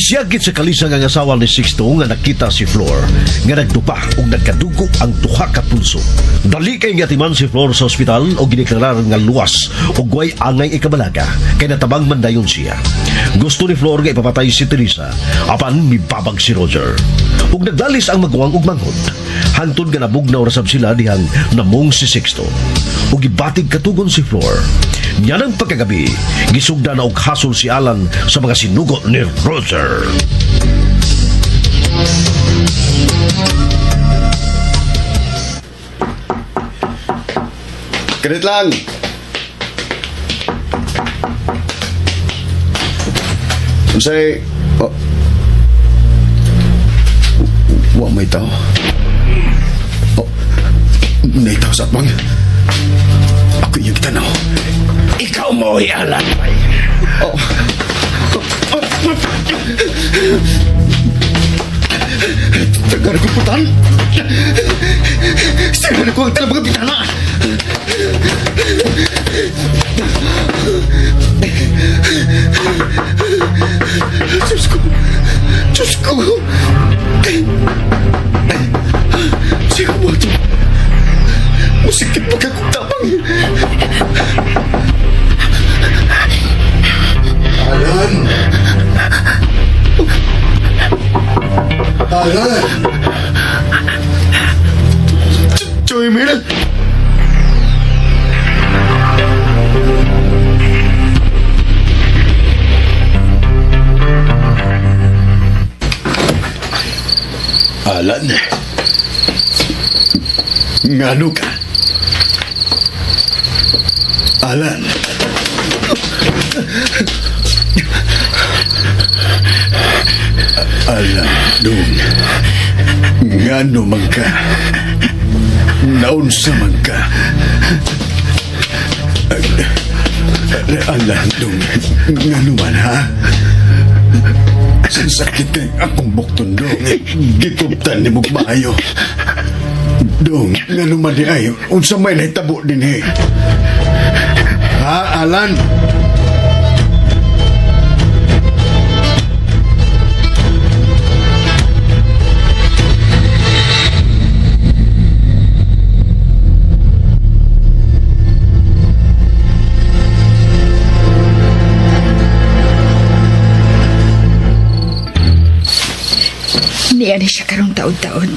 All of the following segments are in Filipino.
Siya gid sa kalisang ang asawa ni Sixto nga nakita si Flor nga nagdupa ug nagkadugo ang duha ka pulso. Dali kay ngatiman si Flor sa ospital o gideklarar nga luwas ug way angay ikabalaga kay natabang man dayon siya. Gusto ni Flor nga ipapatay si Teresa apan mibabag si Roger. Ug nagdalis ang magwang ug manghod. Hantod nga nabugnaw rasab sila dihang namong si Sixto. Ug gibatig katugon si Flor. Nya nang pagkagabi, gisugda na og hasol si Alan sa mga sinugo ni Roger. Ganit lang. Unsay wa may tao. May tao sa atbang. Ako yung tanaw. Ikaw mo, Alan. Tagar ko putan. Sino ko ang talagang bitana? Diyos ko. Diyos ko. Siya mo ito. Musikit mo ka kung tapang. Alan! Alan! Joy Mel! Alan. Ngano ka? Alan. Alan, dong. Ngano man ka? Naunsa man ka? Alan, dong. Ngano man, ha? Sa sakit kay akong bukton, dong. Gikuptan ni Mugmayo. Dong, ngano man di ay, unsa may nahitabo din, he? Ha, Alan? Niya na siya karong taon-taon.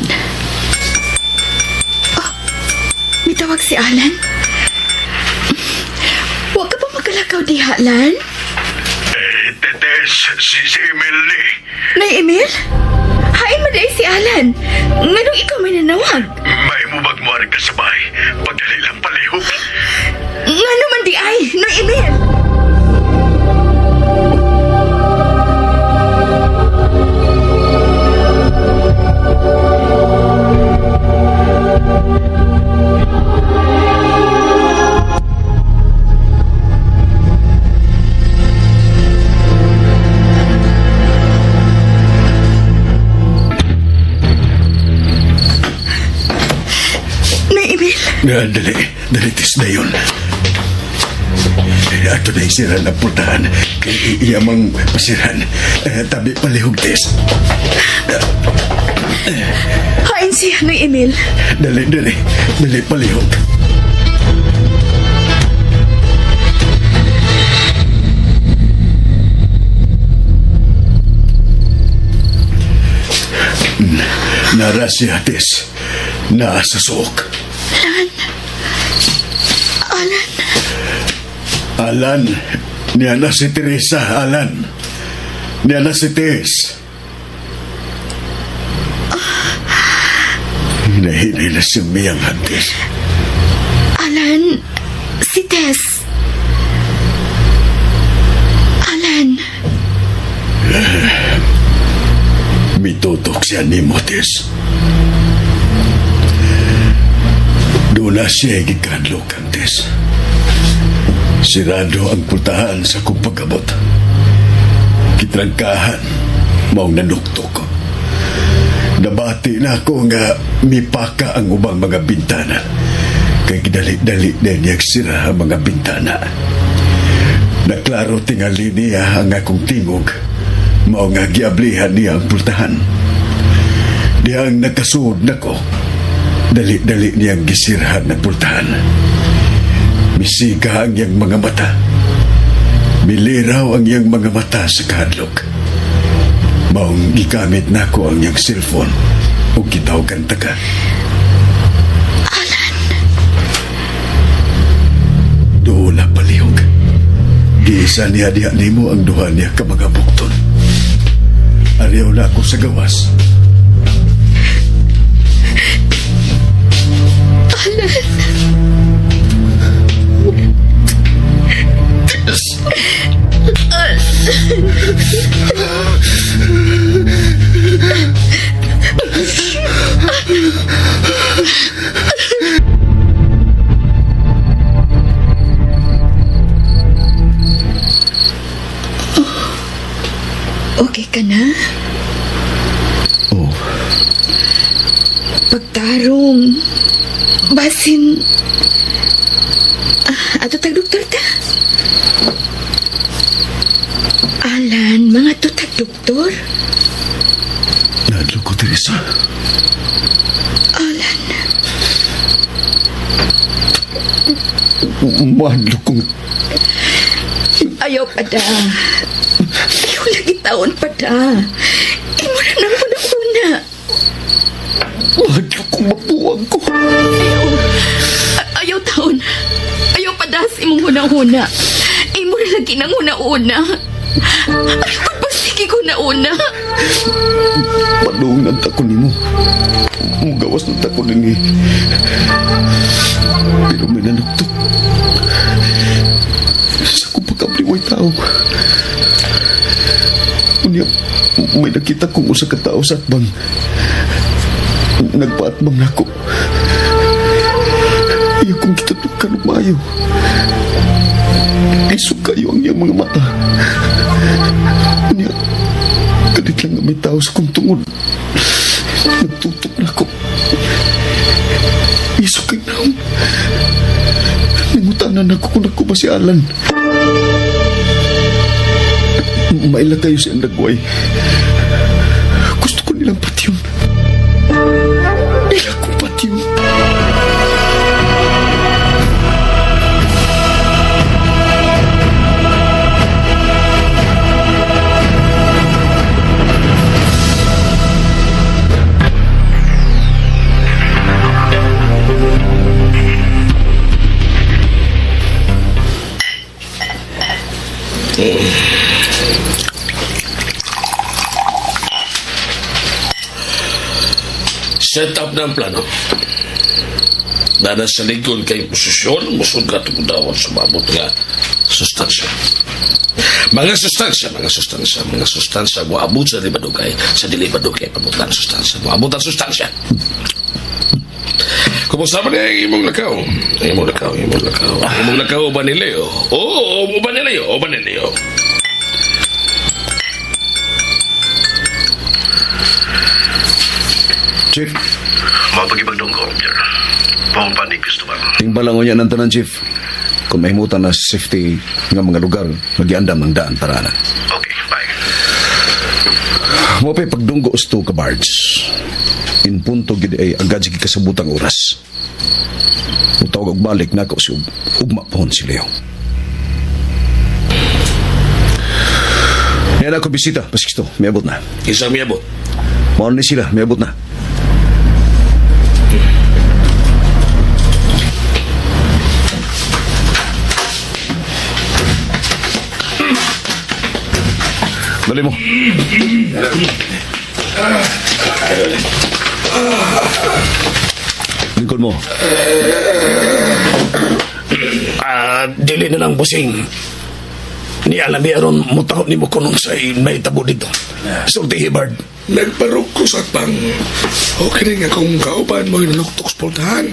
Oh, may tawag si Alan. Huwag ka ba magalakaw di, Alan? Tetes, si Emil ni. Nay, Emil? Hain mo dahil si Alan. Nganong ikaw may nanawag? May mubag mo ang kasabay. Pagdali lang palihog. Ngano man di ay, Nay, Emil? Dali tis na yun. Ato na isiran ang pultahan. Kaya iyamang pasiran. Tabi palihog tis. Hain siya, Nay, Emil. Dali palihog. Nara si Atis. Nasa suok. Alan, niya na si Teresa, Alan. Niya na si Tess. Hinahinay na si Miyang Hantis. Alan, si Tess. Alan. Mitutok siya ni Motis. Doon na siya gikadlok ang Tess. Sirado ang pultahan sa kong pagkabot. Kitrangkahan, maong nanukto ko. Nabati na ako nga mipaka ang ubang mga bintana. Kay gidali-dali na niyag sira ang mga bintana. Naklaro tingali niya ang akong tingog Mao nga giablihan niya ang pultahan. Diyang nakasuod na ko, dali-dali niyang gisirhan na pultahan. Misiga ang iyang mga mata. Miliraw ang iyang mga mata sa kahadlok. Maong gigamit na ko ang iyang cellphone o gitawagan taga. Doon na palihog. Giisa niya diha nimo ang duha niya ka mga bukton. Ariyaw na ako sa gawas. Okay ka na? Oh, Pagtarong. Basin. Ato tag-doktor ta? Alan, mga to tag-doktor? nadlo ko, Teresa. Alan. Madlo kong Ayaw pa da. Ayaw lagi taon pa da. Imo na nang una-una. madlo kong mapuwag ko. Ayaw taon. Ayaw pa da sa imong una-una. Imo na lagi nang una-una. Ayaw pa sige ko na una. Padungan ta ko nimo. Mugawas na ta ko din Pero may nanuktok. Sa kong pagkabliway tao. Unya, may nakita kong usa ka tao sa atbang. Nagpaatbang na ako. Iya kong kitatukan ng mayo. Isog kayo ang iyang mga mata. Unya, kadit lang na may tao sa kong tungod. Nagtutok na ako. Isog kayo na ako. Nangutanan ako kung ako ba si Alan. Maila kayo sa Andagway. Gusto ko nilang patyon. Nila kong patyon. Set up na ang plano. Dana sa likod kay posisyon, musod ka tumudawan sa mabot nga sustansya. Mga sustansya, moabot sa libadugay, pabutan sustansya, moabot ang sustansya. Kumusta ba niya imong lakaw? Imong lakaw, Banileo. Oo, Banileo. Chief, Mapagipagdungko, sir. Pong panig gusto ba? tingbalangon yan ang tanan, Chief. Kung mahimutan na safety ng mga lugar, magiandam ng daan para na. Okay, bye. Mo pa'y pagdunggo usto ka bards. In punto gid ay agad sige kasabutang oras. Utawag og balik na ako si ugma pohon si Leo. Yan ako bisita, paskisto, miabot na. Isa miyabot. Maon ni sila, miabot na. Dali mo. Lingkod mo. Dili na lang, bossing. Ni alam aron mutahon ni mo kunong sa may tabo dito. Sulti Hibard. Nagparok ko sa pang. Okay nga kung kauban mo yung naluktok sa pultahan.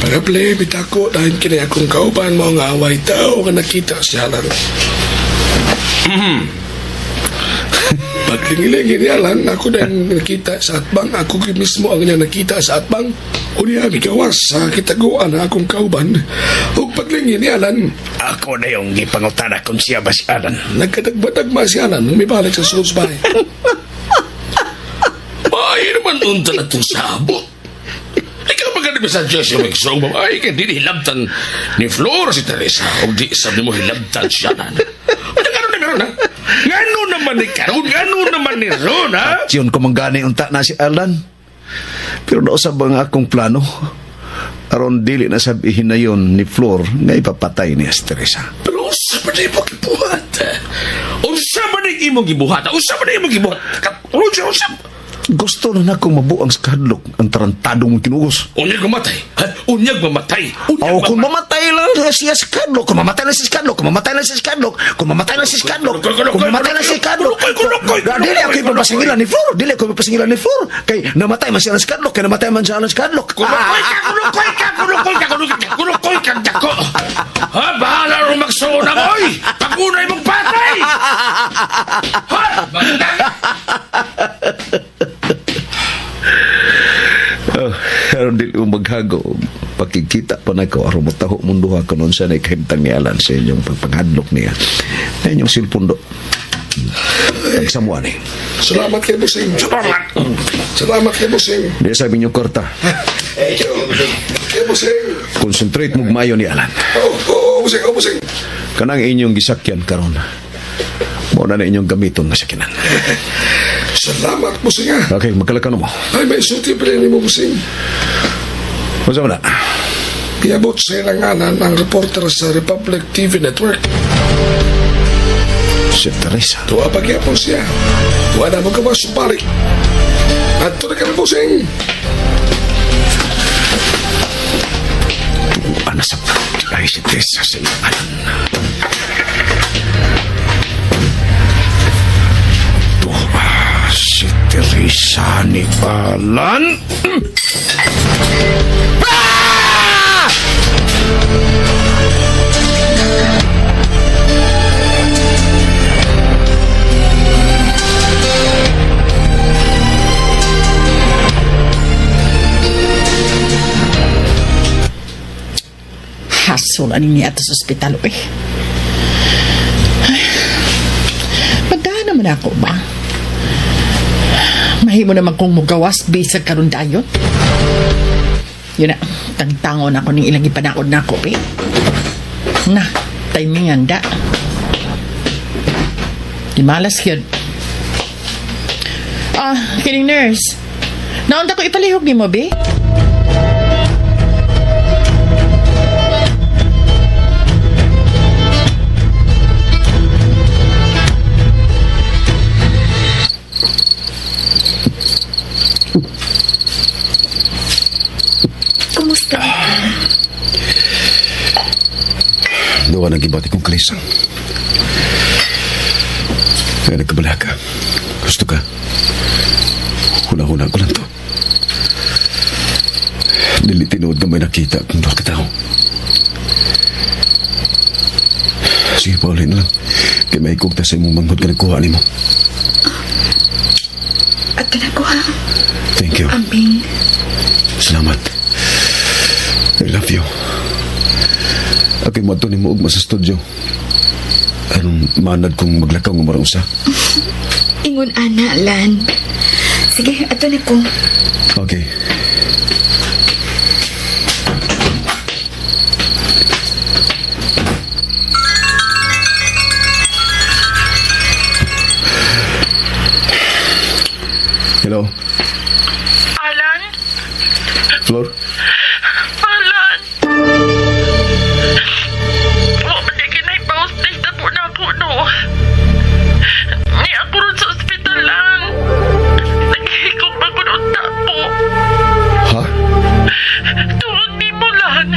Pagkaple, bitako dahil kini akong kauban mo nga away tao nga nakita siya lang. Paglingi-lingi ni Alan, ako na yung nakita sa atbang. Ako mismo ang niya nakita sa atbang. O niya, gawas sa kitaguan na akong kauban. O paglingi ni Alan, ako na yung gipangutana kung siya ba si Alan. Nagkadagba-dagma si Alan nung may balik sa sulod sa bahay. Ay, naman unta na itong sabot. Ikaw ba ganun sa Diyos yung magsong babae ka di hilabtan ni Flor si Teresa o di sabi mo hilabtan siya na. Ano gano'n na meron ha? Gano'n naman ni Karon, gano'n naman ni Ron ha? Yun kumanggani unta na si Alan. Pero nausab ang akong plano. Aron dili na sabihin na yon ni Flor nga ipapatay ni Teresa. Pero usa ba na yung gibuhat? Usa ba na yung gibuhat? Usa ba na yung gibuhat? Roger, usa ba? Gusto na akong mabuang sa kadlok ang tarantado mong kinugos. Unyag mamatay. Ha? Unyag mamatay. O kung mamatay lang siya sa kadlok, kung mamatay lang siya sa kadlok, kung mamatay lang siya sa kadlok, kung mamatay lang siya sa kadlok, kung mamatay lang siya sa kadlok. Dili ako ipapasingilan ni Flor. Dili ako ipapasingilan ni Flor. Kay namatay man siya sa kadlok, kay namatay man siya sa kadlok. Kulukoy ka, dako. Ha? Bahala rin magsuna mo, oy! Pagunay mong patay! Ha? Aron dili mo maghago. Pakikita pa na ko aron mo taho munduha ko nun sa naikahimtang ni Alan sa inyong pagpanghadlok niya. Na inyong silpundo. Nagsamuan eh. Salamat kay Busing. Salamat kay Busing. Di sabi niyo korta. Kay Busing. Concentrate mo mayo ni Alan. Busing, Busing. Kanang inyong gisakyan karon. Mo na inyong gamiton nga sakinan. Salamat, Busing ha. Okay, magkalakano mo. Ay, may suti pa rin mo, Busing. Masa mo na? Piabot sa ilanganan ang reporter sa Republic TV Network. Si Teresa. Tuwa pagyapon siya. Tuwa na mo gawas balik. At ito na kami, Busing. Ano sa ay si Teresa sa ilanganan. Si Teresa ni Alan. Hasol ani niya ato sa ospital eh. Pagdaan naman ako ba? Mahimo naman kong mugawas bisag karon dayon. Yun na, tangtangon ako ng ilang ipanakod na ako, eh. Na, timingan da. Di malas yun. Kidding nurse. Naunta ko ipalihog ni mo, be? Kumusta? Doon ka nag-ibati kong kalisang. Kaya nagkabala ka. Gusto ka? Huna-huna ko lang to. Dili tinood ka may nakita kung doon ka tao. Sige, Pauline na lang. Kaya may ikugta sa imong manghod ka nagkuha ni mo. At nakuha. Thank you. Ambing. Salamat. I love you. Ako'y mato ni mo ugma sa studio. Anong manad kong maglakaw ng marang usa? Ingon ana, Lan. Sige, ato na ko. Okay. Hello? Alan? Flor? Alan? Hindi kinay-post na po na ako, no? Ni ako rin sa ospital lang. Naghihikog pa ko noon po. Ha? Tuwag ni mo lang.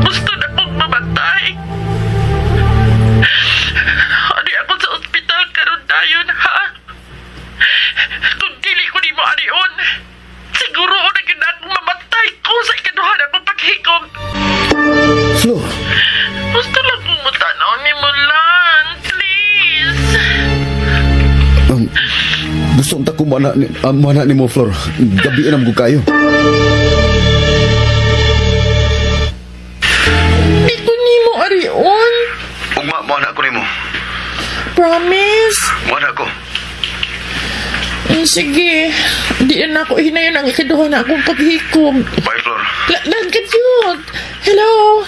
Gusto na kong mamatay. ako mana ni mo, Flor. Gabi na mo kayo. Di ko ni mo arion. Ugma, mana ako ni mo. Promise? Mana ako. Sige. Di na ako hinayon ang ikaduha na akong paghikom. Bye, Flor. Lan ka yun. Hello?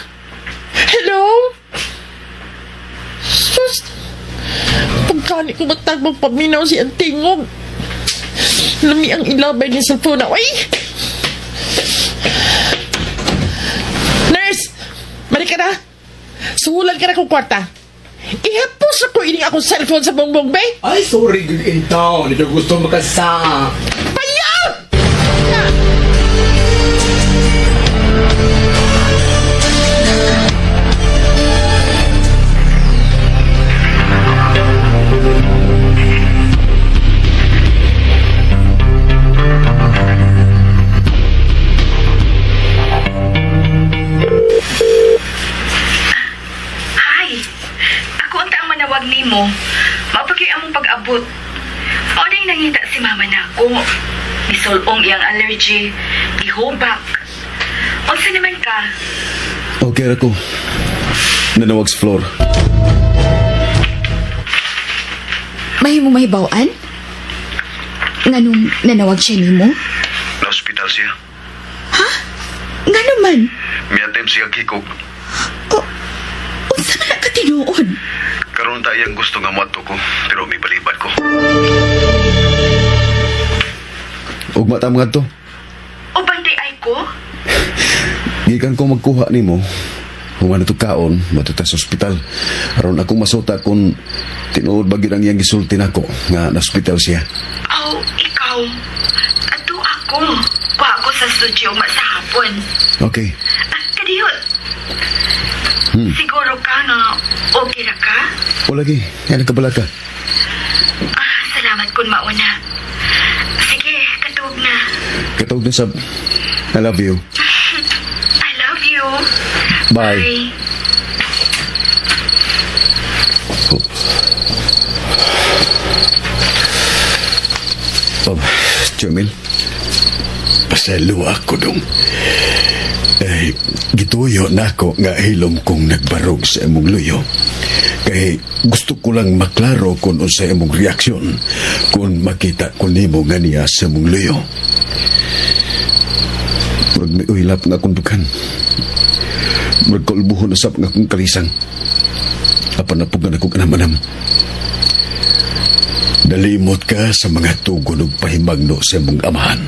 Hello? Sus. Pagkani ko magtagbang paminaw si Antingog. Lami ang ilabay ni cellphone na. Ay! Nurse! Mali ka na. Suhulan ka na kong kwarta. Ihapos ako ining akong cellphone sa bongbong, bay. Ay, sorry, good in town. Ito gusto makasa. Payaw! Hi. Ako ang taang manawag nimo. Mapagay among pag-abot. O na'y nangita si mama na ako. Nisulong iyang allergy. Gihubak. Unsa naman ka? Okay, ako. Nanawag si Flor. Mahimo mahibawaan? Nganong nanawag siya nimo? Na-hospital siya. Nga naman. Miyatem siya kikog. Unsa man ka tinuod? Karon tayang gusto nga mato ko, pero may balibad ko. Ugma ta mga to. O bandi ay ko? Gikan ko magkuha nimo. Kung ano to kaon, matuta sa ospital. Aron ako masuta kung tinuod ba gyud ang iyang gisulti nako nga na ospital siya. Aw, ikaw. Ato ako. Kuha ko sa studio sa hapon. Okay. Kadiyot. Siguro ka nga okay ra ka? O lagi, yan kabala ka. Salamat kun mauna. Sige, katug na. Katawag na sab. I love you. I love you. Bye. Oh, Jamil. Pasalo ako dong. Gituyo na ako nga hilom kong nagbarog sa imong luyo. Kay gusto ko lang maklaro kung sa imong reaksyon kung makita ko nimo nga niya sa imong luyo. Murag may uhilap nga akong dukan. Murag kaulbuhon na sab nga akong kalisang. Apan na pugan akong anamanam. Nalimot ka sa mga tugon ug pahimangno sa imong amahan.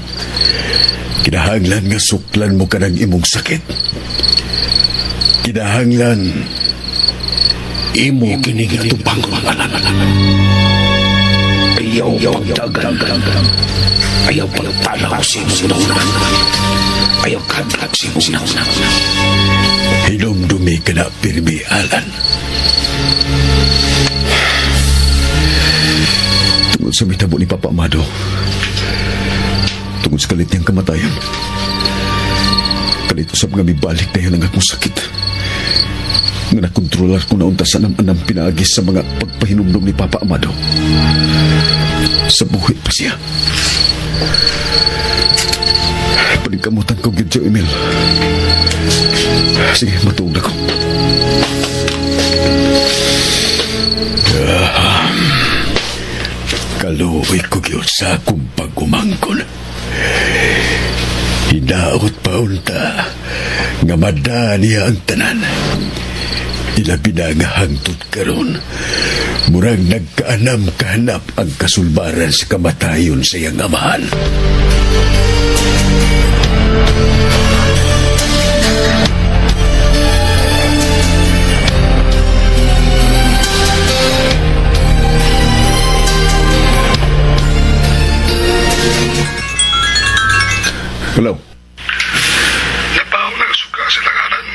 Kinahanglan nga suklan mo ka ng imong sakit. Kinahanglan imo kini nga tubang pangalan. Ayaw pagdagan. Ayaw pagtalaw sa imong unan. Ayaw kadlag sa imong unan. Hinumdumi ka na pirmi alan. Tungod sa mitabo ni Papa Amado, tungod sa kalit niyang kamatayan, kalito sa mga mibalik na yun ang akong sakit. Nga nakontrolar ko na unta sa anam pinaagis sa mga pagpahinumdum ni Papa Amado. Sa buhay pa siya. Paningkamutan ko, Gidjo Emil. Sige, matuog na ko. Kaluoy ko gyud sa akong pagumangkon. Hinaot pa unta nga madaniya ang tanan. Ilabi na nga hangtod karon. Murag nagkaanam kahanap ang kasulbaran sa kamatayon sa iyang amahan. Hello. Napaw na suka sa langanan.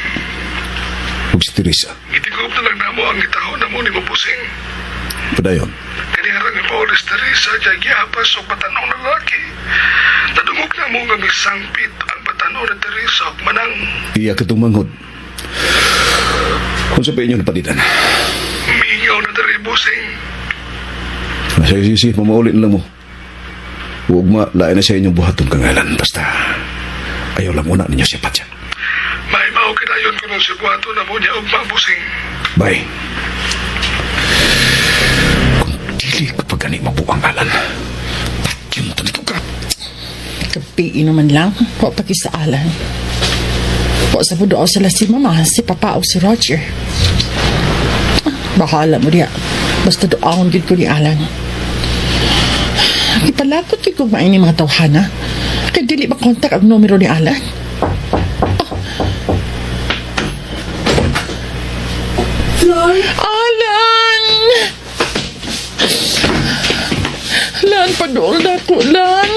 Huwag si Teresa. Itigop na lang na mo ang itahon na mo ni Mapusing. Padayon. Kaniharang nga paulis Teresa dyan gihapas o batanong na laki. Nadungog na mo nga misangpit ang batanong na Teresa o manang. Iya ka itong manghod. Kung sabihin nyo napalitan. Mingaw na dari Busing. Sige, mamaulit na lang mo. Huwag malain na sa inyong buhaton kang Alan. Basta, ayaw lang muna ninyo siya patya. May mao kinayon ko ng sibuato na mo niya og mabusing. Bye. Kung dili ko pag gani mabuang Alan, patyong tanito ka. Kapiin naman lang. Po pakisaalan. Po sa budo sila si Mama, si Papa o si Roger. Bahala mo diya. Basta doon gid ko ni Alan. Ipalakot kay kung main ni mga tawhana. Kaya dili makontak ang numero ni Alan. Flor? Alan! Lan, padool na ko, Lan.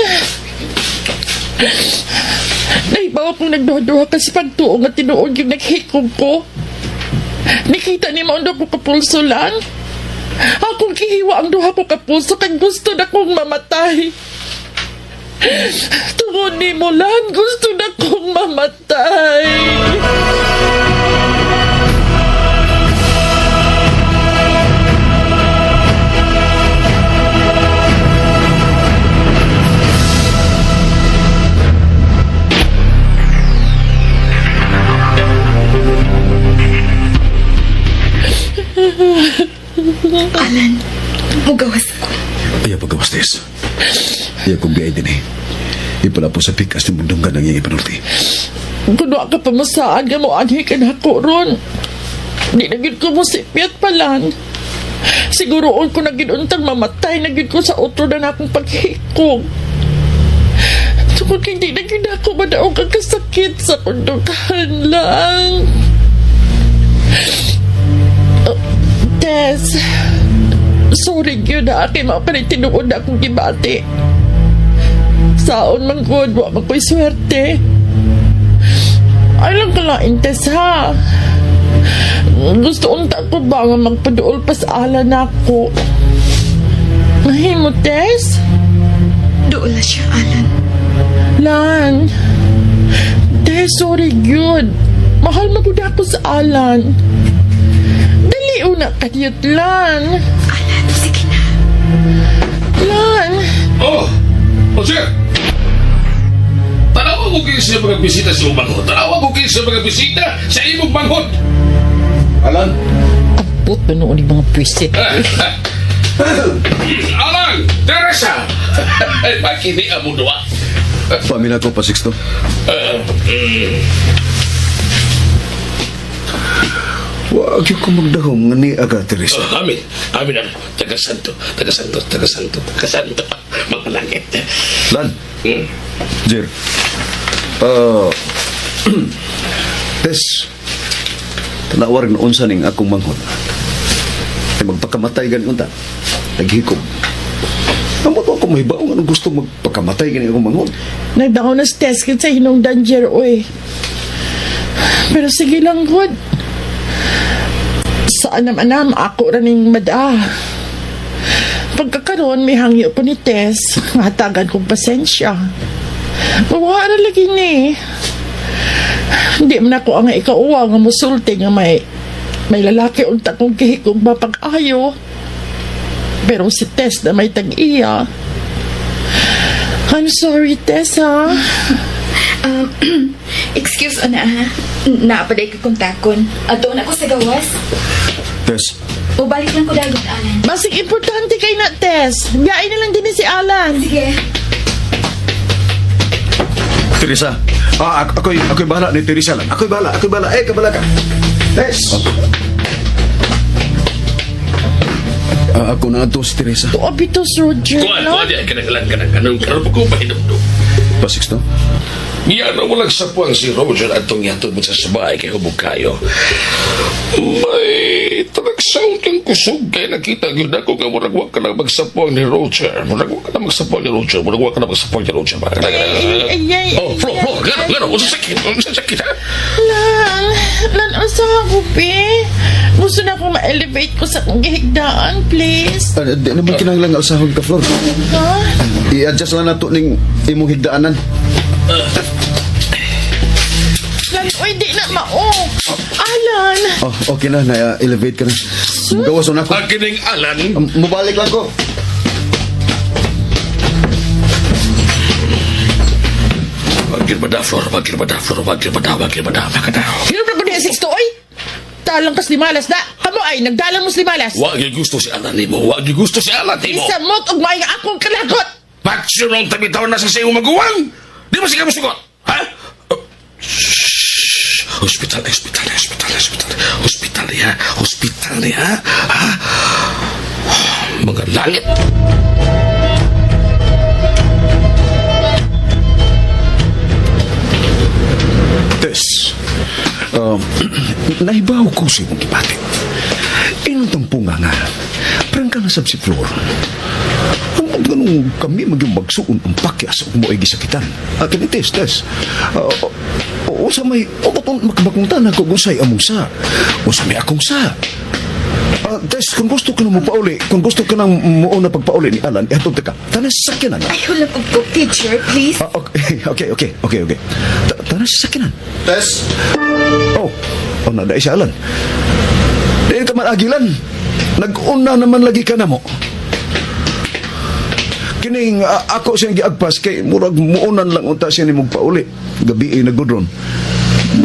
Naibaw akong nagduha-duha kasi pagtuong at tinuod yung naghikog ko. Nakita ni Maundo ko kapulso lang. Akong kihiwa ang duha ko kapulso kaya gusto na kong mamatay. Tungod ni mo lang, gusto na kong mamatay. Alan, mugawas ko. Ayaw paggawas, Tess. Ayaw kong biyay din eh. Ipala po sa pikas ni Mundunggan ang iyong ipanulti. Kuno ka pamasaan ka mo anhi ka na ko ron. Di na gid ko mo sipiat pa lang. Siguroon ko na gid untang mamatay na gid ko sa utro na akong paghikog. Tungkol kay di na gid ako madaog ang kasakit sa kundukan lang. Tess, sorry yun na aking mga panitinuod na akong gibati. Saon man good, wa man ko'y swerte. Ay lang kalain, Tess, ha? Gusto unta ko ba nga magpaduol pa sa ala na ako? Mahimo, Tess? Doon na siya, Alan. Lan, Tess, sorry good. Mahal magud ako sa Alan. Dali una kadiyot, Lan. Alan, sige na. Lan. Oh, sir. Tanawa ko kayo sa mga bisita sa imong banghod. Tanawa ko kayo sa mga bisita sa imong banghod. Alan? Abot ba noon yung mga preset? Alan! Teresa! Makini mo doa. Pamilya ko pa, Sixto. Huwag yung kumagdahom nga ni Aga, Teresa. Amin. Amin. Taga-santo. Taga-santo. Taga-santo. Taga-santo. Mga langit. Lan? Jer. Tess, tanawar na unsa ning akong manghod. Ay magpakamatay ganun ta. Naghikog. Amot ako may baong anong gusto magpakamatay ganun akong manghod. Nagdaon na si Tess sa hinong danger, oy. Pero sige lang, good. Saan naman ako raning mada. Pagkakaroon, may hangyo ko ni Tess. Hatagan kong pasensya. Mawara lagi ni. Hindi man ako ang ikauwa nga musulti nga may lalaki unta kong kihikong mapag-ayo. Pero si Tess na may tag-iya. I'm sorry, Tess, ha? Excuse, ana, ha? Naapaday ka kontakon. Doon ako sa gawas. Tess, O balik lang ko dayon, Alan. Basig importante kay na, Tess. Biyain na lang din ni si Alan. Sige. Teresa. Ako'y bahala ni Teresa lang. Ako'y bahala. Kabala ka. Tess! Ako na ito si Teresa. O, abitos, Roger, Kuan, no? kuan diyan. Kanang kanang karon ko pahinom do. Pa, Sixto? Niya na walang sapuan si Roger at itong yatod mo sa sabay kay hubog kayo. May talagsaw kang kusog kaya nakita yun ako nga muragwa ka na magsapuan ni Roger. Muragwa ka na magsapuan ni Roger. Ay. Oh, Flo, gano'n. Sakit, ha? Lan, asa ako, pe? Gusto na akong ma-elevate ko sa akong gihigdaan, please. Di naman kinahanglan nga usahon ka, Flor. Ha? I-adjust lang na ito ning imong higdaanan. Lan, oy, di na mao. Alan. Oh, okay na. Na-elevate ka na. Gawas na ako. Akining Alan. Mabalik lang ko. Flor. Wag kirbada. Hinom na ko niya, Sixto, oy! Talang kas limalas na. Kamo ay, nagdalang mo limalas. Wag yung gusto si Alan nimo. Isa mo't og maayong akong kalagot. Paksyo nung tabitaw na sa sayo maguwang. Di ba siya masugot? Ha? Shhh. Hospital ya. Ha? Mga langit. Tess, naibaw ko sa imong ipatit. Inutang punga nga, parang ka nasab si Flor. Ang ganun kami magyong magsuon ang pakyas o mo ay gisakitan. Kani Tess. O sa may, o batong makabakungtan ako kung sa'y among sa. O sa may akong sa. Tess, kung gusto ka na mo pauli, kung gusto ka na mo na pagpauli ni Alan, ihatod ka. Tanas sakyanan. Ayaw lang po, teacher, please. Okay. Tanas sakyanan. Tess, Oh, nada si Alan. Di ka man agilan. Nag-una naman lagi ka na mo. Kining ako siyang giagpas kay murag muunan lang unta siya ni magpauli. Gabi ay nagudron.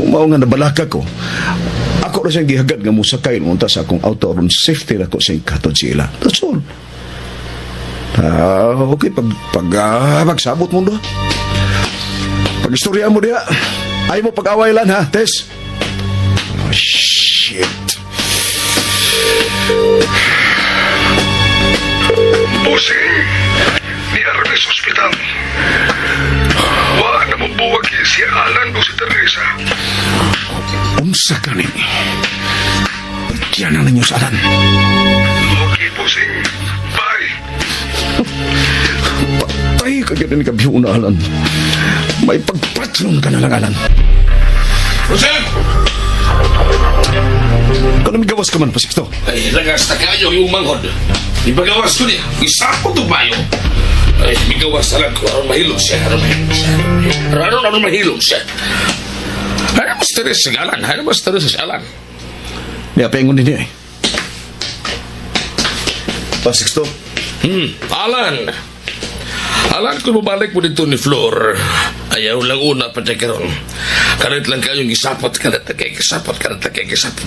Mao nga nabalaka ko. Ako na siyang gihagad nga musakay unta sa akong auto aron safety na ko siyang katod sila. That's all. Okay, pagsabot mo doon. Pag-istorya mo diya. Ay mo pag-away lang ha, Tess. Oh, shit. Busing, ni Arne sa ospital. Wa na mo buwag si Alan o si Teresa. Unsa ka ni? Yan na ninyo sa Alan. Okay, Busing. Bye. Patay ka ganun kabiyo na Alan. May pagpatron ka na lang Alan. Rosel! Kung gawas ka man, Pasikto. Ay, lagas na kayo yung manghod. Ibagawas ko niya. Isapot o bayo. Ay, igawas na lang ko. Aron mahilong siya. Aron mahilong siya. Ano mas teres si Alan? Di apa yang ngundi ni? Pasikto. Alan, kung mabalik mo dito ni Flor, ayaw lang una pa siya karon. Karit lang kayong isapot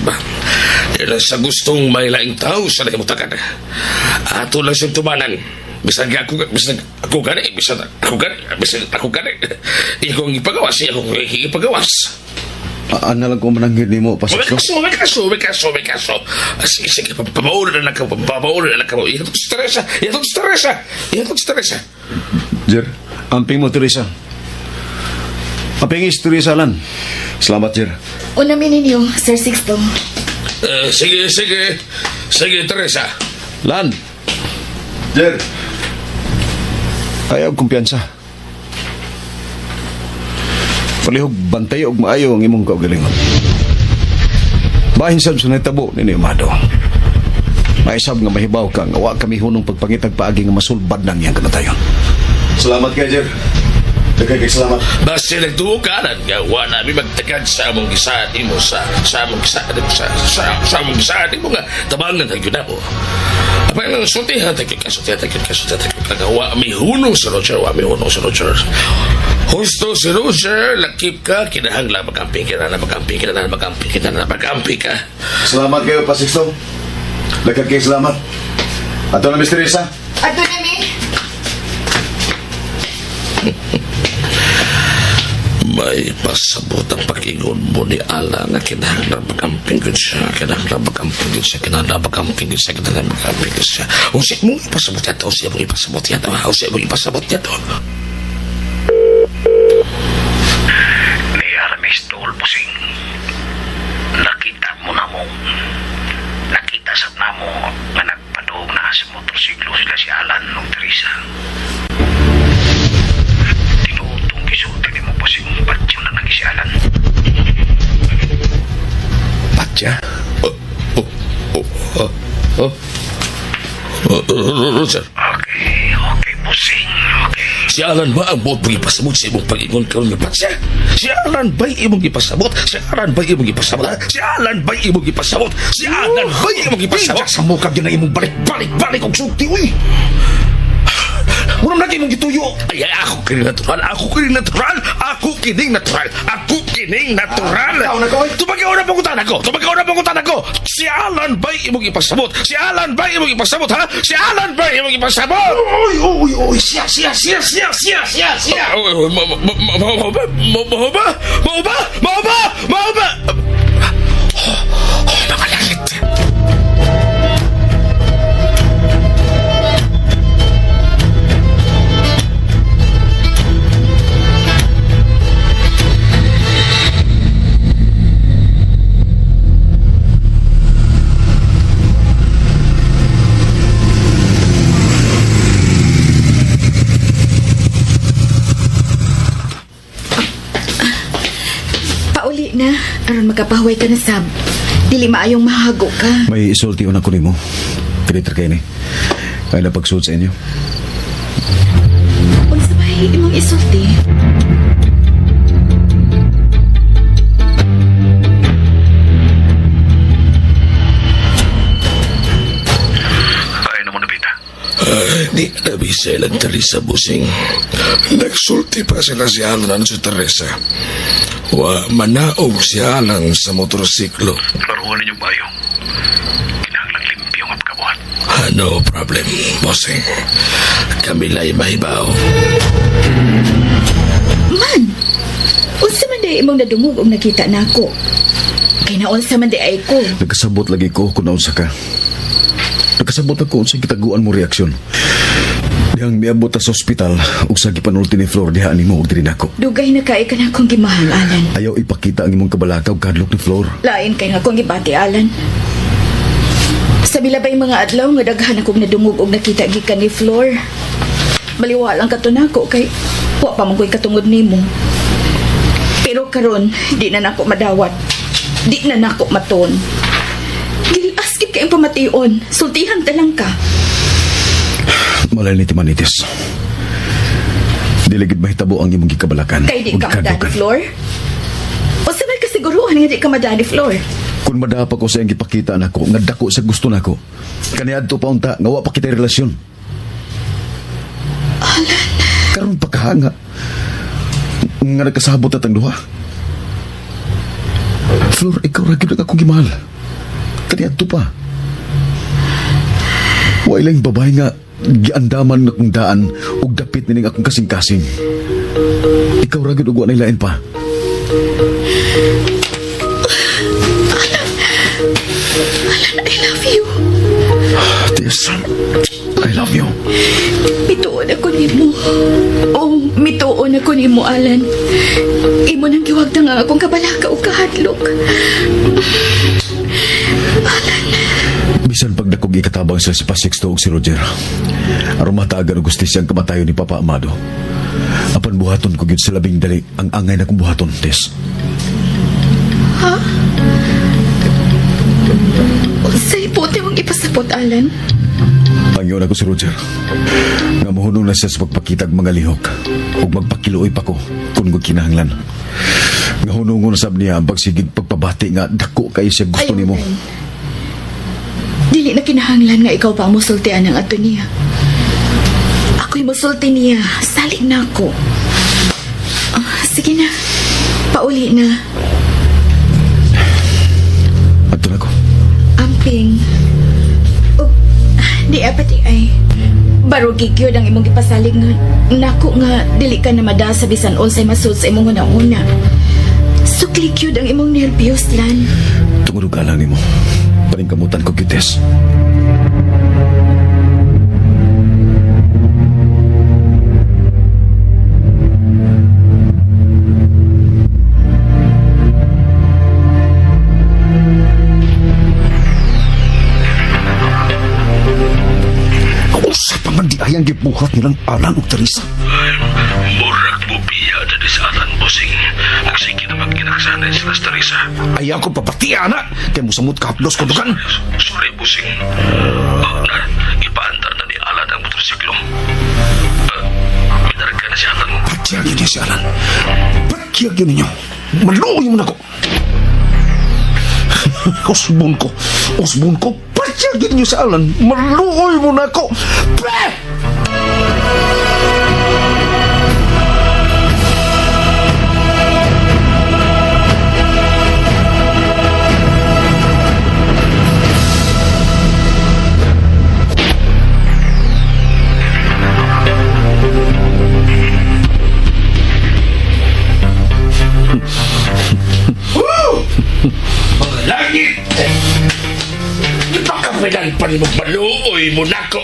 ba? Dahil sa gustong may laing tao sa nakimutakan. Ato lang siyang tumanan. Bisag ako gani. Ikong ipagawas. Ano lang ko mananggit ni mo, Pasikto? May kaso. Sige, pamaulan na ka. Ihatong stresa. Jer, amping mo, Teresa. Amping is Teresa Alan. Selamat, Jer. Unamin ninyo, Sir Sixto. Sige, Teresa. Lan. Jer. Ayaw kumpiyansa. Palihog bantay og maayo ang imong kaugalingon. Bahin sab sa natabo ni Amado. Maisab nga mahibaw ka nga wa kami hunong pagpangitag paagi nga masulbad nang iyang kamatayon. Salamat kay Jer. Dagay salamat. Basta nagtuukanan nga wa namin magtakad sa among gisaan mo sa among gisaan mo nga tabangan ang yun mo. Apa yang sultihan takik wa mi hunong sa Roger. Husto si Roger, lakip ka, kinahangla magampi ka. Salamat kayo, Pasikto. Dagay kay salamat. Ato na, Miss Teresa. Ato na, mi. May pasabot ang pag-ingon mo ni Ala na kinahanglan magamping siya. Usik mo ipasabot yato. Ni Arnes Tol, Busing. Nakita mo na mo. Nakita sa namo nga nagpadong na sa motorsiklo sila si Alan ng Teresa. Tinuotong gisulti mo Busing patyo na nang si Alan. Patya? Roger. Okay, Busing. Okay. Si Alan ba ang buot pag-ipasabot sa imong pag-ingon karon nga patya? Si Alan ba imong ipasabot? Sa mukha yun na imong balik og sulti, uy! Muna lagi mong gituyo. Ay, ako kining natural. Ako kining natural. Ako kining natural. Ako kining natural. Ikaw na ko. Tumagaw na pangutan ako. Tumagaw na pangutan ako. Si Alan ba'y imong ipasabot? Si Alan ba'y imong ipasabot, ha? Si Alan ba'y imong ipasabot? Oy, siya. Mau ba? Mga langit. Pauli na, aron makapahuway ka na sab. Dili maayong mahago ka. May isulti una ko nimo. Kalitar kayo ni. Kaya na pagsuot sa inyo. Unsa ba imong isulti? Ay naman nabita. Di nabisa ilang Teresa busing. Nagsulti pa sila si Alan sa Teresa. Wa manaog si Alan sa motorsiklo. Laruan ninyo bayo. Kinahanglang limpyo nga pagkabuhat. No problem, bossing. Kami la'y mahibaw. Man, unsa man day imong nadungog og nakita nako? Kay naunsa man day ay ko. Nagkasabot lagi ko kung naunsa ka. Nagkasabot ako sa kitaguan mo reaksyon. Dihang miabot sa ospital ug sa gipanulti ni Flor diha nimo og diri nako. Dugay na kay ka na akong gimahal, Alan. Ayaw ipakita ang imong kabalakaw kadlok ni Flor. Lain kay nga akong gibati, Alan. Sa bilabay mga adlaw nga daghan akong nadungog og nakita gikan ni Flor. Baliwa lang kato nako kay wa pa man ko'y katungod nimo. Pero karon di na nako madawat. Di na nako maton. Gilaskit kay pamation. Sultihan ta lang ka. Malay ni Timanitis. Diligid mahitabo ang imong gikabalakan. Kay di ug ka madani, kadlukan. Flor? O sa may kasiguruhan nga di ka madani, Flor? Kung madapa ko sa iyang gipakita nako, nga dako sa gusto nako. Kaniadto pa unta nga wa pa kita relasyon. Alan. Karon pa kahanga. Nga nagkasabot at ang duha. Flor, ikaw ra gyud akong gimahal. Kaniadto pa. Wa ilang babae nga giandaman nga kung daan ug dapit nining akong kasing-kasing. Ikaw ra gyud ug wa nay lain pa. Alan, I love you. Tess, I love you. Mituon ako nimo. Oh, mituon ako nimo, Alan. Imo nang giwagda nga akong kabalaka o kahadlok. Alan. Bisan pagdakog ikatabang sila si Pasixto ug si Roger. Aron mataagan og gustis ang kamatayon ni Papa Amado. Apan buhaton ko gyud sa labing dali ang angay na kong buhaton, Tess. Ha? Unsay puti mong ipasabot, Alan? Pangyon ako si Roger. Nga mahunong na siya sa pagpakitag mga lihok ug magpakiluoy pa ko kung kinahanglan. Nga hunong na sab niya ang pagsigig pagpabati nga dako kay siya gusto nimo. Alan. Dili na kinahanglan nga ikaw pa ang musultian ng ato niya. Ako'y musulti niya. Salig na ako. Sige na. Pauli na. Adto na ko. Amping. Di apati ay. Baro gigyod ang imong gipasalig nga. Nako nga, dili ka na madasa bisan unsay masud sa imong una-una. Sukli gyud ang imong nervyos, Lan. Tungod og alang nimo. Paningkamutan ko gites. Usa pa man di ayang gibuhat nilang Alan ug Teresa. Murag mo biya na di sa Alan Busing. Nagsige naman kinaksanay sila sa Teresa. Ayaw ko papatiya na. Kaya mo samot kahaplos ko dugan. Sorry, Busing. Ipaandar na ni Alan ang motorsiklo. Minaragka na si Alan. Patyag yun niya si Alan. Patyag yun ninyo. Maluoy mo na ko. Usbon ko. Usbon ko. Patyag yun niyo si Alan. Maluoy mo na ko. Pre! Kailan pa ni mong maluoy mo nako?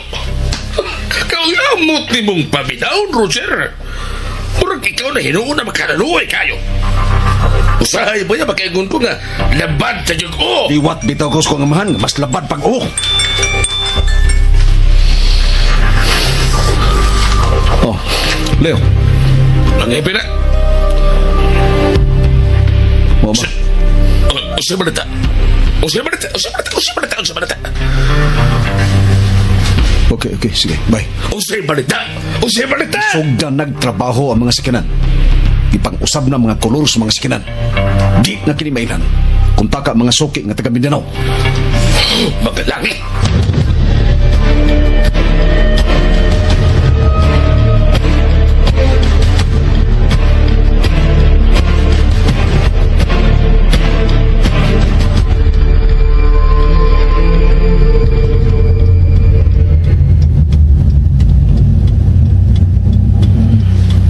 Kakaungamot ni mong pabitaon, Roger. Murag ikaw na hinuuna makanaluoy kayo. Usahay ba niya makaingon ko nga labad sa jugo? Diwat bitaw ko sa kong amahan, mas labad pag oh. Oh, Leo. Nangyay na. Mama. Usay balita. Okay, sige, bye. Usay balita. Sugdan nagtrabaho ang mga sakinan. Ipang-usab na mga kolor sa mga sakinan. Di na kinimailan. Kung taka mga suki nga taga Mindanao. Magalangi.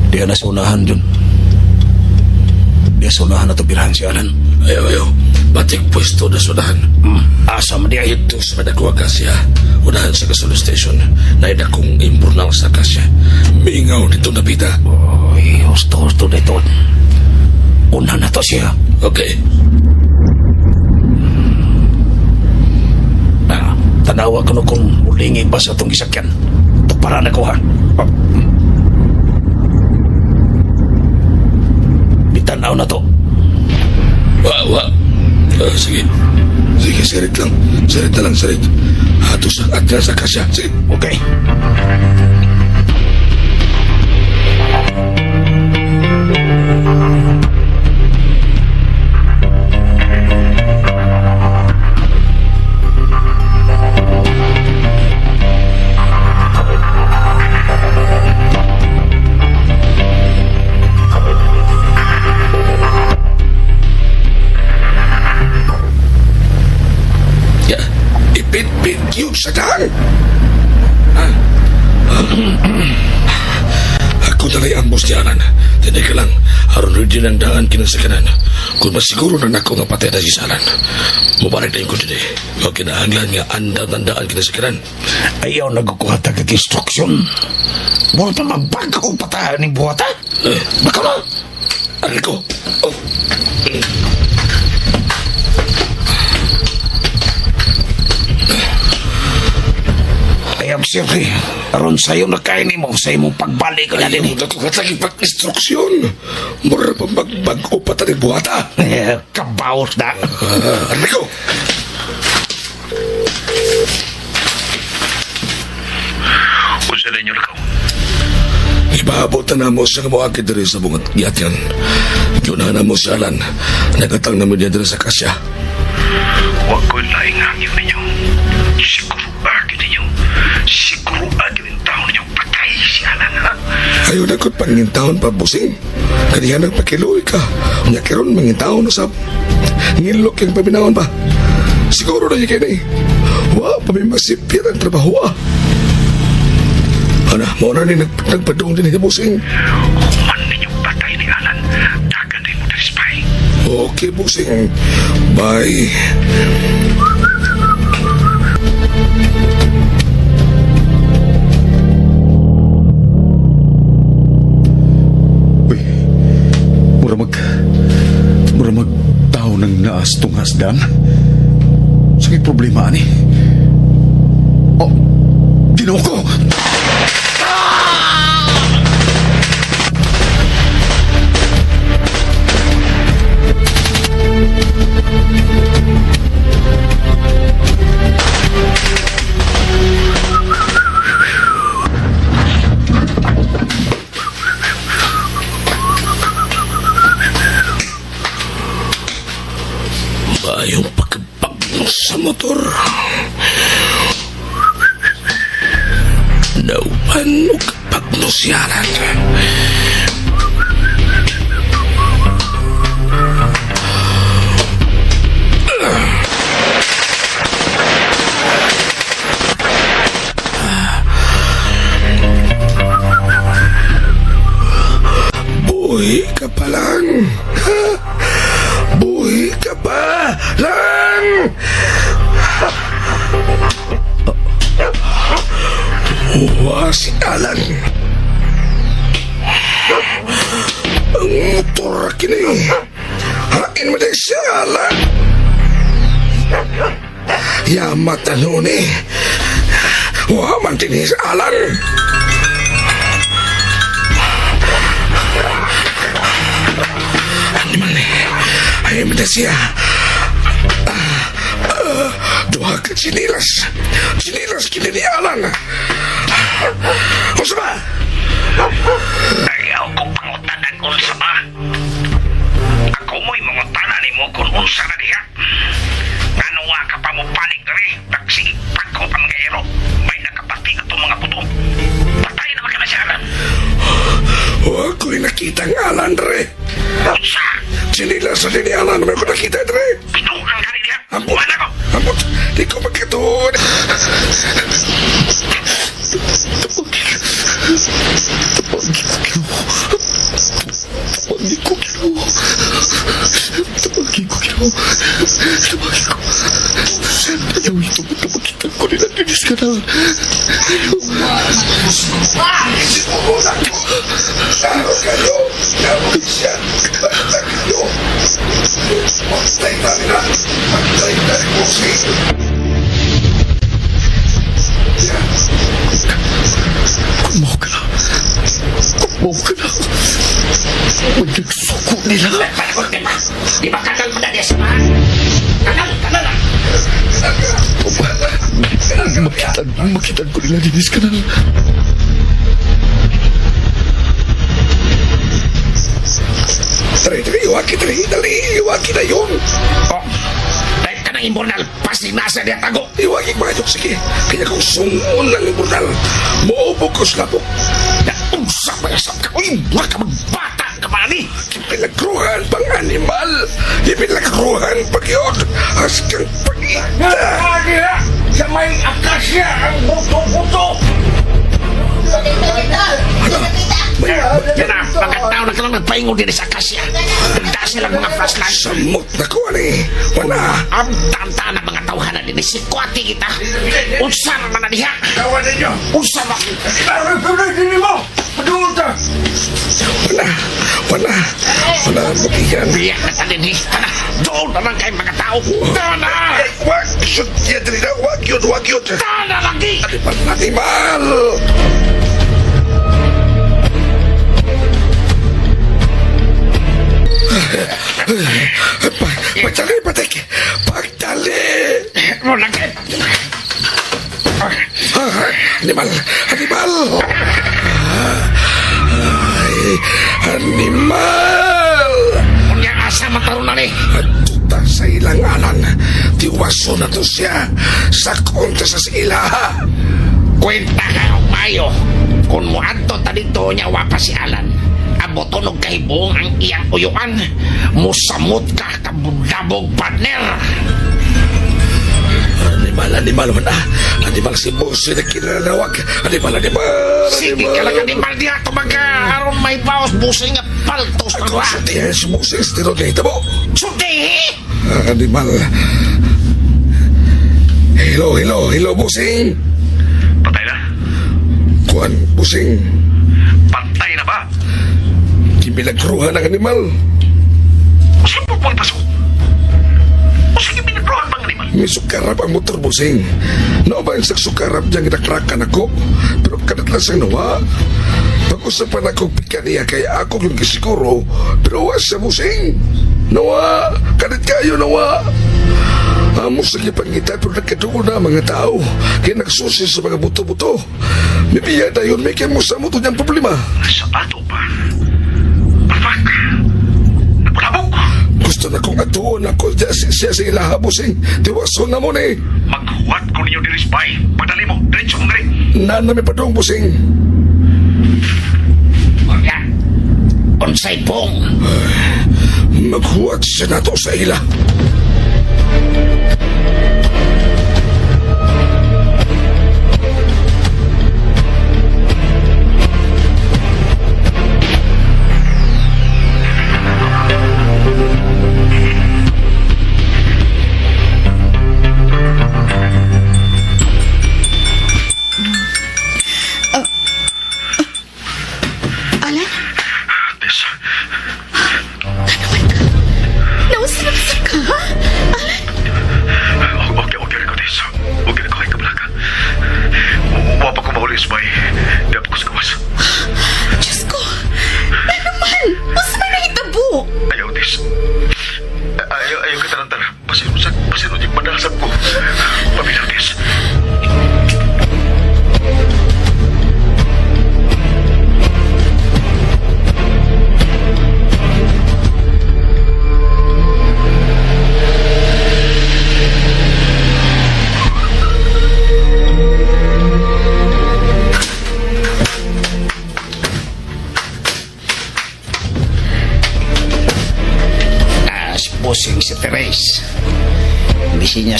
Diya na sa unahan dun. Diya sa unahan na tubirahan si Alan. Ayaw. Batik pwesto na sudahan. Asa man di ayot to sa madagwa kasya. Unahan sa Gasol Station. Naida kong imburnal sa kasya. Mingaw dito na bida. Uy, husto dito. Unahan na to siya. Okay. Tanawa ko na kung mulingi pa sa itong isakyan. Para na ko ha. Bitanaw na to. Wa. Sige. Sirit lang. Sirit. Hatos ang atya sa kasya. Sige. Okay. Ipit yun sa daan. Ako talay ambos di Alan. Tinay ka lang. Aron rin ang daan kinasakanan. Kung masiguro na ako nga patay na si Salan. Mubarak na yung ko din eh. O kinahanglan nga andaw ng daan kinasakanan. Ayaw nagkukuha tagag instruksyon. Buwan pa mabag akong patahan ng buwata. Baka na. Aral ko. Oh. Ayam siyempre, aron sa'yo na kainin mo sa imong pagbalik ko na din. Ayaw nagkukatlagi pag-instruksyon. Mura pa magbag-o pa tanig buhata. Kabaos na. Aral ko. Unsa na inyo na ko? Ibaabot na mo sa kamuakid diri sa bungat yatyan. Yun na mo sa Alan. Nagatang namin niya diri sa kasya. Huwag ko'y laing hangyo ninyo. Siguro agad ninyo. Siguro agad yung taon ninyo patay si Alan, ha? Ayaw na ko't pangintahon pa, busing. Kaniya nagpakiloy ka. Unya kiron mangintahon na sa ngilok yung paminahon pa. Siguro na yung kaya wa pa may masipir ang trabaho, Ana, mo na ni nagpadung din ni busing. Human ninyo patay ni Alan. Dagan din mo na spy. Okay, busing. Bye. Uy, mura magtao ng naas tong hasdan. Sakit problema ni. Oh, Ginoo ko! Bayong pagkabag sa motor. Nauban mo kapag nosyaran. Buhay ka pa lang. Buhay ka pa lang. Wah, si Alan. Ang motor kini. Hain mo din siya, Alan. Yamat na noon eh. Wah, mantinis, Alan. Ano man eh. Hain mo din siya. Duha ka sinilas. Sinilas kini ni Alan. O ba? Ayaw ko pangutanan unsa ba? Ako mo'y mangutanan ni mo kung unsa na diha. Ngano wa ka pa mo panik diri? Nagsipag ko pa mga hero. May nakapati ato mga puto. Patay na ka na siya, Alan. Ako'y nakita ang Alan, Dre. Unsa? Sinilas na din ni Alan. May ko nakita, Dre. Pinuang ka rin diha. Ambot. Wala ko. Ambot. Di ko magkatuon. Magdagsuko nila. Palagot ka ba? Di ba kakal mo na diya sa mga? Kakal na. Makitan ko nila dinis ka na. Dre, iwaki, Dre. Dali, iwaki na yun. Oh, dahil ka ng imburnal, pasinasa niya tago. Iwaki ba yun? Sige. Kaya kung sungon ng imburnal, maubog ko sa labok. Naunsa pa yasap ka. Uy, wala ka magbata ka ba ni? Pinagruhan pang animal. Pinagruhan pag yun. Haskang pag-ita. Sa may akasya ang buto-buto. Yan na, mga tao na lang nagpahingo din sa akasya. Ganda silang mga flashlight. Samot na ko, ani. Wala. Ang tanta ng mga tawhanan din, sikwati kita. Unsa naman na diha. Kawan ninyo. Unsa na. Wala. Wala ang magigan. Biyak na talin eh. Tana, doon naman kayo mga tao. Tana! Wag. Shoot. Yan, Dre. Wag yun. Wag yun. Tana lagi! Animal. Pagdali, patik. Pagdali. Mula kayo. Animal. Animal. Ay, animal. Unya asa matarunan eh. Tuta sa ilang alan. Tiwaso na to siya. Sakon ta sa sila. Kwenta kayo mayo. Kung mo anto ta dito niya wapa si Alan. Abotonog kay buong ang iyang uyuan. Musamot ka kabudabog partner. Animal man ah. Animal si Boss na kinanawag. Animal. Sige ka lang animal diha tumaga. Aron may bawas busay nga paltos na Ako ba. sa tiyan si Boss na estero na ito mo. Sudihi! Animal. Hello, Bossing. Patay na? Kuan, Bossing. Patay na ba? Pinagruhan ng animal. Saan po pasok? O sige, pinagruhan bang animal? May sukarap ang motor, Bossing. Nao ba yung sukarap dyan ginakrakan ako? Pero kanat lang siyang nawa. Pag-usapan ako pika niya kaya ako yung kisiguro. Pero was siya, Bossing. Nawa, kanat kayo, nawa. Amo sa kipangita pero nagkadugo na mga tao. Kaya nagsusi sa mga buto-buto. May biya na yun, may kaya mo sa moto niyang problema. Sa ato pa? Perfak! Nagulabog! Gusto na kong atuon ako siya sa ilaha, Bossing. Tiwaso na mo na eh. Maghuwat ko ninyo diri sa bay. Padali mo, diretso mong diri. Nana may padong, Bossing. Orya, unsay bong. Maghuwat siya na to sa ila.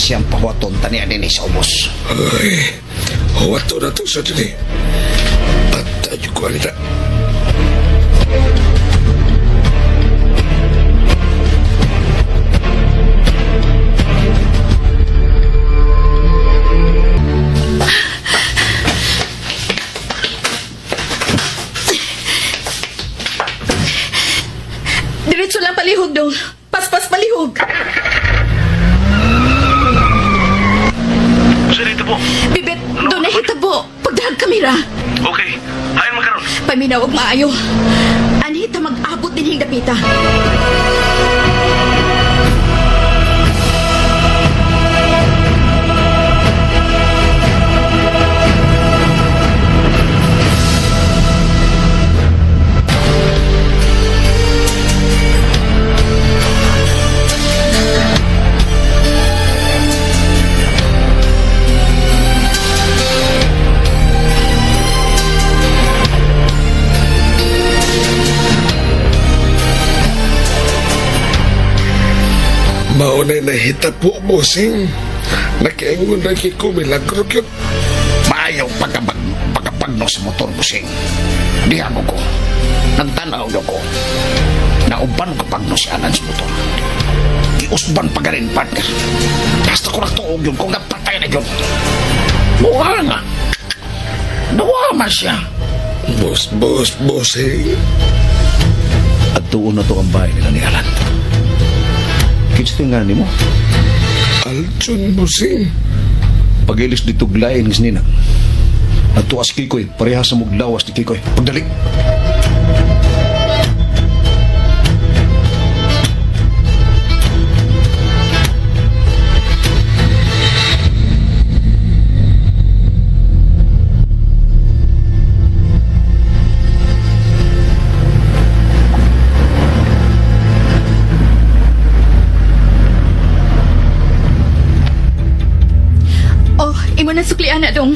siyang pahuaton tani ani ni sa ubos. Ay, huwato na to sa dili. At tayo ko alita. Diretso lang palihog dong. Paspas palihog. Saan ito po? Bibet, doon na hitabo. Pagdahag kamera. Okay, hayan makaroon. Paminawag maayo. Anita mag-abot din hing dapita. Maunay na hita po, bossing. Nakiingon na ko milagro yun. Maayaw pagkapagno sa motor busing. Diha mo ko. Nagtanaw na ko. Nauban ko pagno si Alan sa motor. Iusban pa ganin partner. Basta ko natuog yun kung napatay na yun. Buha nga. Nawama siya. Bossing. At tuon na to ang bahay nila ni Alan. Kitstingan ni mo. Aljon, bossing. Pag-ilis di tuglayin ng sinina. At tuas Kikoy, parehas sa muglawas ni Kikoy. Pagdali. Oh, imo na suklian na dong.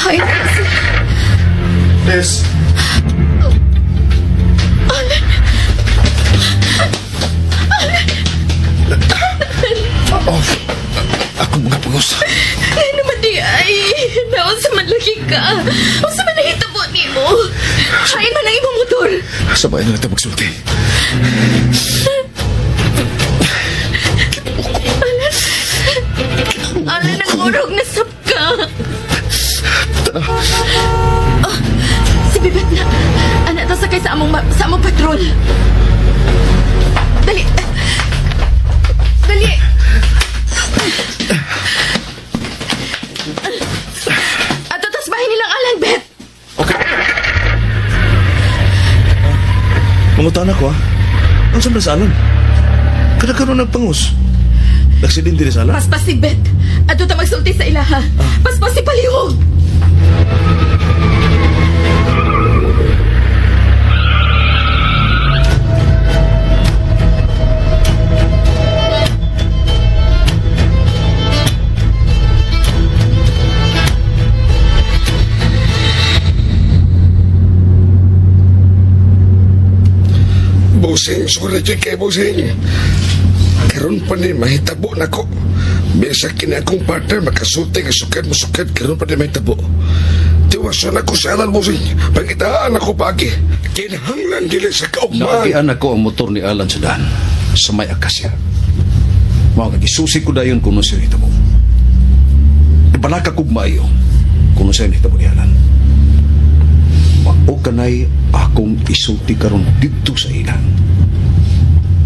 Ay, Yes. Ako mga pangos. ano man di ay, naon sa manlaki ka. O sa man nahitabo ni mo. Hain man ang imong motor. Sabay na natin magsulti. Alan, nangurog na sap ka. Oh, si Bibet na. Anak ta sakay sa among patrol. Dali. Dali. Ato tas bahay nilang Alan, Bet. Mangutan ako ha. Ang saan na sa alam? Kada-kada nagpangus. Naksidente rin sa alam. Paspas si Bet. Ato ta magsulti sa ilaha. Paspas si Palihog. Bossing, sorry kay bossing. Karon pa ni mahitabo na ko. Bisa kini akong partner makasulti nga sukad karon pa ni mahitabo. Tiwasan ako sa Alan, bossing. Pangitaan ako pagi. Kinahanglan dili sa kaugman. Naagian ako ang motor ni Alan sa daan. Sa may akasya. Mga kagisusi ko dayon kung siya nito mo. Ibalaka kong maayo kung siya nito mo ni Alan. Maukanay akong isulti karon dito sa ilan.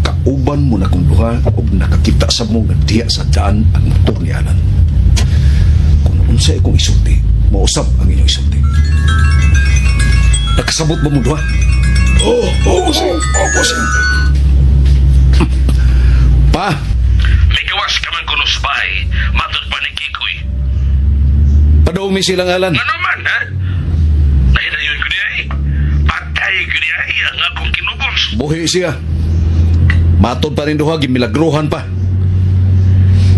Kauban mo na kong duha o nakakita sa mong diya sa daan ang motor ni Alan. Kung unsay akong isulti, mausap ang inyong isulti. Nakasabot ba mo duha? Bossing. Bossing. Pa! Ligawas ka man kuno sa bahay. Matod pa ni Kikoy. Padumi silang Alan. Ano man, ha? Nahirayon ko niya eh. Patay ko niya eh ang akong kinubos. Buhi siya. Matod pa rin duha, gimilagruhan pa.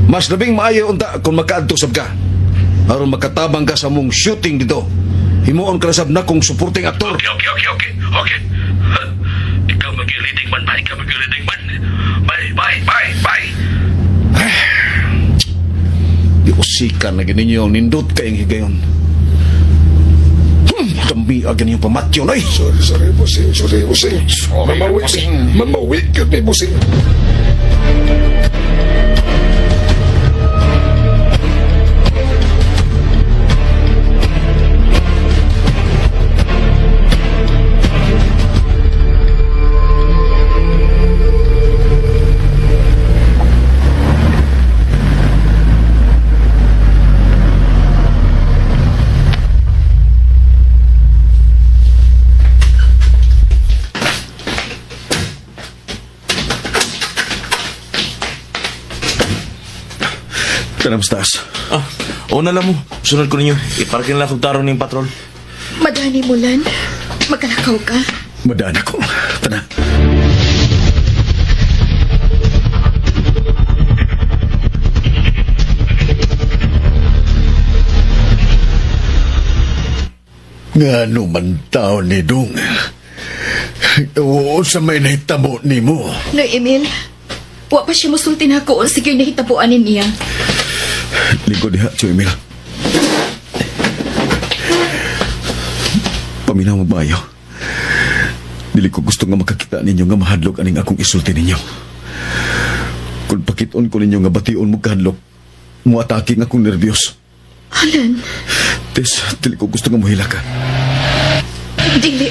Mas labing maayo unta kung makaadto sab ka. Aron makatabang ka sa mong shooting dito. Himuon ka na sab na kong supporting actor. Okay. sikan na ganinyo ang nindot kayong higayon. Dami agad yung pamatyo na eh. Sorry, bossing. Mamawi yun ni bossing. Tanam stas. Una lang mo. Sunod ko ninyo. Iparkin lang kong taro ng patrol. Madani mo, Lan. Magkalakaw ka. Madaan ako. Tana. Nga naman tao ni Dong. Oo, sa may nahitabo ni mo. No, Emil. Wa pa siya musulti na ako. Sige, nahitapuanin niya. Lingkod diha, Tio Emil. Paminaw mo bayo. Dili ko gusto nga makakita ninyo nga mahadlok aning akong isulti ninyo. Kung pakiton ko ninyo nga bation mo kahadlok, mo atake nga akong nervyos. Alan. Tess, dili ko gusto nga mohila ka. Dili.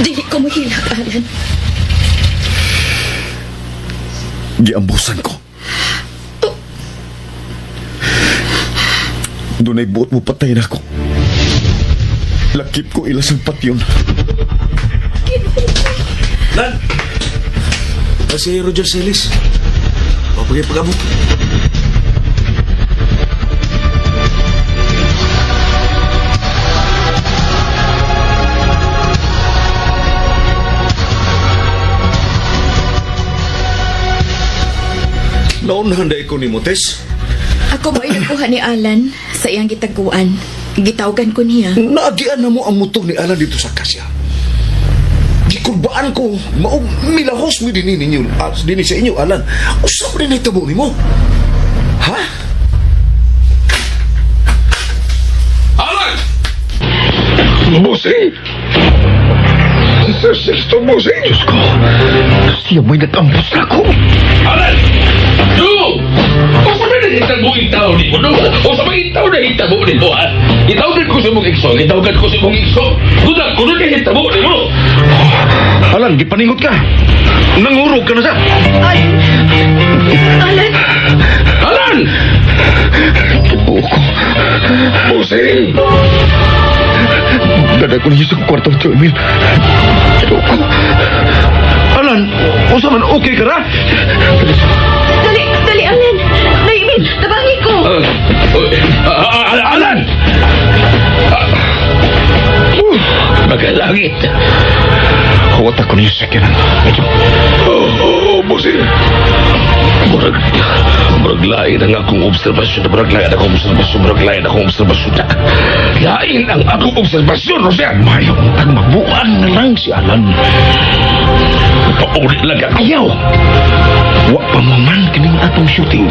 Dili ko mahilak, Alan. Giambusan ko. Doon ay buot mo patay na ako. Lakip ko ilas ang patyon. Lan! Si Roger Celis. Papagay pag-abot. Naunhanday ko ni Motes. Ako mo inakuha ni Alan sa iyang gitaguan. Gitawgan ko niya. Naagian na mo ang motor ni Alan dito sa kasya. Gikurbaan ko. Maong milahos mi din ninyo. Din sa inyo, Alan. Usap rin ay tabo ni mo. Ha? Alan! Bossing! Sir Sixto, bossing! Diyos ko, Siya mo'y nag-ambus na ako. Alan! No! O sa may nahitabo itaw ni mo, no? O sa may itaw na hitabo ni mo, ha? Itawgan ko sa mong ikso, itawgan ko sa mong ikso. Kunak ko na hitabo ni mo. Alan, gipaningot ka. Nangurog ka na sa. Alan! Alan! Ibuo ko. Bossing! Dada ko niyo sa kwarto, Tio Emil. Ibuo ko. Alan, usa man okay ka ra? Dali, Alan! Naimil, tabangi ko! Alan! Magalangit. Huwag ako niyo sa kinan. Bossing. Murag lain ang akong obserbasyon. Murag lain ang obserbasyon. Lain ang akong obserbasyon, Roser. Mayong ang mabuan na lang si Alan. Paulit lang ako. Ayaw! Wa pa maman kining atong shooting.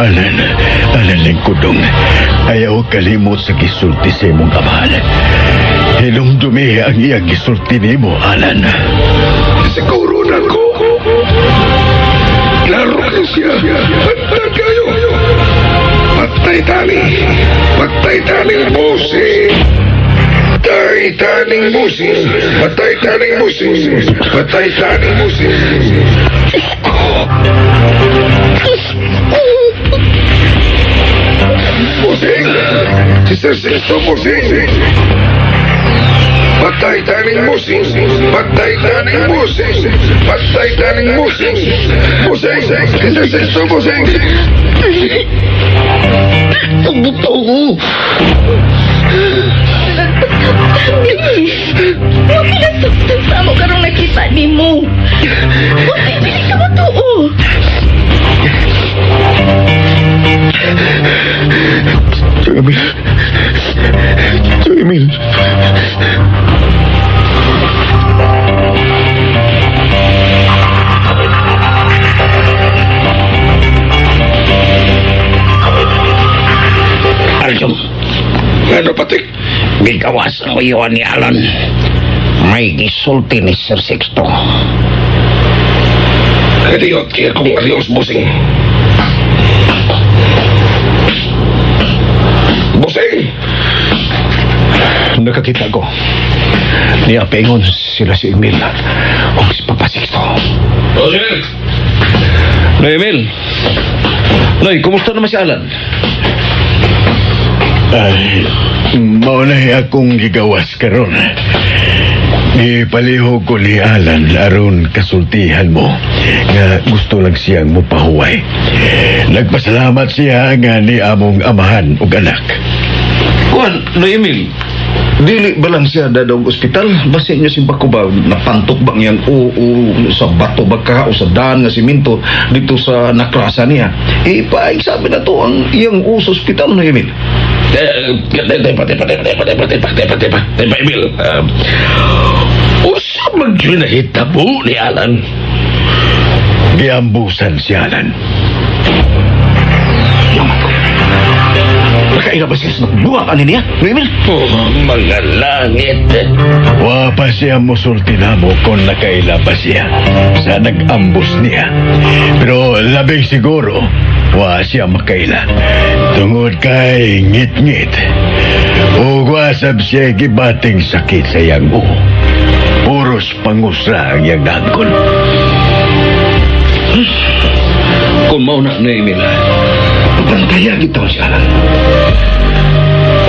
Alan Lingkudong, ayaw kalimot sa gisulti sa imong kamahal. Hinumdumi ang iyang gisulti nimo, Alan. Siguro na ko. Laro ka siya. Handa kayo. Patay taning musik. Patay taning musik. Musik. Si Sir Sixto musik. Patay taning musik. Musik. Si Sir Sixto musik. Tunggu. Huwag pinasuktan sa mo karong nakita ni mo. Huwag ay ka mo to. Gigawas ang iwan ni Alan. May gisulti ni Sir Sixto. Kadiyot kaya kong alios, bossing. Bossing! Nakakita ko. Niyapengon sila si Emil o si Papa Sixto. Bossing! Noy, Emil. Noy, kumusta naman si Alan? Ay, maunay akong gigawas karon. Ipalihog ko ni Alan aron kasultihan mo nga gusto lang siyang mupahuway. Nagpasalamat siya nga ni among amahan ug anak. Kuan, Noy, Emil. Dili ba lang siya dadawag ospital? Basi niyo si Bako ba napantok ba niyang sa bato ba ka o sa daan nga siminto dito sa nakrasa niya? Ipaigsabi na to ang iyang uso ospital, Noy, Emil. Tepa, Emil. Usa man yun nahitabo ni Alan. Giambusan si Alan. Nakaila ba siya sa nagluwang ano niya, Noy, Emil? Oh, mga langit. Wa pa siya musulti na mo kung nakaila pa siya sa nag-ambus niya. Pero labing siguro, wa siya makaila. Tungod kay ngit-ngit. O wasab siya gibating sakit sa iyang buho. Puros pangusra ang iyang dagkon. Kung mauna, Noy, Emil, bantayan kita si Alan.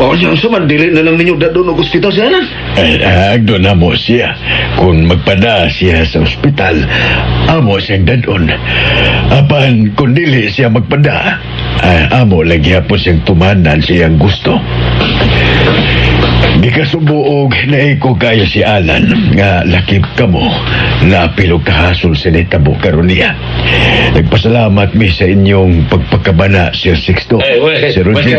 O yung sumandili na lang ninyo doon ng ospital si Alan. Agdo na mo siya. Kung magpada siya sa ospital, amo siyang dadon. Apan kung dili siya magpada, amo lagi hapon siyang tumanan siyang gusto. Di ka subuog na iko kaya si Alan nga lakip ka mo na pilog kahasol sa netabo karon niya. Nagpasalamat mi sa inyong pagpakabana, Sir Sixto. Sir Roger.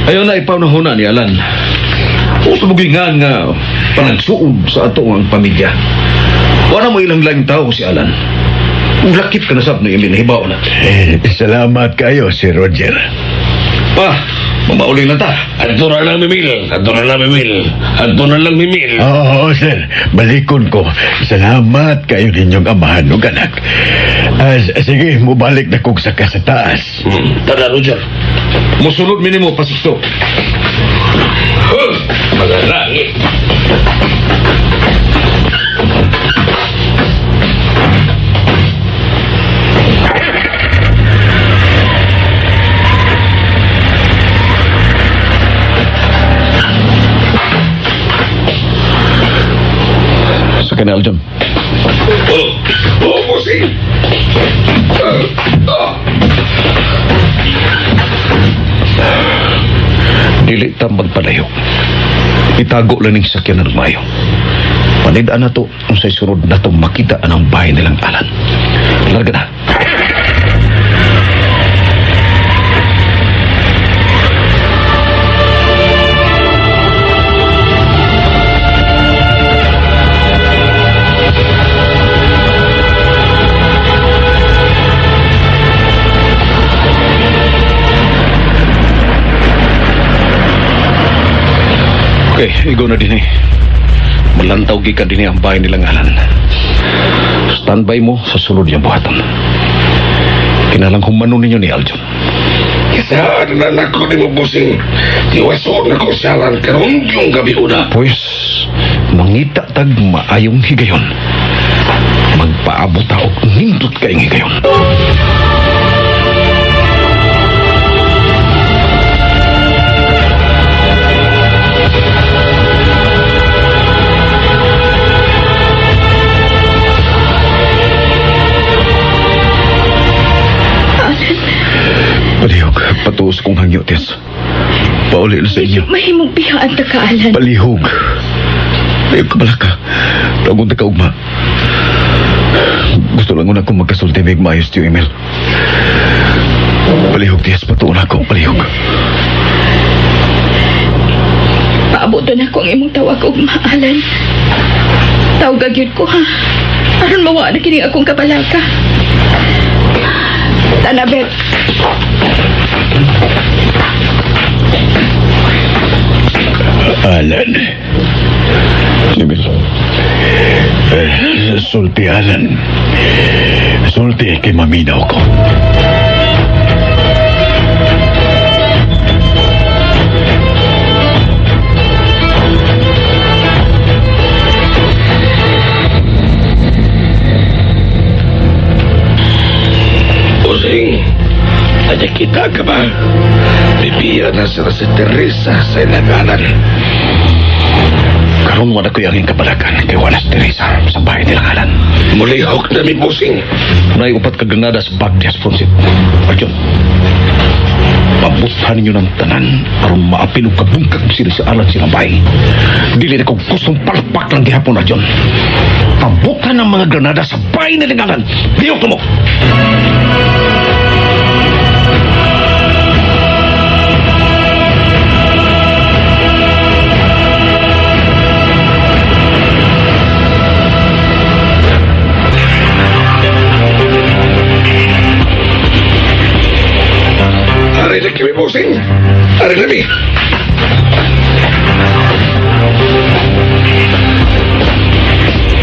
Ayaw na ipaunahuna ni Alan. Usa mo gingan nga panagsuod sa ato ang pamilya. Wala mo ilang lang tao si Alan. Lakip ka na sab na Emil, hibaw na. Salamat kayo, Sir Roger. Mamauling lang ta. Adto na lang mimil. Oo, sir. Balikon ko. Salamat kayo ninyong amahan o anak. Sige, mubalik na kong saka sa taas. Tara, Roger. Musulod minimo pasisto. Mga langit. Sa kanal dyan. Bossing! Dili ta magpalayo. Itago lang ng sakyan ng mayo. Panidaan na to ang sa'y sunod na to makita ang bahay nilang Alan. Larga na. Okay, igo na din eh. Malantaw gikan din ang bahay nilang Alan. Standby mo sa sunod niyang buhaton. Kinalang humano ninyo ni Aljon. Isaan na nako ni mo, bossing. Tiwaso na ko siyalan karon yung gabi una. Pues, mangita tag maayong higayon. Magpaabot ta og nindot kaing higayon. Palihog, patuos kong hangyo, Tess. Pauli na sa inyo. Mahimong bihaan ta ka, Alan. Palihog. Palihog ka bala ka. Tagon na ka ugma. Gusto lang akong magkasulti may maayos tiyo, Emil. Palihog, Tess. Patuon ako. Palihog. Paabot na ako ang imong tawag ugma, Alan. Tawag yun ko, ha? Aron mawa na kini akong kabalaka. Tanabet. Alan. Sibil. Sulti, Alan. Sulti kay maminaw ko. Busing, ada kita ka ba? Bibiya na sa si Teresa sa ilaganan. Karon wala ko yung kabalakan kay wala si Teresa sa bahay nila Alan. Mulihok na mi Busing. Nay upat ka granada sa Bagdias Fonsit. Arjun, pabuthan ninyo ng tanan aron maapilog kabungkag sila sa alat silang bahay. Dili na kong gustong palpak lang gihapon, Arjun. Pabuthan ng mga granada sa bahay nila Alan. Diyok mo! Ari na kami Busing. Ari na mi.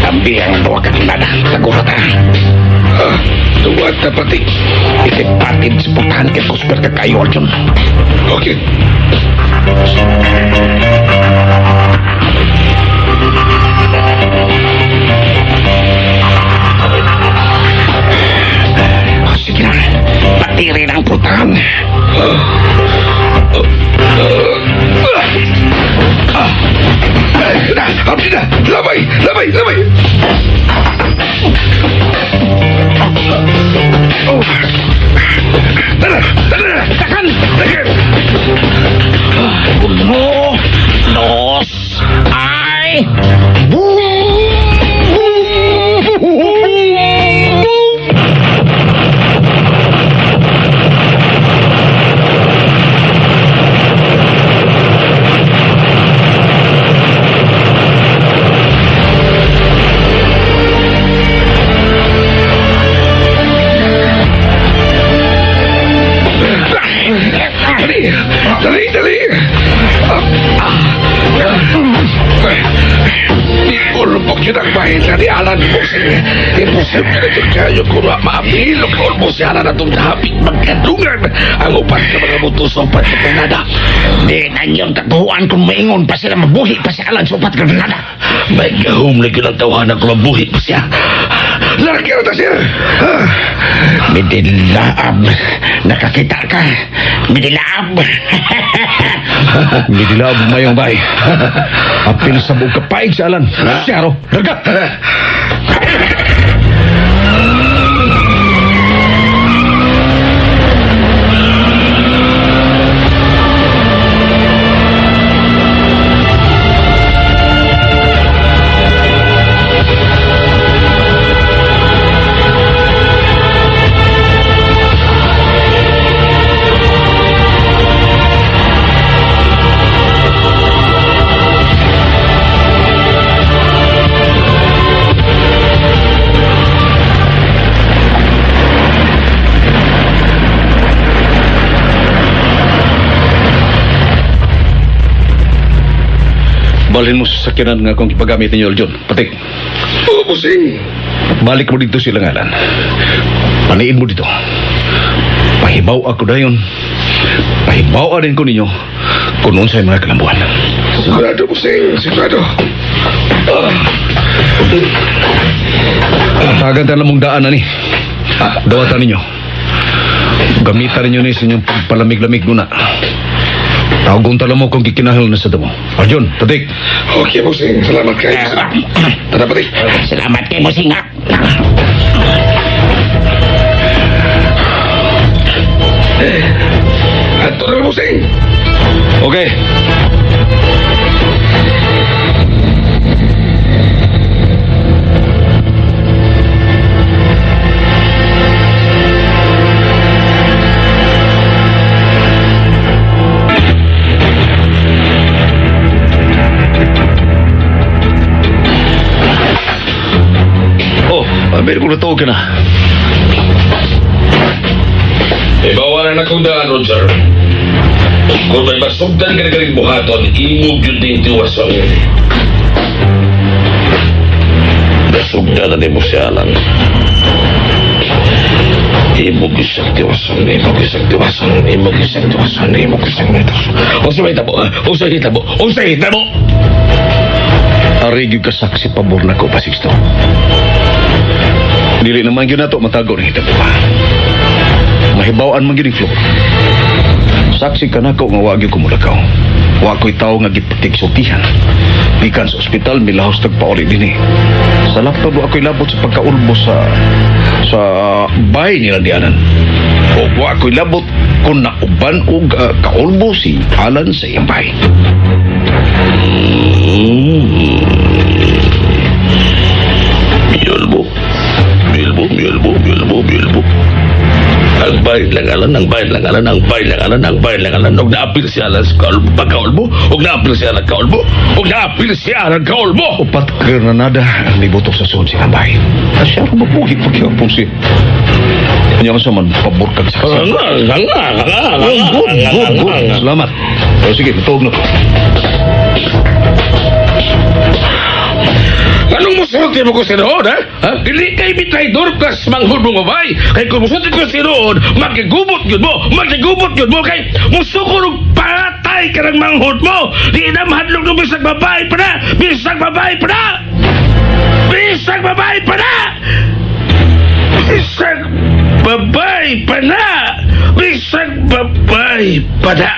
Ambil yang dua kaki nada. Teguh kata. Tuwad na pati. Itipatid seputahan ke kusper ke kayu Arjun. Okay. Sige na. Patirin ang putahan. Abdi na. Lamay. Lamay. Lamay. Tara. Tara. Takan. Takan. Uno, dos, ay. Dali. Dali. Ulupok yun ang bahay ni Alan Busing. Imposible na ito kayo kung maapilo ka ulupok si Alan at umdahapit magkadungan ang upat na mga butos sa upat na Granada. Di na niyong tatuan kung maingon pa sila mabuhi pa si Alan sa upat ka Granada. May gahum lagi ng tawanan kung mabuhi pa siya. Laki na siya. Midilaab. Nakakita ka. Midilaab. Midilab mayong bahay. Apil sa buong kapaig sa Alan. Siyaro, dagat! Balhin mo sa sakyanan nga kung ipagamit ninyo, Aljon. Patik. Oo, Busing. Balik mo dito silang Alan. Paniin mo dito. Pahibaw ako dayon. Pahibaw din ko ninyo kung noon sa'yo mga kalambuan. Sigurado, Busing. Sigurado. Tagan tayo mong daan na ni. Dawatan ninyo. Gamitan ninyo ni sa inyong pagpalamig-lamig muna. Tawagon tala mo kung kikinahal na sa damo. Arjun, Patik. Okay, Busing. Salamat kayo. Tara, Patik. Salamat kay Busing ha. Ato na, Busing. Okay. Meron ko na tawag ka na. Ibawalan akong daan, Roger. Kung may masugdan ka na galing buhaton, imog yun din tiwasang yun. Nasugdan na ni mo si Alan. Imog isang tiwasan, imog isang tiwasan, imog isang tiwasan, imog isang tiwasan. O sa hita mo, o sa hita mo, o sa hita mo! Ari yung kasaksi pabor na ko, Pasixto. Dili naman yun na to matago ng hita po ba? Mahibawaan man yun yung Flor. Saksi ka na ko nga wag yung kumulakaw. Wa ko'y tao nga gipatigsultihan. Gikan sa ospital, milahos tagpauli din eh. Sa laptop ako'y labot sa pagkaulbo sa bahay nila di Alan. O wa ako'y labot kung nauban o kaulbo si Alan sa iyang bahay. Bilbo. Ang bayan lang alan, ang bayan lang alan, ang bayan lang alan, ang bayan lang alan. Huwag naapil siya alan sa pagkaulbo. Huwag naapil siya alan kaulbo. Huwag naapil siya alan kaulbo. Upat ka na nada ang libutok sa suod silang bahay. Asya rin mabuhi pagkakapon siya. Kanya ka sa man, pabor kag saksi. Good. Salamat. O sige, matuog na ko. Anong musulti mo ko sinuod, ha? Dili kay mitraidor kas manghod mo mabay. Kay kung musulti ko sinuod, magigubot yun mo. Kay musukor og patay ka ng manghod mo. Di na mahadlog ng bisag babae pa na. Bisag babae pa na. Bisag babae pa na. Bisag babae pa na. Bisag babae pa na.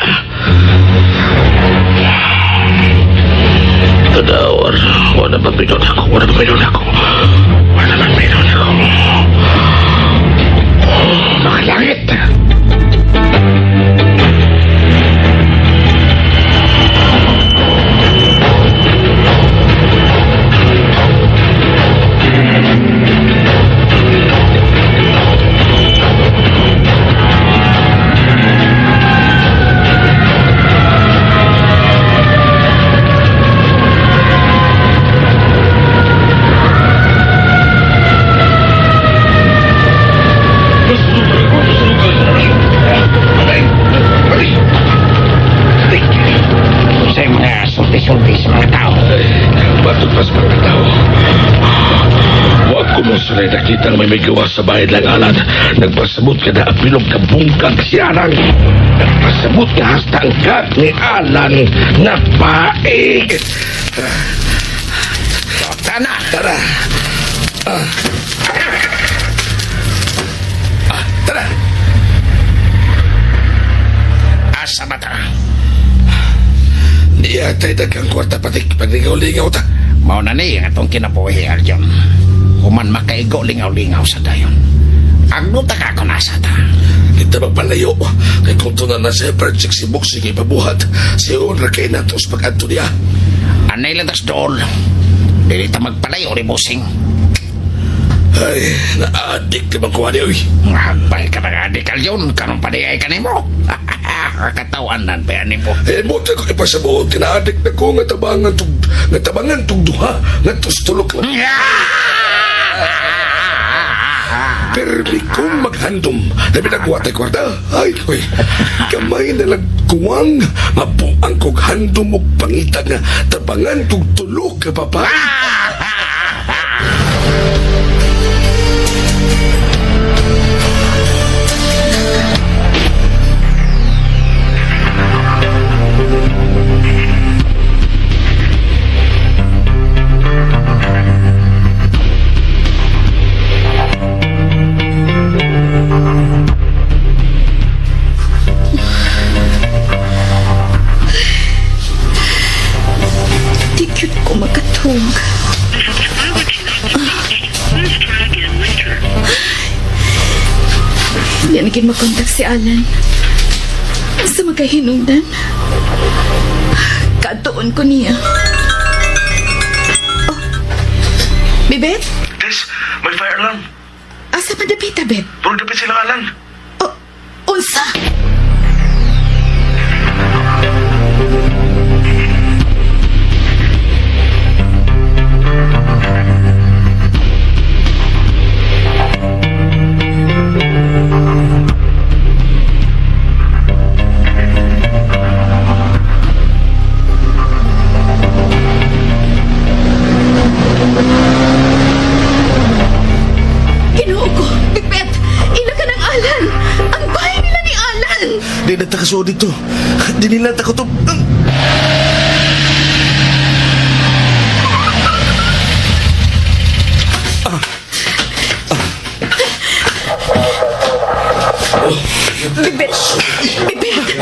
Tadawar, wala bang pinon ako. Mga langit. Sulti sa mga tao. Batot pa sa mga tao. Huwag ko mo sanay nakita may gawa sa bahay lang alat. Nagpasabot ka na apilog ka bungkag si Alan. Nagpasabot ka hasta ang kat ni Alan na paig. Tana! Tara. Tara. Asa ba ta? Di atay dagang kwarta patik paglingaw-lingaw ta. Mao na ni atong kinabuhi aljon. Human makaigo lingaw-lingaw sa dayon. Agno ta ka nasa ta. Kita magpalayo. Kay kung tunan na sa project si Boxing ipabuhat, si Honra kay natos pag-adto niya. Anay lang tas dool. Dili ta magpalayo ri Bossing. Ay, na-addict ka bang kuha niya, uy. Magbay ka na adik aljon. Karon pa di ay kanimo. Katawanan pa yan po. Buta ko ipasabot. Tina-addict na ko nga tabangan tug duha. Nga tustulok lang. Perli kong maghandom. Labi na kuha tayo kwarta. Ay, uy. Kamay na lagkuwang. Mabuang kong handom o pangitag nga tabangan tug tulok ka papa. Hindi naging makontak si Alan sa magkahinungdan. Katuon ko niya. Oh, Bibet? Des, may fire alarm. Asa pa dapita, Bet? Puro dapit silang Alan. Oh, unsa? tao dito. Dinilat ako to. Bibit! Bibit!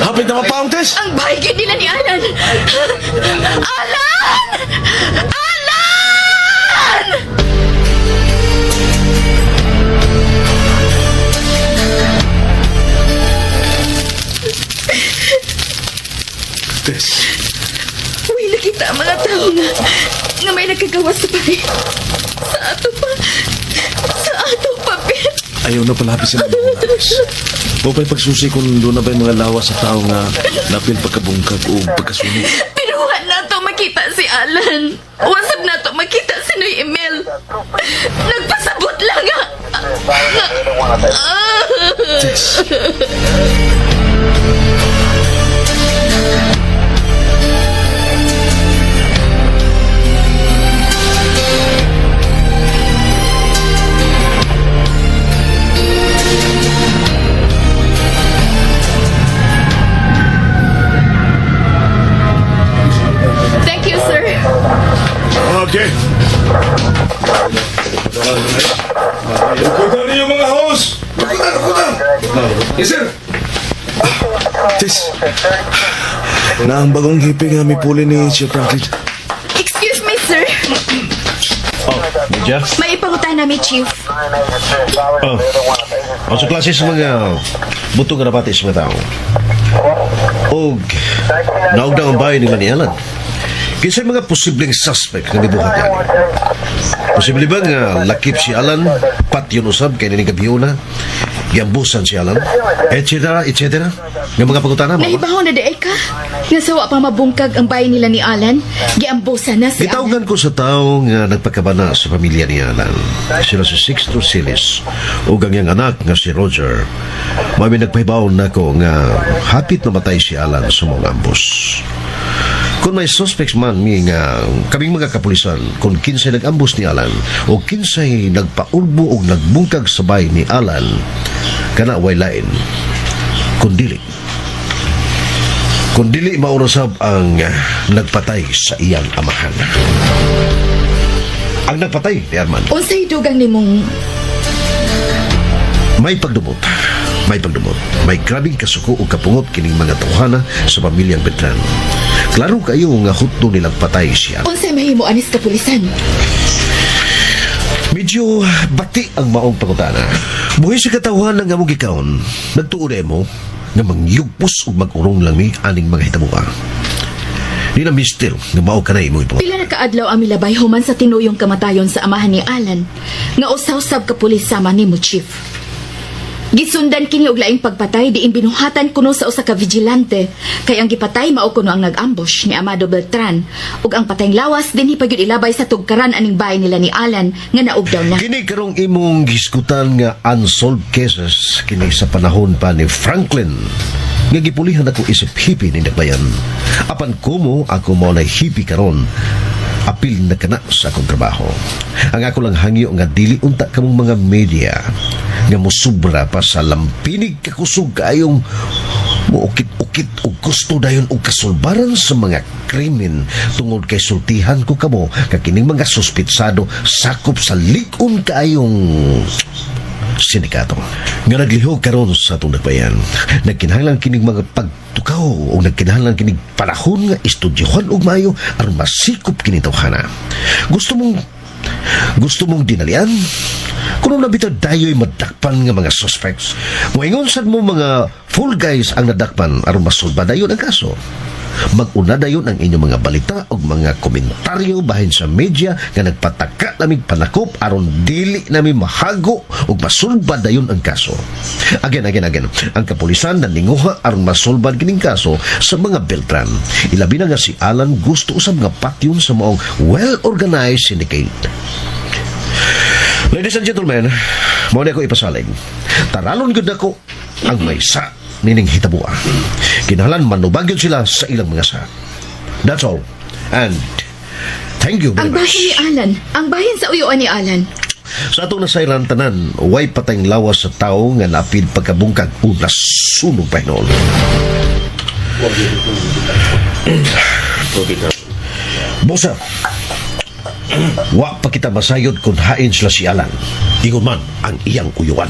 Hapit na mapaong, Tess. Ang bahay gid nila ni Alan! Alan! Alan! Tess. Uy, nakita ang mga tao nga may nagkagawa sa bahay. Sa ato pa. Sa ato pa, Bit. Ayaw na palapis sa mga oras. Bukay pagsusi kung doon na ba yung mga lawas sa tao nga napil pagkabungkag o pagkasunog. Pinuhan na to makita si Alan. Wasap na to makita si Noy Emil. Nagpasabot lang nga. Tess. Thank you, sir. Okay. Ikutan niyo mga host. Ikutan. Yes, sir. Tess. Na ang bagong hippie nga may puli ni Chef Franklin. Excuse me, sir. Medya? May ipangutan namin, Chief. Ang sa klase sa mga butong nga napati sa mga tao. O naugdang ang bahay nila ni Alan. Kisay mga posibleng suspect nga nibuhat niya. Posible ba nga lakip si Alan, pat yun usab kay ninigabiyo na, giambusan si Alan, etc. Nga mga pagutana mo. Nahibaho na daay ka. Nga sawa pa mabungkag ang bahay nila ni Alan. Giambusan na si Alan. Gitawgan ko sa tao nga nagpagkabana sa pamilya ni Alan. Sila si Sixto Silis o ganyang anak nga si Roger. May nagpahibaw na ko nga hapit na matay si Alan sa mga ambus. Kung may suspects man mi nga kaming mga kapulisan kung kinsay nag-ambus ni Alan o kinsay nagpaulbo o nagbungkag sa bahay ni Alan, kana way lain kundili maurasab ang nagpatay sa iyang amahan. Ang nagpatay ni Arman Unsay dugang nimong may pagdumot, may grabing kasuko o kapungot kining mga tawhana sa pamilyang Beltran. Klaro kayo nga hutdo nilang patay siya. unsay mahimo anis kapulisan? Medyo bati ang maong pangutana. Buhay sa katawhan ng among gikaon, nagtuon mo nga mangyugpos o mag-urong lang mi aning mga hitabuang. Di na mister nga mao ka na imo ipang. Pila na kaadlaw ang milabay human sa tinuyong kamatayon sa amahan ni Alan nga usaw-sab ka pulis sama nimo, Chief. Gisundan kini og laing pagpatay diin binuhatan kuno sa usa ka vigilante kay ang gipatay mao kuno ang nag-ambush ni Amado Beltran ug ang patayng lawas dinhi pa gyud ilabay sa tugkaran aning bahay nila ni Alan nga naugdaw na. Kini karong imong giskutan nga unsolved cases kini sa panahon pa ni Franklin nga gipulihan ako isip hippie ni Nagbayan. Apan kumo ako mo na hippie karon apil na kana sa akong trabaho. Ang ako lang hangyo nga dili unta kamong mga media nga musubra pa sa lampinig kakusog kayong muukit-ukit o gusto dayon og kasulbaran sa mga krimen tungod kay sultihan ko kamo kakining mga suspitsado sakop sa likon kayong sindikato nga naglihok karon sa atong Nagbayan. Nagkinahanglan kining mga pagtukaw o nagkinahanglan kining panahon nga estudyohan og maayo aron masikop kini tawhana. Gusto mong dinalian kuno nabitaw dayoy madakpan nga mga suspects. Moingon sad mo mga full guys ang nadakpan aron masulba dayon ang kaso. Mag-una dayon ang inyong mga balita o mga komentaryo bahin sa media nga nagpataka lamig panakop aron dili nami mahago o masulba dayon ang kaso. Again. Ang kapulisan naninguha aron masulban kining kaso sa mga Beltran. Ilabi na nga si Alan gusto usab nga patyon sa maong well-organized syndicate. Ladies and gentlemen, mao na ako ipasalig. Taralon gud ako ang maysa nining hitabua. Kinahanglan manubag yun sila sa ilang mga sa. That's all. And thank you very Ang bahay much. ni Alan, ang bahin sa uyuan ni Alan. Sa atong nasayran tanan, way patayng lawas sa tao nga napid pagkabungkag o nasunog pa hinol. Bosa, wa pa kita masayod kung hain sila si Alan. Ingon man ang iyang uyuan.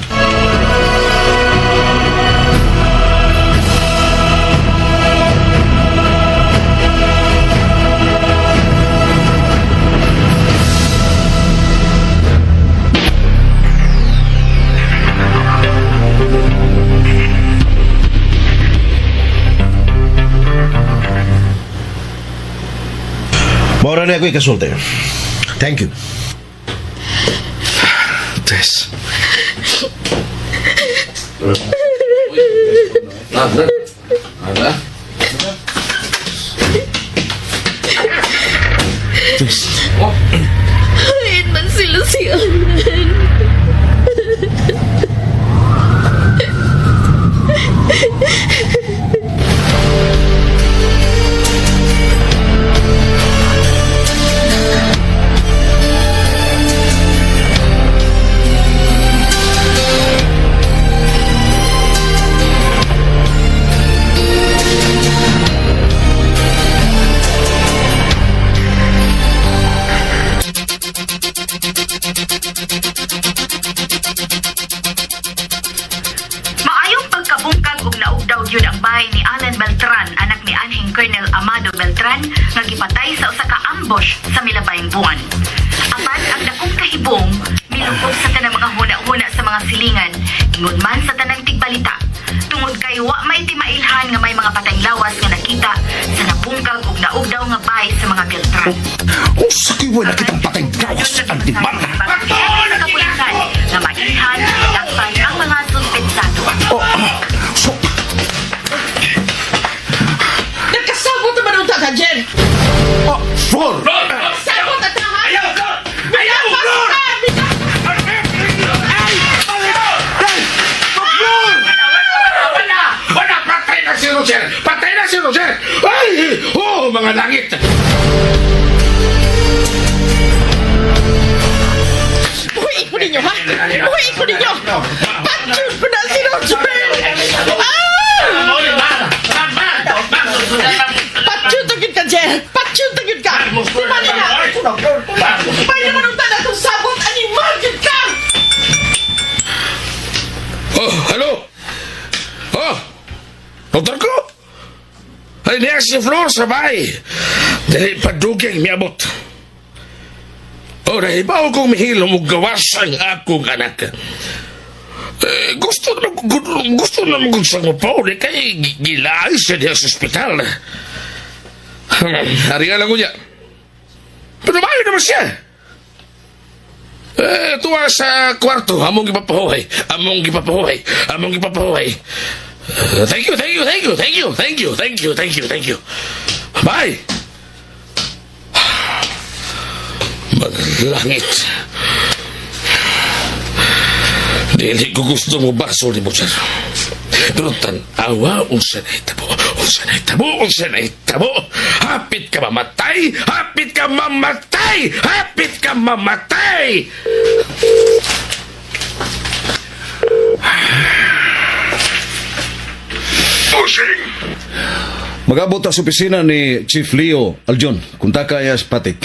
Maura na ako'y kasulti. Thank you. Tess. Tess. Hain man sila si Alan. Maayong pagkabungkag ug naugdaw yun ang bahay ni Alan Beltran, anak ni Anhing Colonel Amado Beltran, nga gipatay sa usa ka ambush sa Milabayng buwan. Apan ang dakong kahibong milukog sa tanang mga huna-huna sa mga silingan, ingon man sa tanang tigbalita. Tungod kay wa may timailhan nga may mga patayng lawas nga nakita sa nabungkag ug naugdaw nga bahay sa mga Beltran. Usa kay wala kitang patay gawas sa antiman. Sa kapulisan nga mailhan lakpan ang mga suspetsado. So, Nagkasabot naman ang ka, Jen! Flor! Sabot at tahan! Ayaw ka! Ayaw, Flor! Wala! Patay na si Roger! Patay na si Roger! Ay! Oh, mga langit! Buhiin ko ninyo, ha? Buhiin ko ninyo! Patsyos ko na si Roger! Patsyos tagid ka, Jen! Patsyos tagid ka! Tumali na! May naman ang tala itong sabot! Animal gid ka! Oh, hello? Oh, doktor ko? Ay, niya si Flor sa bahay. Dahil padugay miabot. Oh, dahil ba akong mahilom o gawas ang akong anak? Gusto na mag-usang mo po. Di kay gilaay siya diya sa ospital. Hariya lang ko niya. Pero bayo naman siya. Tuwa sa kwarto. Among gipapahuhay. Thank you. Bye. Mga langit. Dili ko gusto mo baso ni Butcher. Pero tanawa, unsa na itabo. Hapit ka mamatay! Pusing! Magabot sa opisina ni Chief Leo Aljon. Kunta kaya si Patik.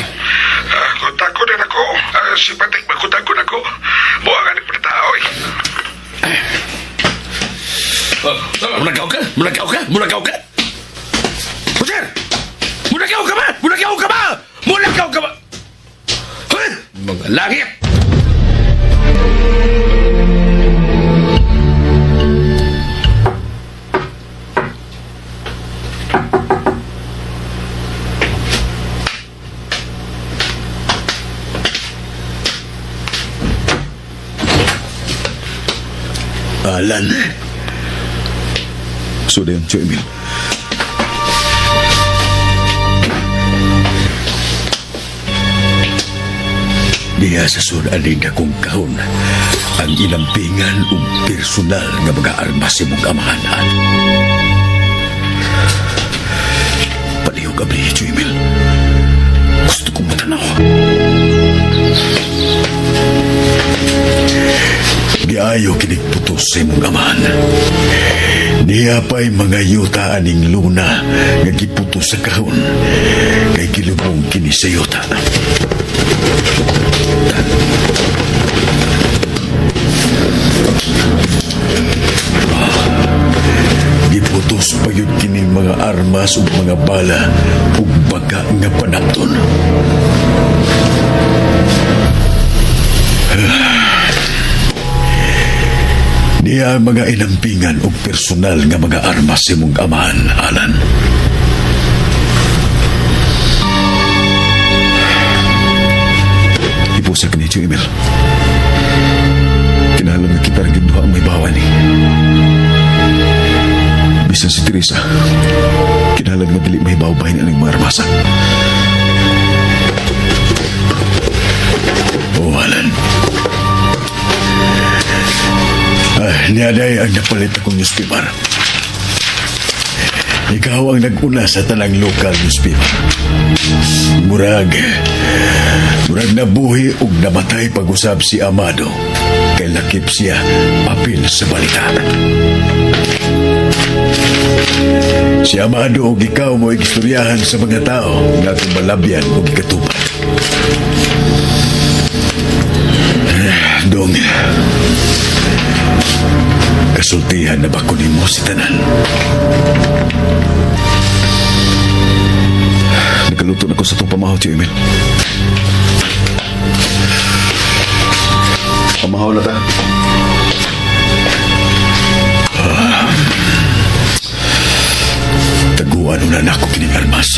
Kunta ko din ako. Si Patik, magkunta ko na ako. Buwangan ni Pratao eh. Mulagaw ka? Puser! Mulagaw ka ba? Huh? Mga langit! Alan. So din, Tio Emil. Diya sa sunanin akong kahon ang ilampingan o personal nga mga armas imong amahanan. Palihog abli, Tio Emil. Gusto kong matanaw. maayo kinigputos sa imong amahan. Niya pa'y mga yuta aning luna nga giputos sa kahon kay kilubong kini sa yuta. Giputos pa yun kining mga armas ug mga bala ug baga nga panapton. Niya ang mga inampingan ug personal nga mga armas sa imong amahan, Alan. Ibusa ka niyo, Emil. Kinahanglan nga kita rin duha ang may bawa ni. Bisan si Teresa, kinahanglan nga dili may bawa-bahin ang mga armasa. Oh, Alan. Niyaday ang napalit akong newspaper. Ikaw ang nag-una sa tanang local newspaper. Murag nabuhi ug namatay pag-usab si Amado. Kay lakip siya papil sa balita. Si Amado ug ikaw mo igistoryahan sa mga tao nga kumalabyan ug ikatuban. Dong, kasultihan na ba kunin mo si Tanan? Nakaluto na ko sa itong pamahaw, Tio Emil. Pamahaw na ta. Taguan na na ako kining armas.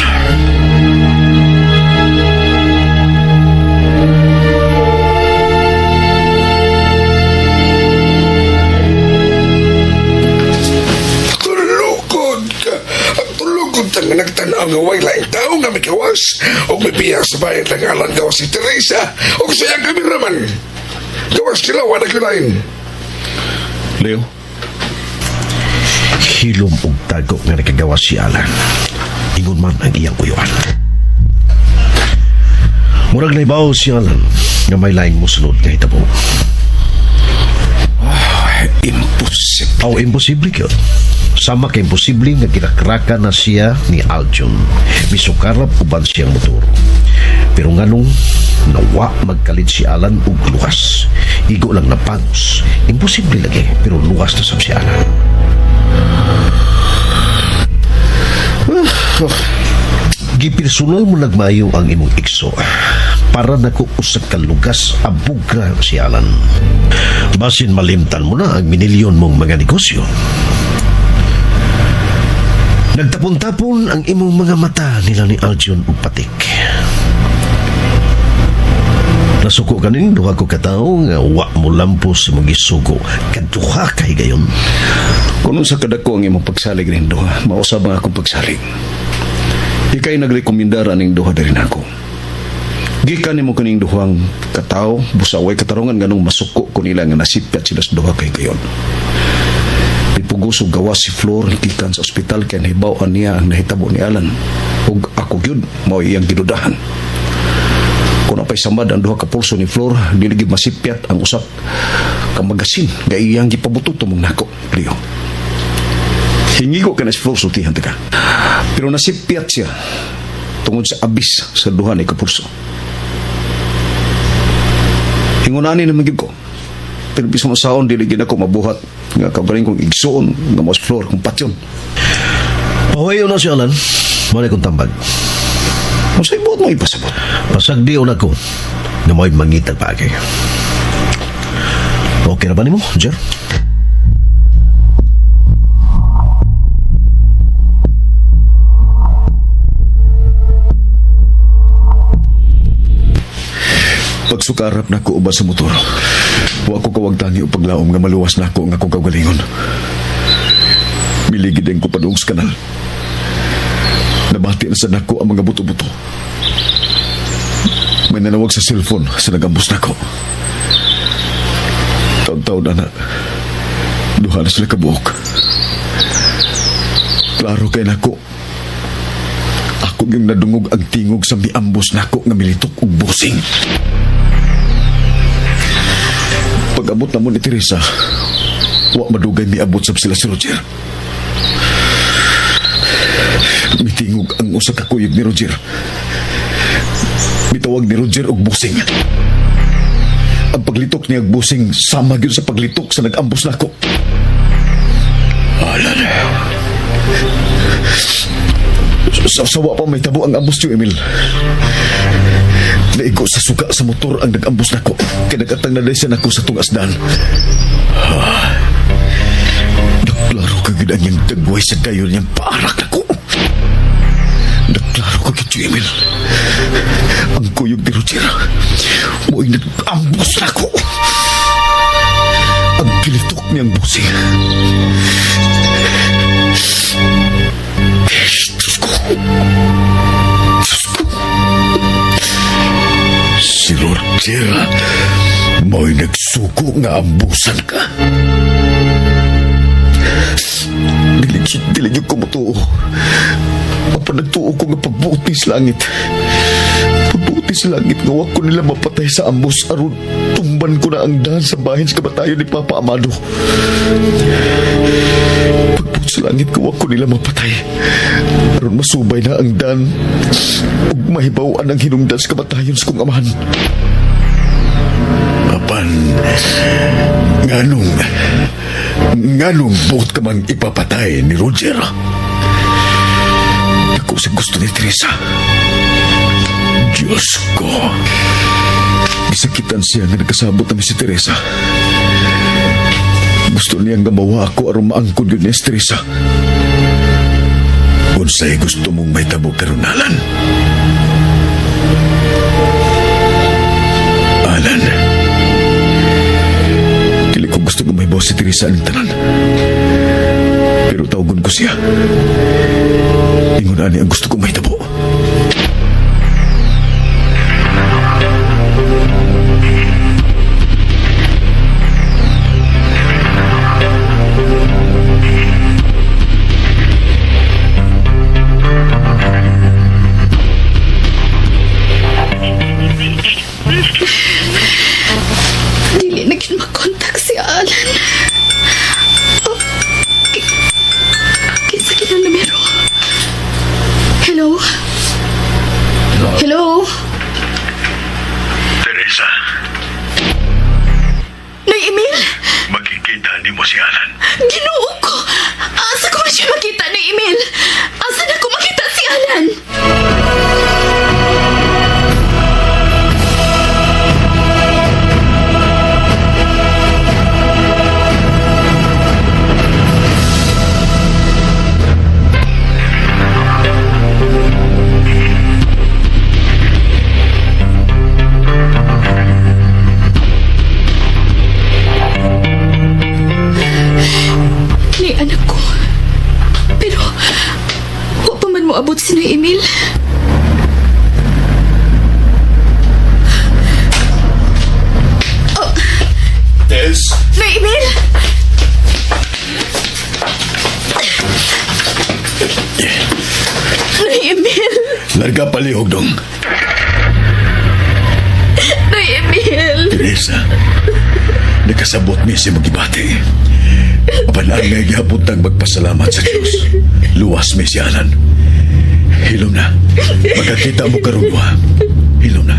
Nga nagtanaw nga way laing tao nga may kawas o may biya sa bayan lang alan gawa si Teresa o sayang kameraman. Gawas sila, wala kulain. Leo, Hilom og tago nga nakagawa si Alan. Ingon man ang iyang kuyuan. Murag naibaw si Alan nga may laing musunod nga hitabo. Impossible. Imposible yun. Sama kay imposible nga ginakraka na siya ni Aljon. Misukarap uban siyang motor. Pero nganong nawa magkalit si Alan ug luwas. Igo lang na pangos. Imposible lagi, pero luwas na sab si Alan. Gipersonal mo nagmayo ang imong ikso para nako usa ka lugas abugra si Alan. Basin malimtan mo na ang minilyon mong mga negosyo. Nagtapon-tapon ang imong mga mata nila ni Aljon ug patik. Nasuko kaning duha ko katao nga wa mo lampos sa mga isugo kaduha kay gayon. kung sa kadako ang imong pagsalig rin duha, mausab ang akong pagsalig. Ikay nagrekomendar aning duha dari nako. Gikan nimo kaning duhang katao, busaway katarungan nganong masuko kun ila nga nasipyat sila sa duha kay gayon. Pugos og gawas si Flor gikan sa ospital kay nahibaw-an niya ang nahitabo ni Alan ug ako gyud mao iyang gidudahan. Kung apay samad ang duha ka pulso ni Flor, dili gyud masipyat ang usap ka magasin nga iyang gipabutot tumong nako, Leo. Hingigo ka na si Flor sultihan ta ka. Pero nasipyat siya tungod sa abis sa duha ni kapulso. Hingunani naman gyud ko. Pero bismo saon dili gyud ako mabuhat nga kabaling kong igsoon nga mas Flor kung patyon. Pahuayo na si Alan. Muna kong tambag. Masay buot mo ipasabot. Pasagdi o na ko na mo'y mangitag bagay. Okay na ba ni mo, Jer? Pagsukarap na ko uba sa motor, wa ko kawagtani o paglaom nga maluwas na ako nga kong kagalingon. Miligid din ko padung sa kanal. Nabati na sa nako ang mga buto-buto. May nanawag sa cellphone sa nagambos nako. Taon-taon na duha na sila kabuok. Klaro kay nako. Ako yung nadungog ang tingog sa miambos nako nga militok ug busing. Pag Pag-abot na mo ni Teresa, wa madugay miabot sab sila si Roger. Mitingog ang usa ka kuyog ni Roger. Mitawag ni Roger og busing. Ang paglitok niya og busing sama gyud sa paglitok sa nag-ambos nako. Alan. Sawa pa may tabo ang ambos niyo, Emil. Naigo sa suga sa motor ang nag-ambos nako. Kinagatang na siya nako sa tungasdan. Naklaro kagid ang yung dagway sa kayo niyang paarak nako. Naklaro kagid siya, Emil. Ang kuyog ni Roger mo'y nag-ambos nako. Ang kilitok niyang busing. Diyos ko. Si Roger mo'y nagsuko nga ambusan ka. Dili ko matuo. Mapanagtuo ko nga pagbutis langit. Pagbutis langit nga wag ko nila mapatay sa ambus aron tumban ko na ang daan sa bahin sa kabatayon ni Papa Amado. Pagbutis langit nga wag ko nila mapatay aron masubay na ang daan ug mahibawaan ang hinungdan sa kabatayon sa kong amahan. Apan, nganong buot ka mang ipapatay ni Roger? Ako sa gusto ni Teresa. Diyos ko. Gisakitan siya nga nagkasabot namin si Teresa. Gusto niyang gamawa ako aron maangkod yun niya si Teresa. Unsay gusto mong may tabo karon, Alan? Alan. Dili ko gusto nga may boss si Teresa ang tanan. Pero tawagon ko siya. Ingon ani ang gusto kong may tabo. Dili na gid makontak si Alan. Oh, kinsa gid ang numero? Hello? Hello? Teresa, Nay Emil? makikita ni mo si Alan. Ginoo ko! Asa ko ba siya makita ni Emil? Asa na ko makita si Alan? Ni anak ko. Pero, wa pa man mo abot si Nay Emil. Oh, Tess? Nay Emil! Nay Emil! Larga palihog dong. Nay Emil! Teresa, nakasabot mi si magibati. Apan ang may gihabuntang magpasalamat sa Diyos. Luwas mi si Alan. Hilom na. Magkakita mo karon wa. Hilom na.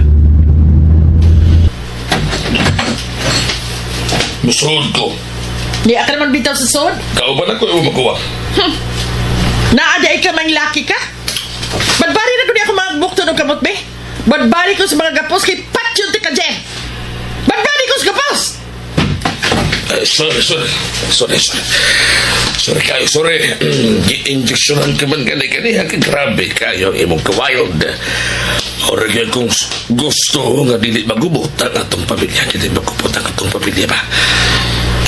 Musuod ko. Di ka naman bitaw sa sod. Kauban ako yung makuha. Naaday ka mang laki ka. Badbari na ko di ako magbukto ng kamot, be. Badbari ko sa mga gapos kay Patyon ti ka, Jen. Badbari ko sa gapos. Sorry kayo, sorry. Gi-injeksyonan ka man gani-gani. Grabe kayo, imong kawayod. Oragyan kong gusto nga dili magubot ang atong pamilya. Dili magubot ang atong pamilya ba?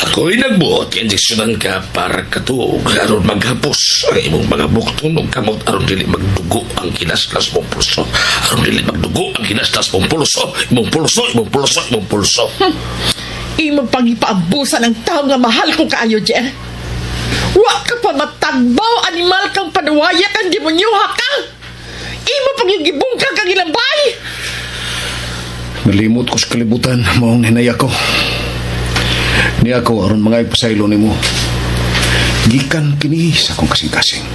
Ako'y nagbuot, injeksyonan ka para katuog aron maghapos ang imong mga bukton o kamot aron dili magdugo ang kinaslas mong pulso. Aron dili magdugo ang kinaslas mong pulso. Imong pulso. Imo pagipaabusan ng tao nga mahal ko kaayo, Jen. Wa ka pa matagbaw, animal kang panuwaya kang demonyuha ka. Imo pagigibungkag kang ilang bay. Nalimot ko sa kalibutan, maong hinay ako. Ni ako aron mga ipasaylo nimo. Gikan kini sa akong kasing-kasing.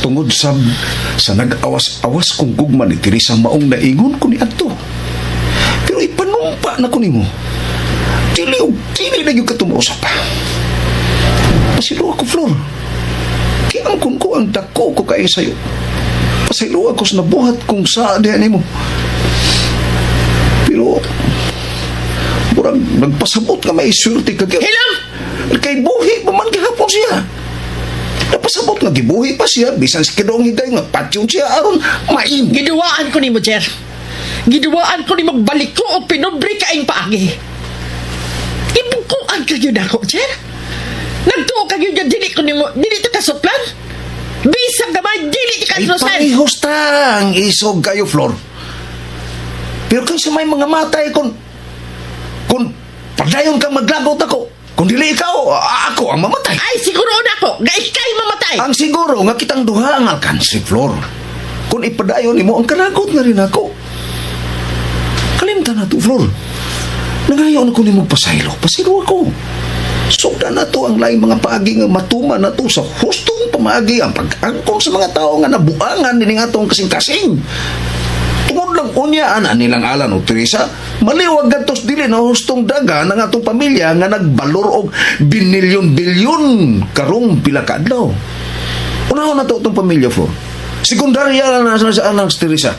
Tungod sa nag-awas-awas kong gugma ni Teresa maong naingon ko ni adto. Pero ipanumpa na ko nimo. Dili na yung katumuusap pa. Pasilo ako, Flor. Kinangkon ko ang dako ko kayo sa'yo. Pasilo ako sa nabuhat kong saadihan nimo. Pero murang nagpasabot nga may swerte ka. Hilom! Kay buhi pa man gihapon siya. Napasabot nga gibuhi pa siya bisan sa kidong higay nga patyon siya aron main. Giduwaan ko ni mo, Jer. Giduwaan ko ni magbalik ko o pinobre kaing paagi. Ibukuan ka yun ako, Jer. Nagtuo ka yun dili ko ni mo, dili ito kasuplan. Bisang gamay, dili Ay ikasusan. parehos tang isog kayo, Flor. Pero kung sa may mga matay kung padayon kang maglagot ako, kung dili ikaw, ako ang mamatay. Ay, siguro na ako, nga ikay mamatay. Ang siguro nga kitang duha ang alkansi, Flor. Kung ipadayon mo, ang karagot na rin ako. Kalimtan na to, Flor. Nangayon ako ni magpasaylo. Pasaylo ako. Sugda na to ang laing mga paagi nga matuma na to sa hustong pamagi ang pag-angkong sa mga tao nga nabuangan din nga tong kasing-kasing. Tungod lang unyaan nilang Alan o Teresa, maliwag gatos dili na hustong daga ng atong pamilya nga nagbalor og binilyon-bilyon karong pila ka adlaw. Unahon na to itong pamilya, Flor. Sekundarya na sa Alan Teresa.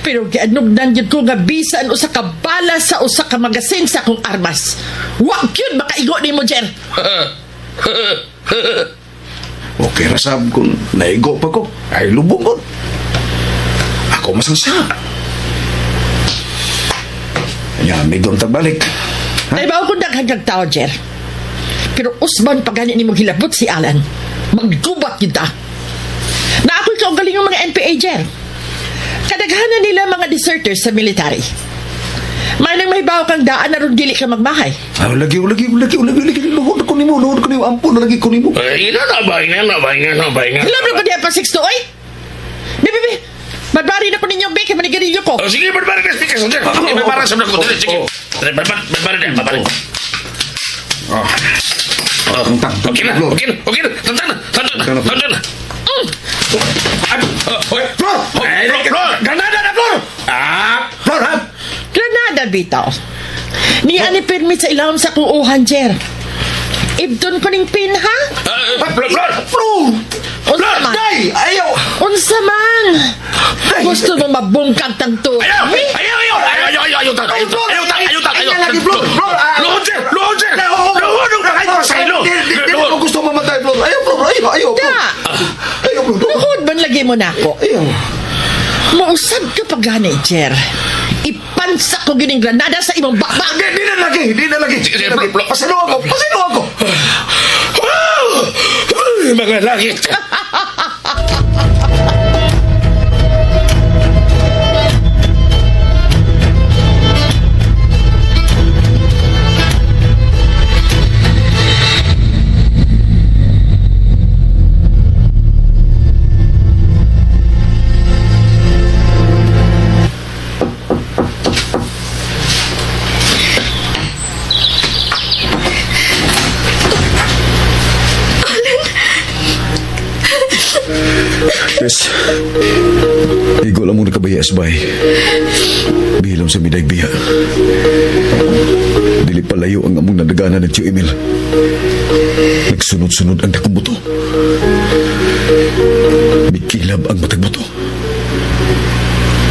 Pero gianugdan yun ko nga bisan usa ka bala sa usa ka magasin sa akong armas. Wag yun makaigo ni mo, Jer. Okay, rasab kung naigo pa ko, ay lubong ko. Ako masangsa. Yan, may doon tagbalik. Ay ba ako naghagag tao, Jer? Pero usban pa gani ni mo hilabot si Alan. Maggubat kita. Na ako'y kaugaling ng mga NPA, Jer. Kadaghanan nila mga deserters sa military. May nang mahibaw kang daan na ron dili ka magmahay. Lagi. Luhod ko ni mo, ampun, lagi ko ni mo. Ina na ba? Alam mo ba diya pa 6 to, oy? Bibi, badbari na ko ninyo, be, kaya manigarilyo ko. Oh, sige, barbara ka, speaker, sir. Barbara sa black ko. Sige. Barbara na. Okay na. Tantang na. Flor! Granada na, Flor! Flor, ha? Granada, bitaw. Niya ni permit sa ilawom sa kuuhan, Jer. Ibdon ko ning pin, ha? Flor! Unsa man? Day! Ayaw! Unsa man? Gusto mo mabungkag tang to? Ayaw! Hindi ko gusto mamatay, Flor. Ayaw, Flor. Ayaw. Nuhod man lagi mo na ako. Ayaw. Mausad ka pa gani, Jer. Ipansa ko gining Granada sa imong baba. Di na lagi. Pasino ako. Mga langit. Yes. Igo lang muna kabaya asbay. Bilang sa miday biya. Dili palayo ang among nadagana ng Tio Emil. Nagsunod-sunod ang dakong buto. Mikilab ang matag buto.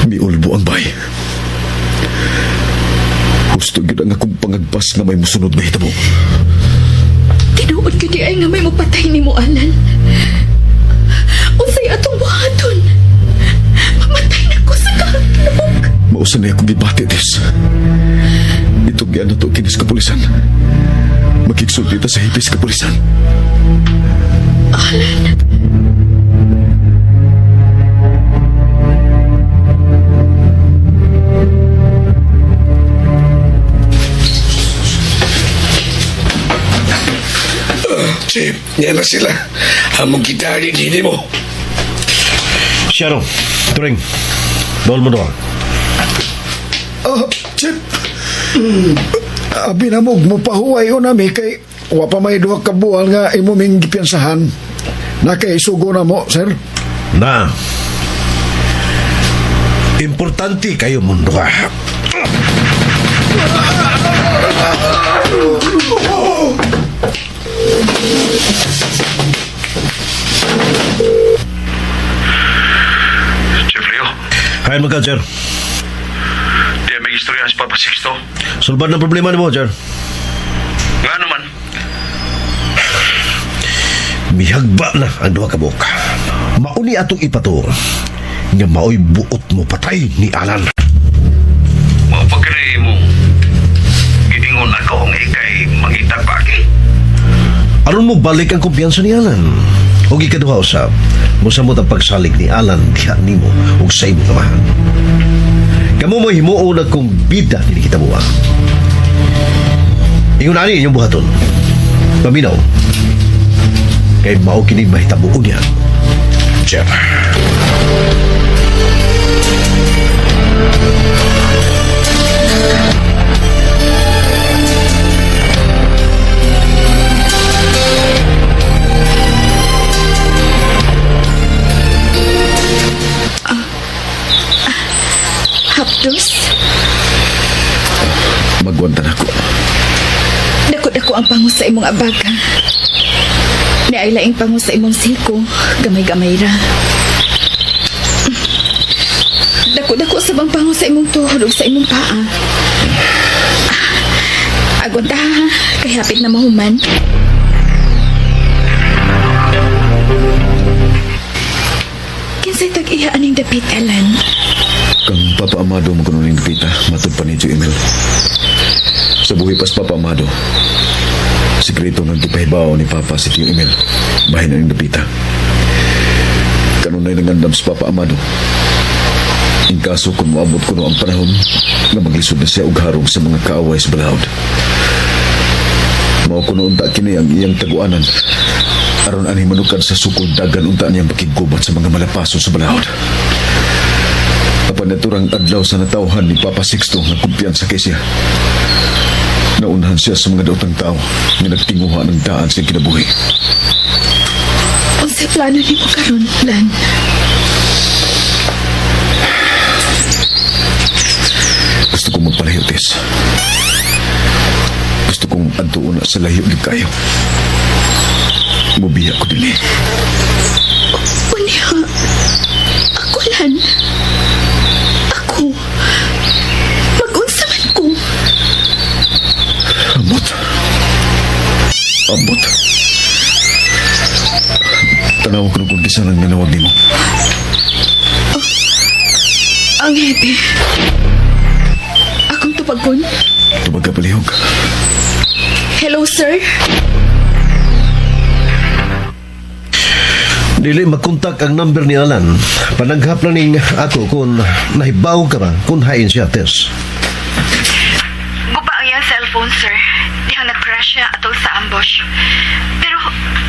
Miulbo ang bay. Gusto gid ang akong pangagpas na may musunod na hitabo. Tinuod ko di ay nga may mapatay ni mo, Alan. Unsay atong buhaton. Mamatay na ko sa kahatlog. Mausan na akong gibati, Tis. Itong yan na to kinis kapulisan. Magkiksulti ta sa hipis kapulisan. Alan. Chip, yan na sila. Hamong kita din mo. Sharon, Turing, bawal mo doon. Chip, Abi na mo pahuway o nami kay wa pa may duha ka buwan nga imo ming gipiyansahan. Na kay sugo na mo, sir. Na. Importante kayo mundo ka. Chef Leo, Hayan mo ka, sir. di may istorya si Papa Sixto. Sulban ng problema ni mo, sir. Nga naman, Mihagba na ang duha ka buok. Mauni atong ipato nga maoy buot mo patay ni Alan. mapagkari mo, giingon ako ang ikay mangitag pagi. Aron mo balik ang kumpiyansa ni Alan. O ikaduha usab, musamot ang pagsalig ni Alan diha nimo ug sa imong amahan. Kamu mo himuon na kong bida ni kita buwa. Ingon ani inyong buhaton. Paminaw. Kay mao kini mahitabuon niya. Sir. Hapdos, Magwantan ako. dako-dako ang pangus sa imong abaga. Ni ay laing pangus sa imong siko, gamay-gamay ra. Dako-dako sa bang pangus sa imong tuhod ug sa imong paa. Agwan ta, kay hapit na mahuman. Kinsay tag-iya aning dapit, Alan? Kang Papa Amado mo kuno ning dapita, matud pa ni Emil. Sa buhi pas Papa Amado, sikreto ng gipahibaw ni Papa si Tio Emil, bahay na ning dapita. Kanunay nangandam sa Papa Amado. In kaso kung maabot kuno ang panahon nga maglisod na siya og harog sa mga kaaway sa balahod. Mao kuno unta kini ang iyang taguanan aron ani manukan sa sukod dagan unta niyang pakigubat sa mga malapason sa balahod. Apan naturang adlaw sa natawhan ni Papa Sixto nga kumpiyansa kay siya. Naunahan siya sa mga daotang tao nga nagtinguha ng daan sa kinabuhi. Unsay plano nimo karon, Lan? Gusto kong magpalayo, Tess. Gusto kong adtuon na sa layo ni kayo. Mubiya ko din eh. Unya, ako, Lan. Ako. Mag-unsa man ko. Ambot. Ambot. Tanaw ko kung kisa nang nanawag ni mo. Ang heavy. Akong tupagkon. Tubag ka palihog. Hello, sir. Dili magkontak ang number ni Alan. Panaghap na ning ako kung nahibaw ka ba kung hain siya, Tess. Guba ang iyang cellphone, sir. Dihang nag-crash siya atol sa ambush. Pero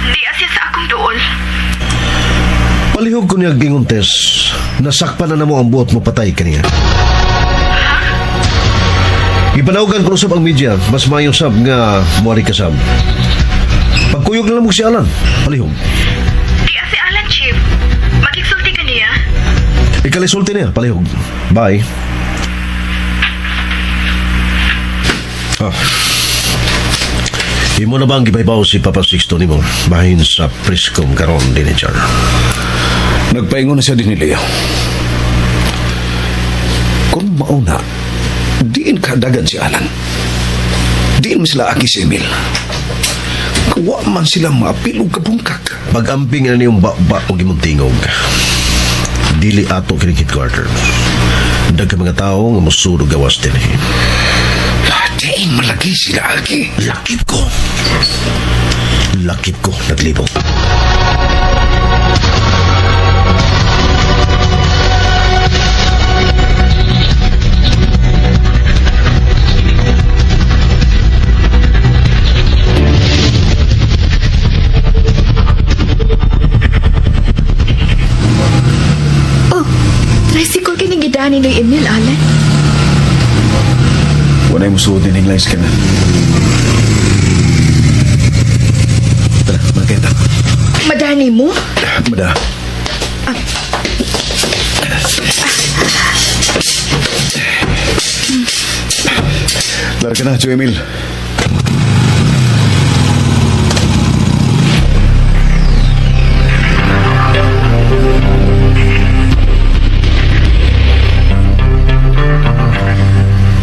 di asya sa akong duol. Palihog ko niya gingon, Tess. Nasakpan na mo ang buot mo patay kaniya. Ipanawagan ko sab ang media, mas mayo sab nga muari ka sab. Pagkuyog na lang mo si Alan, palihog. Di asya Alan, Chief. Magigsulti ka niya. Ikalisulti niya, palihog. Bye. Imo na bang gipaybaw si Papa Sixto ni mo? Bahin sa Priscom karon din ni Char. Nagpaingon na siya din ni Leo. Kung mauna, diin kadagan si Alan. Diin sila aki si Emil. Kawa man sila maapilog kabungkak. Pag-amping na niyong ba o gimuntingog. Dili ato kinikit quarter. Daga mga tao nga musudo gawas din eh. Diin malagi sila aki. Lakip ko. Lakip ko, naglibog. Oh, tricycle ka nang gidaan ni Emil, Alan. Wala yung musuod din yung lines ka na. Tara, magkita. Madani mo? Mada. Lara ka na, Joe Emil.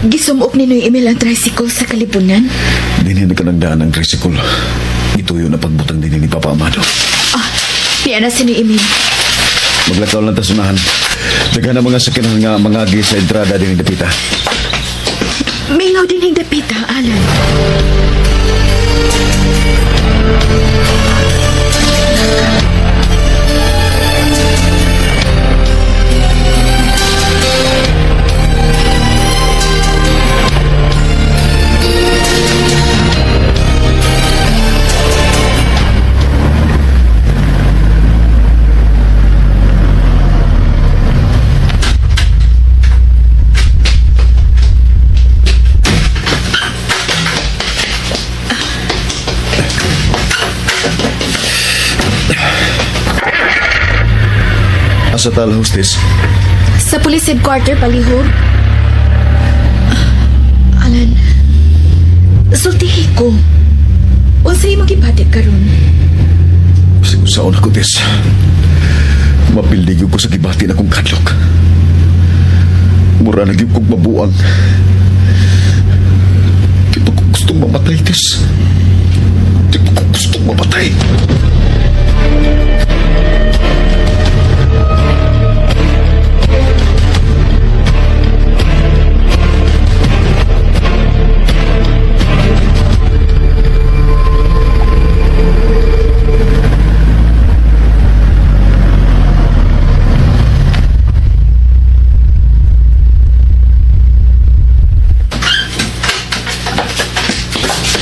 Gisumok ni Noy Emil ang tricycle sa kalibunan. Dini na ka nagdaan ng tricycle. Ito yun na pagbutang din ni Papa Amado. Niya na si Noy Emil. Maglakaw lang tasunahan. Daga na mga sakinan nga mga agi sa entrada din ni Dapita. Mingaw din yung dapita, Alan. Asa tala, hostess? Sa police headquarter, palihog. Alan, sultihi ko. Unsay magibati karon? Sigusaon ako, Tess. Mapildig ko sa gibati na kong kadlok. Mura na gyud kong mabuang. Di ba ko gustong mamatay, Tess? Di ba ko gustong mamatay?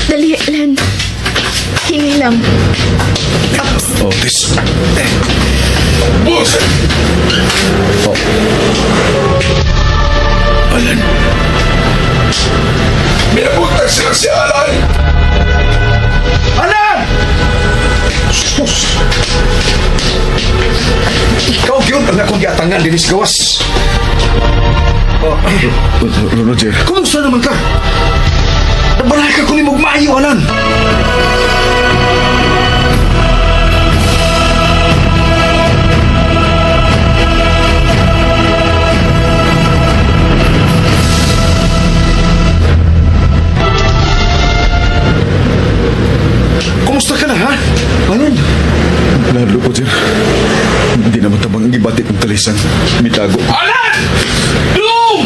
Dali, Alan. Hingi lang. Oh, Tess. Boss! Oh. Alan. May abutan sila si Alan! Alan! Sus! Ikaw yun ang akong giatangan din sa gawas. Roger. Kumusta naman ka? Nabalahay ka kung magmayo, Alan. Kumusta ka na, ha? Alan? Lalo ko, Roger. Hindi naman tabang ang gibati kong kalisang. Mitago. Alan! Doom!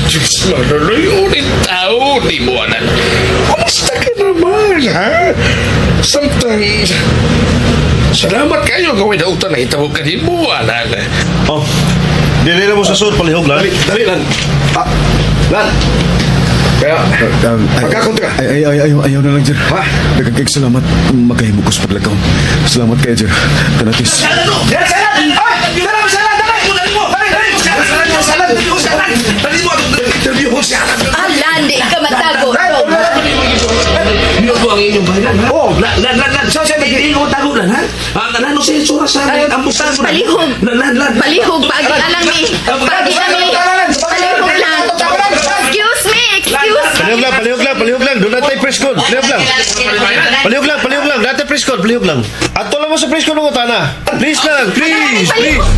Diyos mo, ulit tao ni mo, Alan. Kumusta ka naman, ha? Samtang... Salamat kayo gawin na utan na itawag ka ni mo, Alan. Oh, dili na mo sa sud palihog lang. Dali, Lan. Lan. Kaya, magkakunti ka. Ayaw na lang, Jer. Ha? Nagkagig salamat. Magkahimo ko sa paglagaw. Salamat kayo, Jer. Tanatis. Alan, di ka matago. Niyo po ang inyong bayan, ha? Oh, Lan. Saan siya Hindi ko tago lan, ha? Ano siya yung sura sa ang busan mo? Palihog. Lan. Palihog, pagi alang ni. Pagi kami. Palihog lang. Excuse me. Palihog lang. Doon natin press code. Palihog lang. Dati press code, palihog lang. Ato lang mo sa press code ng utana. Please lang, please. Palihog.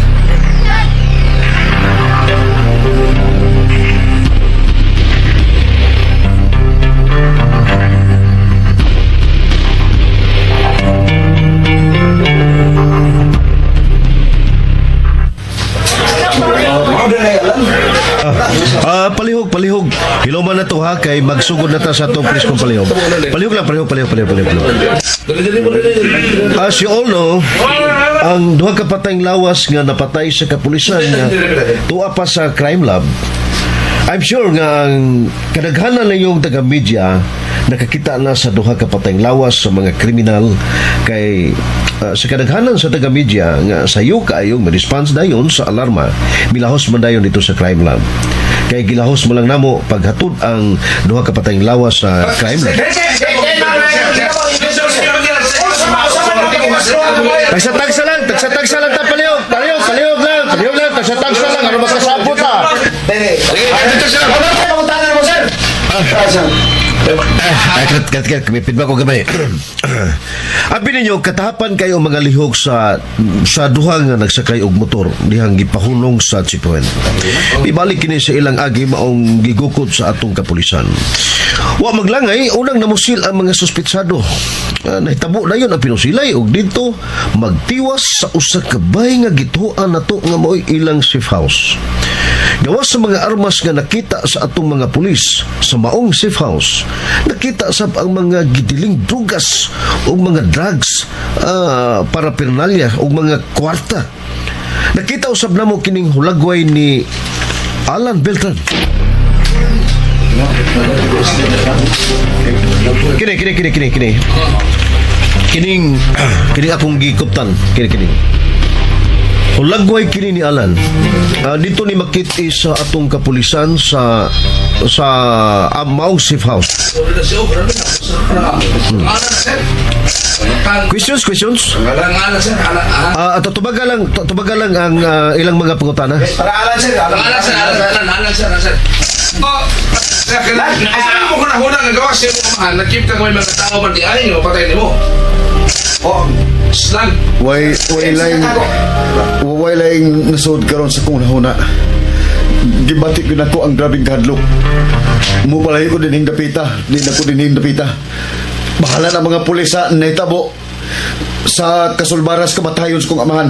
Hiluman na to ha, kay magsugod na ta sa itong police kong palihog. Palihog lang. As you all know, ang duha ka patayng lawas nga napatay sa kapulisan nga tuwa pa sa crime lab, I'm sure nga ang kadaghanan na yung taga-media nakakita na sa duha ka patayng lawas sa mga kriminal kay sa kadaghanan sa taga-media nga sayo kaayong ma-response dayon sa alarma milahos man dayon dito sa crime lab. Kay gilahos mo lang namo paghatod ang duha ka patayng lawas sa crime lab. Tagsa-tagsa lang ta palihog lang, tagsa-tagsa lang, ano makasabot ha? Kami feedback ko gamay. Abi ninyo katahapan kayo mga lihok sa duha nga nagsakay og motor dihang gipahunong sa checkpoint. Ibalik kini sa ilang agi maong gigukod sa atong kapulisan. Wa maglangay unang namusil ang mga suspetsado. Nahitabo na yun ang pinusilay og dito magtiwas sa usa ka bay nga gituan nato nga mo'y ilang safe house. Gawas sa mga armas nga nakita sa atong mga pulis sa maong safe house, nakita sab ang mga gidiling drugas o mga drugs, paraphernalia o mga kwarta. Nakita usab namo kining hulagway ni Alan Beltran. Kini. Kining akong gikuptan. Kini. Hulagway kini ni Alan. Dito ni makiti sa atong kapulisan sa Amaw Safe House. Questions? Tubaga lang ang ilang mga pangutana. Para Alan sir. Alam mo kung nahuna nga gawa siya mo nakip ka may mga tao man di ay mo patay nimo. Slang. Way laing nasod karon sa kong nahuna. Gibati ko nako ang grabing kahadlok. Mo palayo ko din dapita, Bahala na mga pulis sa nahitabo sa kasulbaras kamatayon sa kong amahan.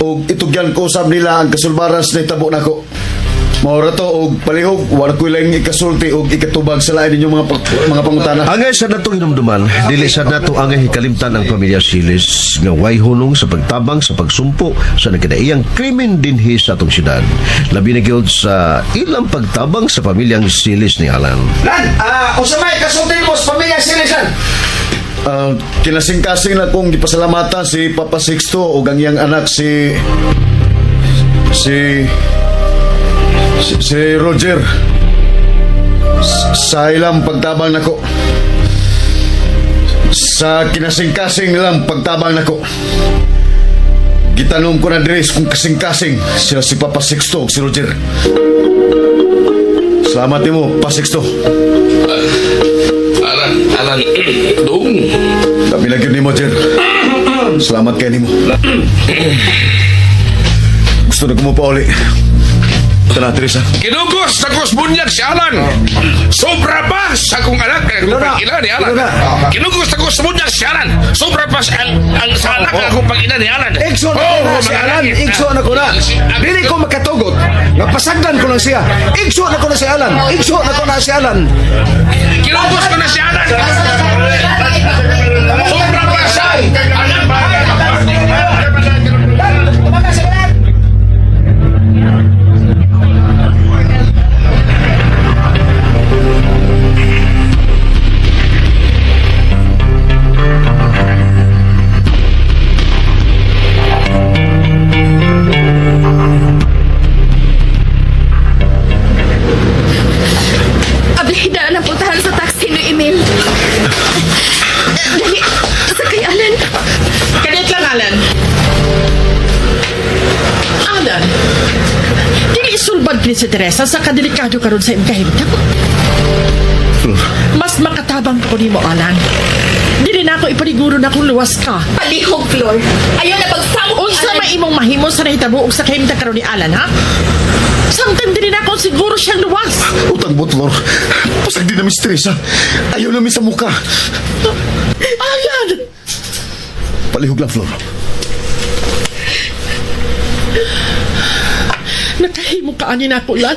O itugyan ko usab nila ang kasulbaras nahitabo nako. Maura to og palihog wala ko lang ikasulti og ikatubag sa lain ninyong mga pangutana. Angay sa natong hinumduman, dili sa nato angay hikalimtan ang pamilya Silis nga way hunong sa pagtabang sa pagsumpo sa nagkadaiyang krimen dinhi sa atong syudad. Labi na gyud sa ilang pagtabang sa pamilyang Silis ni Alan. Lan, unsa may kasulti mo sa pamilya Silis lan? Kinasing-kasing na kong gipasalamatan si Papa Sixto o ang iyang anak si Roger sa ilang pagtabang nako. Sa kinasing-kasing lang pagtabang nako. Gitanong ko na Dres kung kasing-kasing sila si Papa Sixto o si Roger. Salamat mo, Papa Sixto. Alan, dong. Dami lagi ni mo, Jer. Salamat kayo ni mo. Gusto na ko mo pa uli. Tara, Teresa. Kinugos sa kusbunyag si Alan. Sobra pa sa kong anak na akong pag-ina ni Alan. Kinugos sa kusbunyag si Alan. Sobra pa sa anak na akong pag-ina ni Alan. Igso na ko na si Alan. Igso na ko na. Dili ko makatugot. Napasagdan ko lang siya. Igso na ko na si Alan. Igso na ko na si Alan. Kinugos ko na si Alan. Sobra pa sa anak pa. Ablihidaan ang puntahan sa taxi ni Emil. Dali, sakay Alan. Kadit lang, Alan. Alan, dili isulbad ni si Teresa sa kadelikado karon sa imkahimtang. Mas makatabang ko ni mo, Alan. Dili na ako ipaniguro na kung luwas ka. Palihog, Flor. Ayaw na pagsamok ni Unsa Alan. may imong mahimo sa nahitabo og sa kahimtang karon ni Alan, ha? Samtang dili na ako siguro siyang luwas. Utang botlor. Pasag din namin si Teresa. Ayaw namin sa muka. Alan! Palihog lang, Flor. Nakahimo ka ani nako, Lan.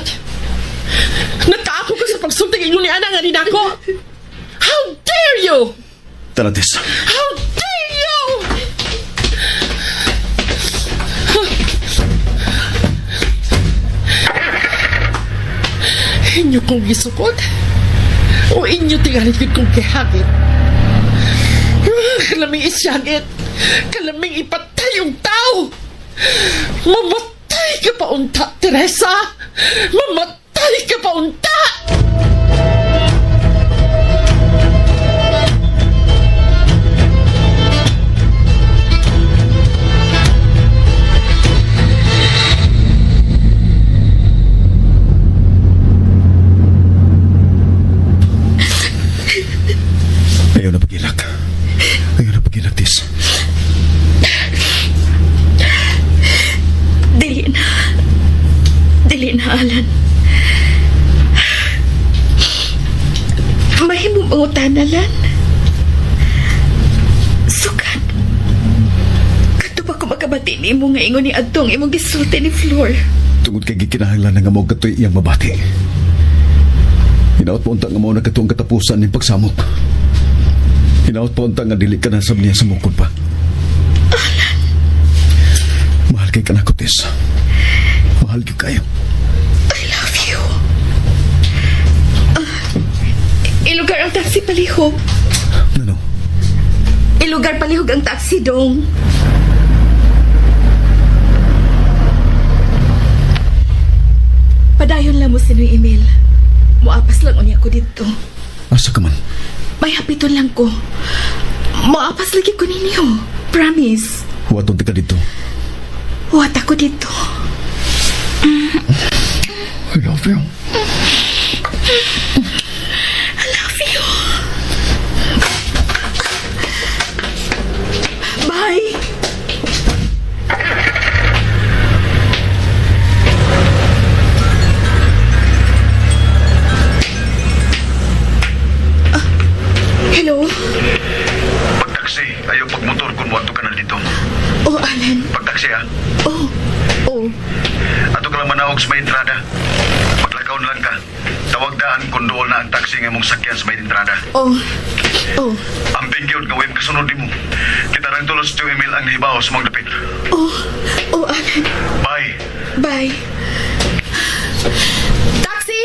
Nataako ka sa pagsulting inyo ni Ana nga ni nako. How dare you! Tara, Tess. How dare you! inyo kong gisukod? O inyo tingalit yun kong kihagit? Kalaming isyagit. Kalaming ipatay yung tao. Mamatay ka pa unta, Teresa. Mamatay ka pa unta. Ayaw na pagilak. Ayaw na pagilak, Tis. Dili na, Alan. Mahimong pangutan, Alan. Sukat. Kato pa ko makabati ni mo nga ingon ni Adtong imong gisulti ni Flor. Tungod kay gikinahanglan nga mo katoy iyang mabati. Hinaot po unta nga mo na katuong katapusan ng pagsamok. Hinaot po unta nga dili ka na sab niya sa mukod pa. Alan. Mahal kay kanak ko, Tis. Mahal kayo. I love you. Ilugar ang taxi palihog. Ano? Ilugar palihog ang taxi, Dong. Padayon lang mo sa nung email. Muapas lang unya ko dito. Asa ka man? May hapiton lang ko. Muapas lagi ko ninyo. Promise. Huwatong ka dito. Huwat ako dito. I love you. I love you. Bye. Hello? Pagtaksi, ayaw pagmotor kung wato ka na dito. Oh, Alan. Pagtaksi ha. Oh. Ato ka lang manawag sa may entrada. Maglakaw na lang ka. Tawag daan kung doon na ang taxi nga mong sakyan sa may entrada. Oh. Ang pingyod nga wayang kasunod mo. Kita rin tulos sa email ang nahibaw sa mga dapit. Oh, Alan. Bye. Bye. Taxi!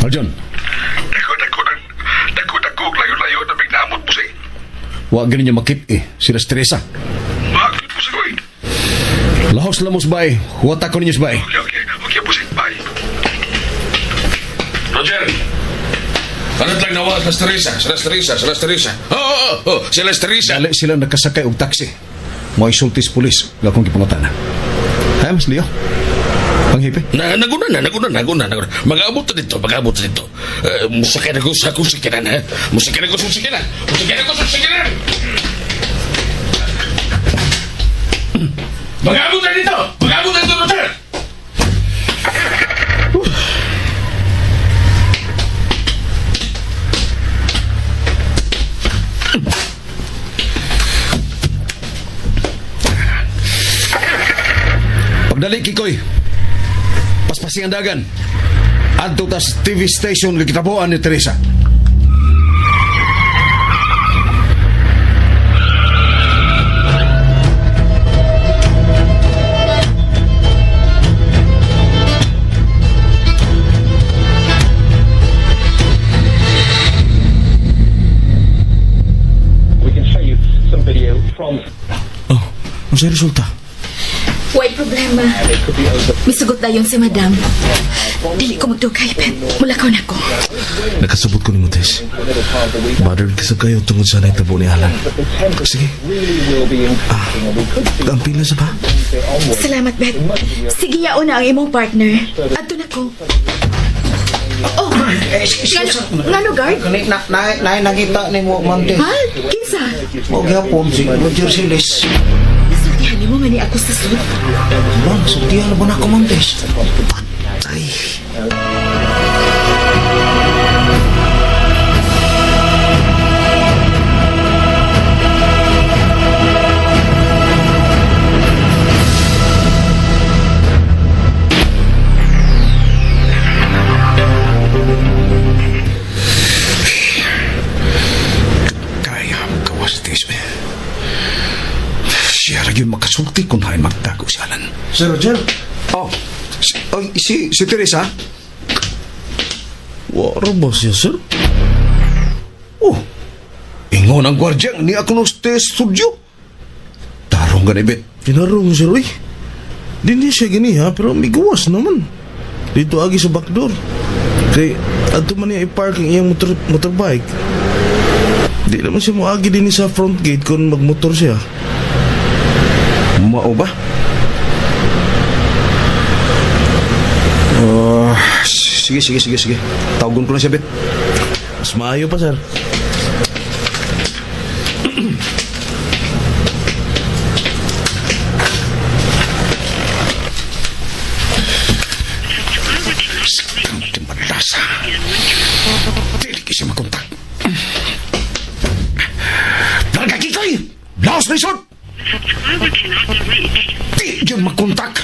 Arjon. Dako, layo-layo na bignamot mo siya. Huwag ganun niya makip eh. Sila Teresa. Bakit mo siya? Lahos lang mo sabay. Huwat ako ninyo sabay. Okay, po siya. Bye. Roger! Anot lang nawa sa Teresa. Oo, sila Teresa. Dali sila nakasakay og taxi. Mga isultis pulis. Gakong gipangutana. Hay, Mas Leo. Panghipi? Naguna na. Mag-aabot na dito. Musakyan ako sa kusikinan, ha? Musakyan ako sa kusikinan. Mag-aabot na dito, Roger! Pagdali, Kikoy. Paspasing ang dagan. Adto tas TV station gikitabuan ni Teresa. We can show you some video from... Oh, ang sa'yo resulta? Way problema. Misugot dayon si Madam. Dili ko magdugay, Pet. Mulakaw na ko. Nakasabot ko ni Montes. Bothered kasi kayo tungod sa naitabo ni Alan. Sige. Ang pila sa ba? Salamat, Bet. Sige, yaon na ang imong partner. Adto na ko. Oh, ngano, guard? Nakita ni mo, Montes. Ha? Kinsa? Huwag hapon si Roger Siles. Nasultihan ni mo nga ni ako sa sud. Bang, sultihan na ba na ako, Montes? Ay. siya rin yung makasulti kung hain magtago si Alan. Sir Roger, Oh, si Teresa? Wala ba siya, sir? Oh, ingon ang gwardiya ni ako ng studio. Tarong ganibit. Kinarong, sir, uy. Hindi siya gini, ha? Pero may gawas naman. Dito agi sa backdoor. Kaya, ato man niya i-parking iyang motorbike. Di naman siya mo agi din sa front gate kung magmotor siya. Mao ba? Sige. Tawagon ko na siya, Bet. Mas maayo pa, sir. Di malasa. Dili ka siya makontak. Nagagi kay! Last resort! Di yun makontak.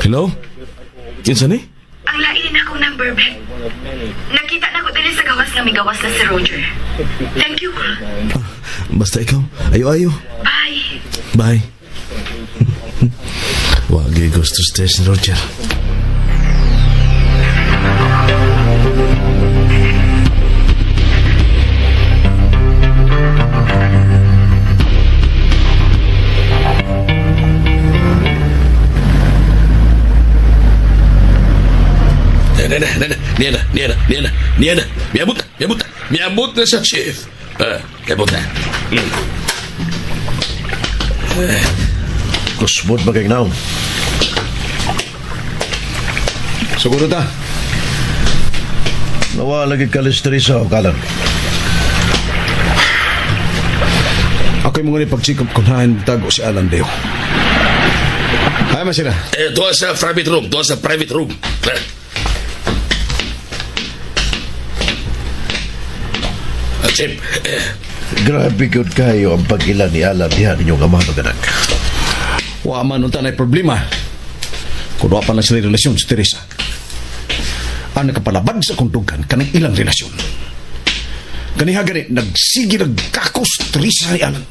Hello? Kinsa ni? Ang lain akong number, Bet. Nakita na ko din sa gawas nga may gawas na si Roger. Thank you. Basta ikaw. Ayo. Bye. Bye. Wagi gusto station, Roger. Niya na. Miabot na sa chief. Miabot na. kusbod ba kayong naon? Siguro ta. Nawa lagi kalis Teresa o kalan. Ako'y mga pag-check up kung hain tago si Alan Deo. Hay man sila. Doon sa private room. Chip, Grabe good kayo ang pag-ilan ni Alan diha ninyong ama maganak. Wa man unta na problema. Kung wa pa lang sila relasyon si Teresa. Ang nakapalabad sa kundugan kanang ilang relasyon. Kaniha gani nagsige nagkakos Teresa ni Alan.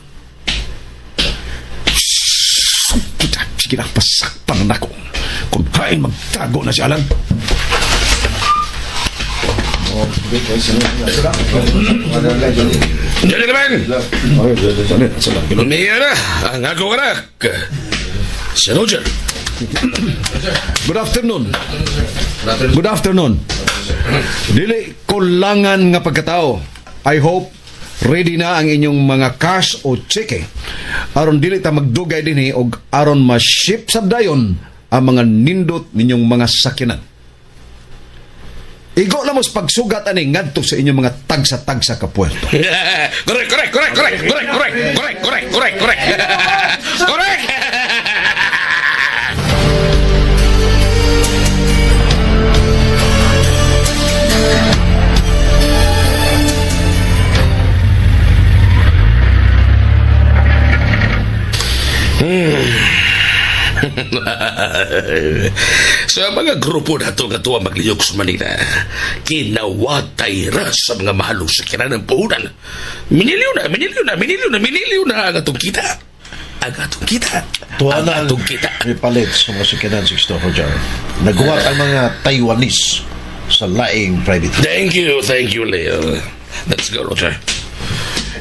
Sige na pasakpan na ako kung hain magtago na si Alan. Jadi naman! Niya na, ang ako anak. Si Roger. Good afternoon. Dili kulangan nga pagkatao. I hope ready na ang inyong mga cash o cheque. Aron dili ta magdugay dinhi og aron ma-ship sa dayon ang mga nindot ninyong mga sakyanan. Igo lamos pagsugat ani ngadto sa inyong mga tagsa-tagsa ka puerto. Correct. Correct! Sa mga grupo na ito nga tuwa magliyok sa Manila, kinawatay ra sa mga mahalong sakyanan ng puhunan. Miniliw na ang atong kita. Tuwa na ang atong kita. may palit sa mga sakyanan si Christopher Jar. Naghuwat ang mga Taiwanese sa laing private. Thank you, Leo. Let's go, Roger.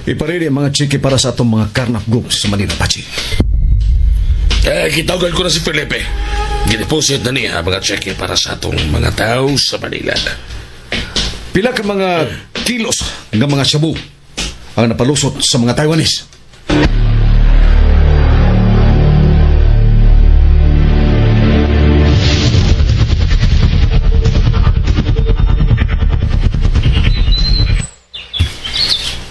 Iparili ang mga cheque para sa atong mga carnap groups sa Manila, Pachi. Kitawagan ko na si Felipe. Gideposit na niya mga cheque para sa atong mga tao sa Manila. Pila ka mga kilos ng mga shabu ang napalusot sa mga Taiwanese.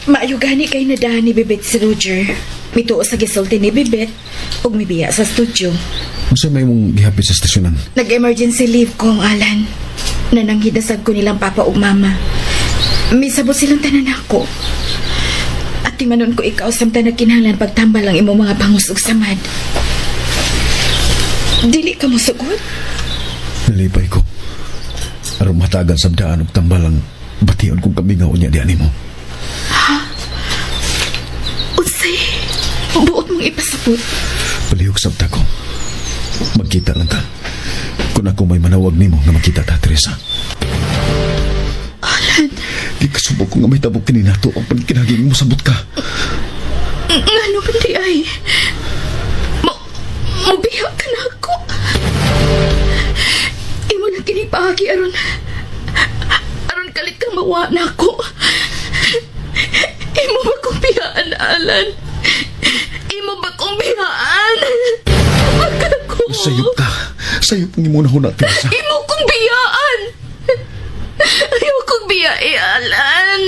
Maayugani kay nadahan ni Bibet si Roger. Mituo sa gisulti ni Bibet ug mibiya sa studio. Masa may mong gihapit sa stasyonan? Nag-emergency leave ko ang Alan. Nananghidasag ko nilang papa ug mama. Misabot silang tanan ako. At timanon ko ikaw samtang nagkinahanglan pagtambal ang imong mga bangus ug samad. Dili ka mo sugod? Nalipay ko. Aron matagan sa daan ug tambalang bation kung kamingaw niya di animo. Unsay buot mong ipasabot? Palihog sabta ko. Magkita lang ta. Kung ako may manawag nimo nga makita ta, Teresa. Alan, Di ka subok ko nga may tabok kininato ang pagkinaging mo sabot ka. ngano ba di ay? Mabiha ka na ako. Imo na kinipahagi aron kalit kang mawa na ako. Imo ba kong biyaan, Alan? Imo ba kong biyaan? Wag ako. Sayop ka. Sayop ni mo na huna, Teresa. Imo kong biyaan. Ayaw kong biyae, Alan.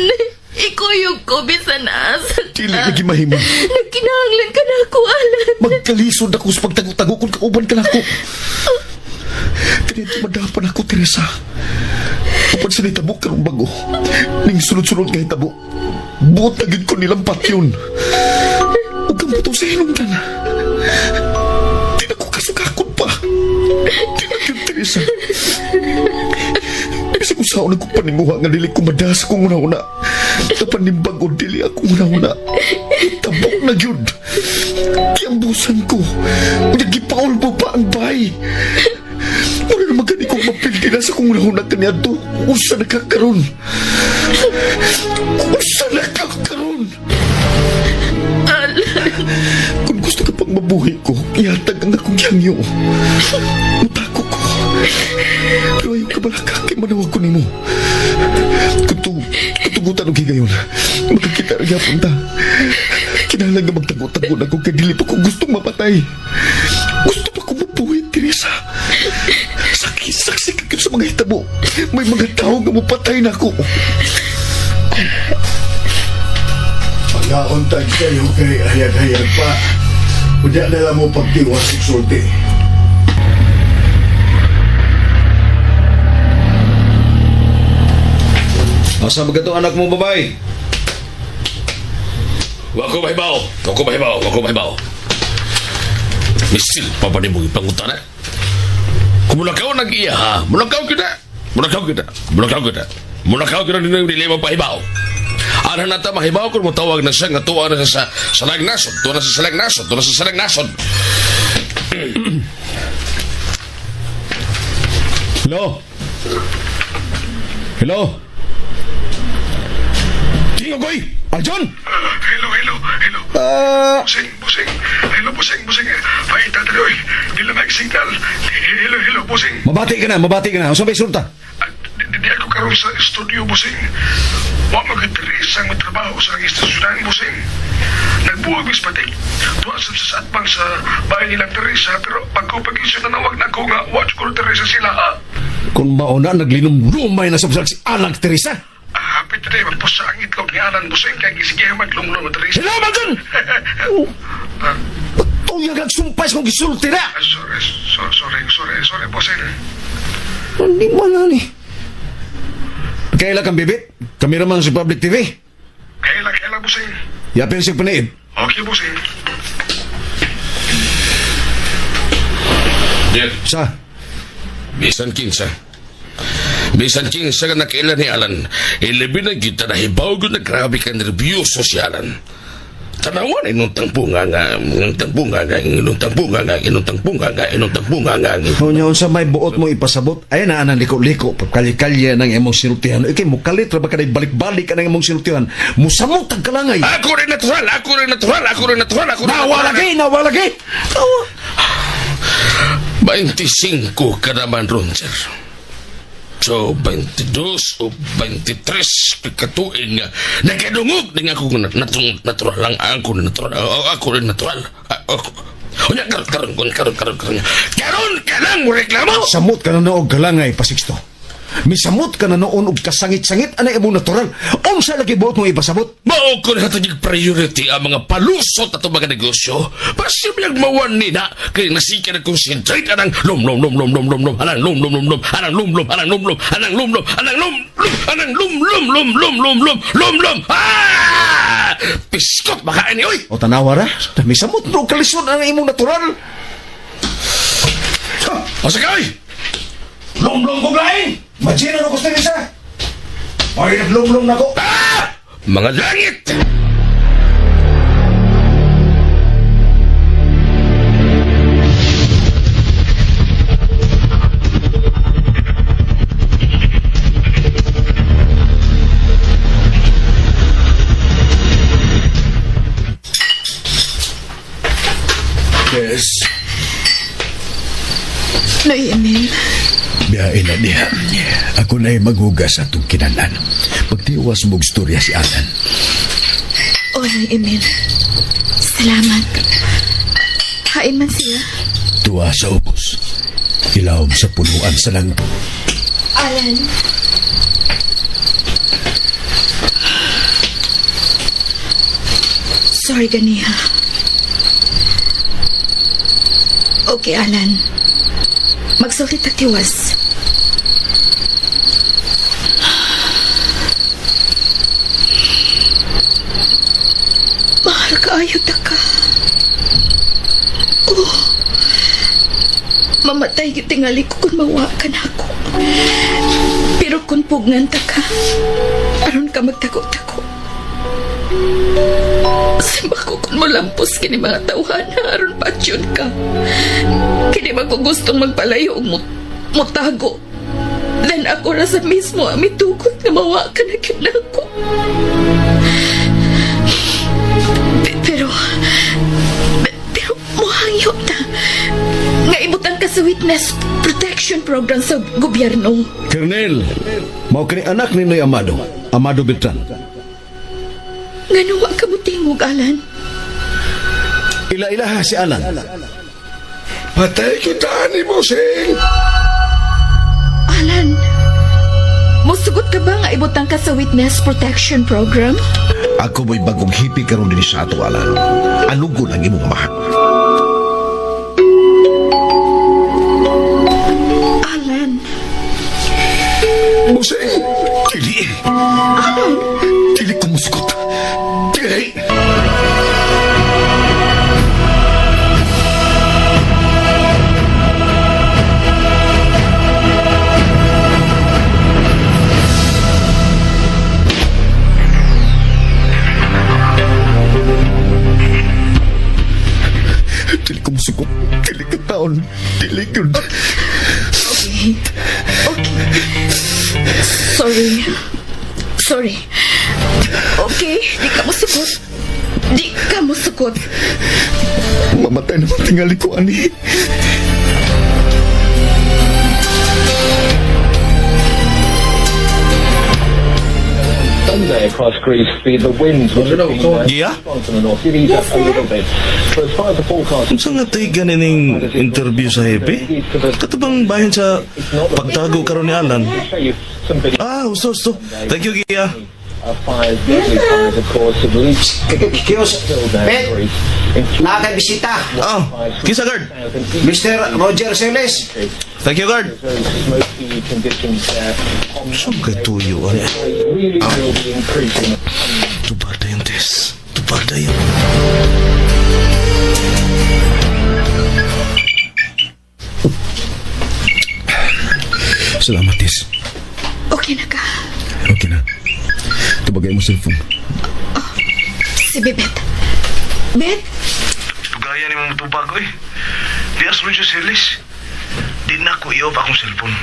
Ikuyog ko bisan asa. Dili lagi mahimo. Nagkinahanglan ka na ako, Alan. Magkalisod ako sa pagtago-tago kung kauban ka na ako. Ganito madapan ako, Teresa. Kapag sa nitabok ka ng bago, ning sunod-sunod nga hitabo, buot na gid ko nilang patyon. Huwag kang buto sa hinungdan. Di na ko kasukakot pa. Di na yun, Teresa. Bisa ko saan nagpanimuha nga dili ko madas kung una-una. Napanimbag o dili ako una-una. Tabok na yun. Kiambusan ko. Nagipaul mo pa ang bay. Wala na magani kong mapildi na sa kung una-una kanya to. Usa nakakaroon. Usa nakakaroon. Kung gusto ka pang mabuhay ko, ihatag ang akong yangyo. Mutako ko. Pero ayaw ka balaka kay manawag ko ni mo. Kutugutan o higayon. Magkakita rin yapon ta. Kinahanglan nga magtago-tago na kung kadili pa kung gustong mapatay. Gusto pa kong mabuhay, Teresa. Saksi ka sa mga hitabo. May mga tao nga mapatay na ako. Pag-auntag kayo kay hayag-hayag pa. Unya na lang mo pagtiwas sulti. Asa ba ito anak mo, babae? Wako mahibaw. Misil pa ba ni mo ipangutan eh? Kung mulakaw nag-iya ha, mulakaw kita din ang dili mo pahibaw. Ano nata mahibaw kung mo tawag na siya nga tuwa na sa salag nasod. Hello? Tingogoy! Aljon! Hello. Busing. Hello, busing. Paita tayo. Di lang mag-signal. Hello, busing. Mabati ka na. Saan ba isulta? Di ako karoon sa studio, busing. Wa mag-Teresa ang trabaho sa istasyonan, busing. Nagbuwag bis pati. Tuwa sa atbang sa bahay nilang Teresa. Pero pagkupag-isyo na nawag na ko nga, watch ko Teresa sila ha. Kung mauna, naglinom-lumay na sa anak Teresa. Hapit na rin, magpos sa ang itlog ni Alan, busing. Kaya sige maglumulong na Teresa. Hello, Malton! Tuyang nagsumpay kong gisulti na! Sorry, busing. Hindi mo na ni. Kailan kang bibit? Kameraman sa Public TV? Kailan, busing. Yapin siya panaid. Okay, busing. Diyan. Sa? Bisan kinsa ka nakailan ni Alan. Ilabi na kita na hibaw ko na grabe ka nervyoso si Alan. Tanawan, inong tangpunga nga. Hunya sa may buot mo ipasabot, ay na anang liko-liko, pagkali-kalya ng imong sinutihan. Ikay mo kalit, ba ka na balik-balik ka ng imong sinutihan. Musamot ang kalangay. Ako rin natural. Nawalagi! 25 ka naman, Roger. So, 22 o 23 pikatuin nga. Nagkadungog din ako natural lang. Ako rin natural. Karon ka lang mo reklamo. Samot ka na noog kalangay, Pasiksto. Misamot ka na noon og kasangit-sangit ana imong natural. Unsa lagi buot mo ipasabot? Mao ko na hatagig priority ang mga palusot at mga negosyo. Pasimyang mawan ni na kay nasika na concentrate anang lum anang lum ah! Piskot baka ini oy. O tanawa ra, misamot no kalisod ana imong natural. O sige oy. Lum kong lain. Majina no gusto nisa. Ay naglum na ko. Ah! Mga langit! Yes. Noy, Emil. Biyain na niya. Ako na'y maghugas sa itong kinanan. Magtiwas mong storya si Alan. O, Noy, Emil. Salamat. Hain man siya. Tuwa sa ubos. Ilawom sa punuan sa lang. Alan. Sorry, ganiha. Okay, Alan. Magsulti ta tiwas. Mahal ka, ayaw ta ka. Oh. Mamatay gitingali ko kung mawakan ako. Pero kung pugnan ta ka, aron ka magtako-tako. Simba ko kung malampos kini mga tawhan aron patsyon ka. Kini ba ko gustong magpalayo o mutago. Then ako na sa mismo amitugot na mawa ka na yun ako. Pero muhangyo na nga ibutan ka sa witness protection program sa gobyerno. Colonel, mao kini anak ni Noy Amado Beltran. Nga nawa ka mo tingog, Alan. Ila-ilaha si Alan. Patay ko tani mo, Sing! Alan, musugot ka ba nga ibutang ka sa witness protection program? Ako mo'y bagong hipi karon din sa ato, Alan. Anugo lang imong mahal. Alan. Musing! Dili! Alan! Dili ko musugot! Dili! Dili ko musugot. Dili ka taon. Dili ko. Okay. Sorry. Okay, di ka mo sugot. Mamatay naman tingali ko, ani. Sunday across Greece, the winds were Yeah? to the north. It eased up a little bit. So as far as the forecast Unsa nga tay ganining interview sa Hepe? Katubang bahin sa pagtago karon ni Alan. show you some video Ah, gusto. Thank you, Gia. of fires, deadly fires, of course, at least Kiyos, Pet, nakakabisita. Ah, kisa guard. Mr. Roger Seles. Thank you, guard. very smoky conditions there. Saan kay tuyo? Ano? Really will be increasing. Tupad yung test. Tupad yun. Salamat, Tis. Okay na ka. Okay na. Tubagay mo cellphone. Si Bebet. Bet? Gaya ni mong tubag, eh. Di asro siya silis. Di na ko iyo pa akong cellphone.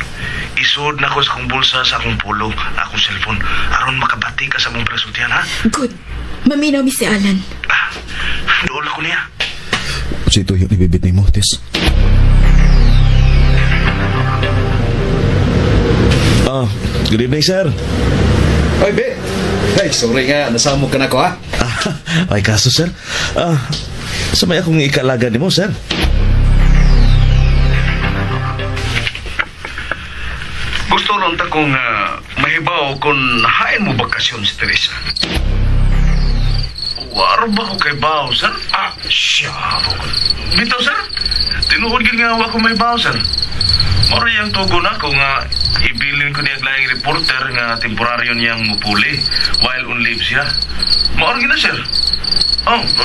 Isod na ko sa akong bulsa sa akong pulong akong cellphone. Aron makabati ka sa mong presultihan, ha? Good. Maminaw mi si Alan. Ah, doon ako niya. Si Tuyo ni Bibit ni mo, Tis. Ah, good evening, sir. Oy, Bet. Ay, sorry nga. Nasamok ka na ko, ha? Ay, kaso, sir. Sa may akong ikalaga ni mo, sir. Gusto aron ta kung mahibaw kung hain mo bakasyon si Teresa. Waro ba ko kay baw, sir? Siya ako. Bitaw, sir. Tinuod gid nga ako may baw, sir. Moro yang tugo na ko nga ibilin ko niya laing reporter nga temporaryo niyang mupuli while on leave siya. Moro gid na, sir.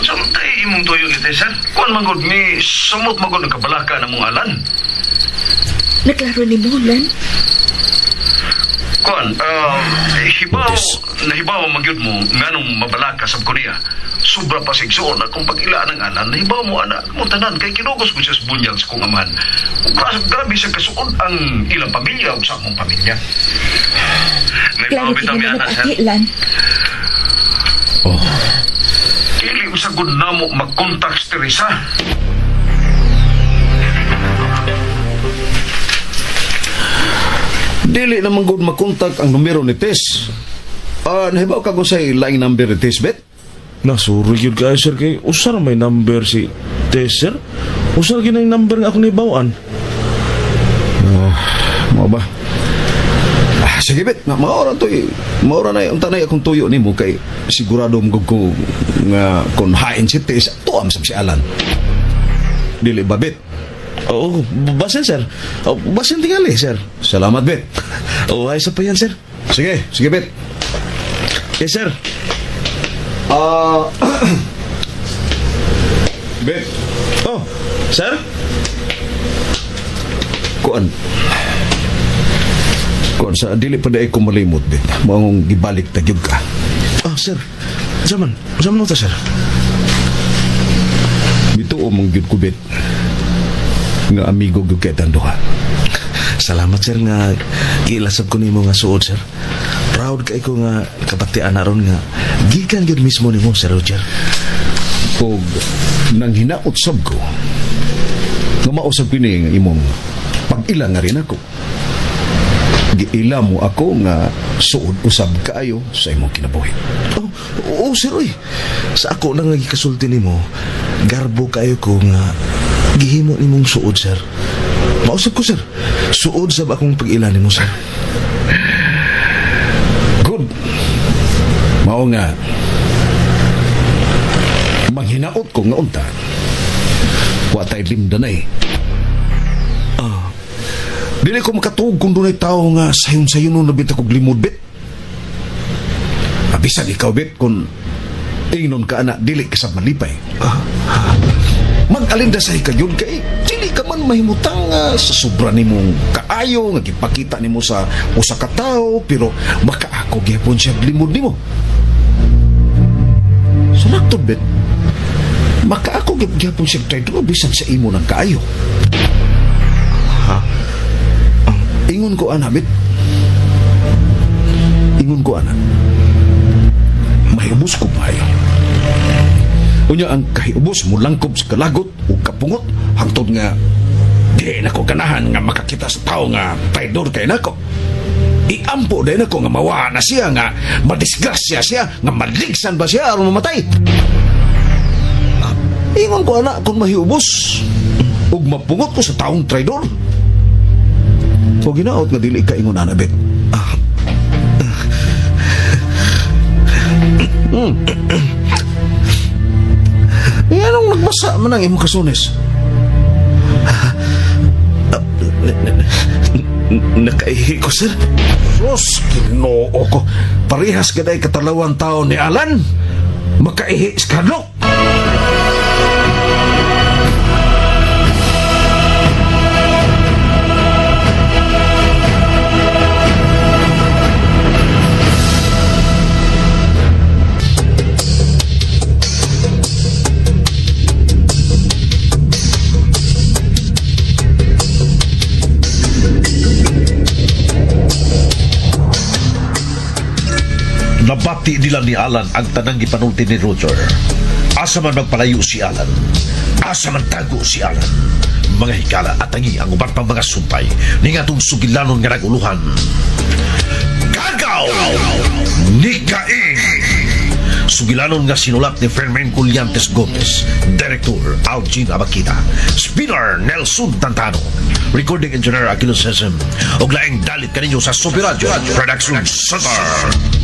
Samtay imong tuyo ni sir. Kuan magod ni sumot magod nagkabalaka na mong alan. Naklaro ni Molan. Kuan, nahibaw magyud mo nganong mabalaka sab ko niya. Sobra pa sigsuon na kung pag-ila ng anan, nahibaw mo anak mo tanan kay kinugos ko siya sa bunyag sa kong amahan. Grabe sa kasuon ang ilang pamilya o sa akong pamilya. Klaro bitaw mi kini ana, sir. napakilan. Ili usagod na mo mag-contact si Teresa. Dili naman gud makontak ang numero ni Tess. Nahibaw ka kung sa'y laing number ni Tess, Bet? Nasuro yun kayo, sir, kay usar may number si Tess, sir. Usar ginang number nga ako nahibawaan. Mo ba? Sige, Bet. Maura to eh. Maura na yung tanay akong tuyo ni mo kay sigurado mo ko nga kung hain si Tess, tuam sa si Alan. Dili ba, Bet? Oo, basin, sir. Basin tingali, sir. Salamat, Bet. Ay, isa pa yan, sir. Sige, Bet. Yes, sir. Bet. Sir? Kuan sa dili pa dai ko malimot, Bet. Maong gibalik ta gyud ka. Sir. Zaman mo ta, sir. Bituo mong gyud ko, Bet. Nga amigo gyud kay tanduha. Salamat, sir, nga gilasab ko nimo nga suod, sir. Proud kay ko nga kabatian aron nga gikan gyud mismo nimo, Sir Roger. Og nang hinaot sab ko nga mausab kini nga imong pag-ila nga rin ako. Giila mo ako nga suod usab kaayo sa imong kinabuhi. Oo, sir, oy. Sa ako lang nga gikasulti nimo, garbo kayo ko nga gihimo nimong suod, sir. Mausap ko, sir. Suod sab akong pag-ila nimo, sir. Good. Mao nga manghinaot ko nga unta. Wa tay limda na eh. Dili ko makatuog kung dunay tao nga sayon-sayon nung nabita kong limod, Bet. Abisan ikaw, Bet, kung ingnon ka anak, dili ka sa malipay. Mag-alinda sa hikayon kay dili ka man mahimutang sa sobra ni mong kaayo nga gipakita ni mo sa usa ka tao, pero baka ako gyapon siya limod ni mo. Salaktod, Bet. Maka ako gyapon siya traidor bisan sa imo ng kaayo. Ingon ko, anak, Bet. Ingon ko, anak. Mahibos ko maayo. Unya ang kahiubos mo langkob sa kalagot o kapungot hangtod nga di na ko ganahan nga makakita sa tao nga traidor kay nako. Iampo din ako nga mawa na siya nga madisgrasya siya nga maligsan ba siya aron mamatay. Ingon ko, anak, kung mahiubos ug mapungot ko sa taong traidor. O ginaot nga dili ka ingon, anak, Bet. Anong nagbasa man ang imong kasunis? Nakaihi ko, sir. Sus, Ginoo ko. Parehas ka dahil katalawang tao ni Alan. Makaihi sa kadlok. Nabati nila ni Alan ang tanang gipanulti ni Roger. Asa man magpalayo si Alan, asa man tago si Alan. Mga hikala at tangi ang uban pang mga sumpay ni nga itong sugilanon nga naguluhan. Gagaw ni Cain! Sugilanon nga sinulat ni Fermin Culliantes Gomez, Director Algin Abakita, Spinner Nelson Tantano, Recording Engineer Aquilo Sesem, og laing dalit kaninyo sa Super Radio Production Center.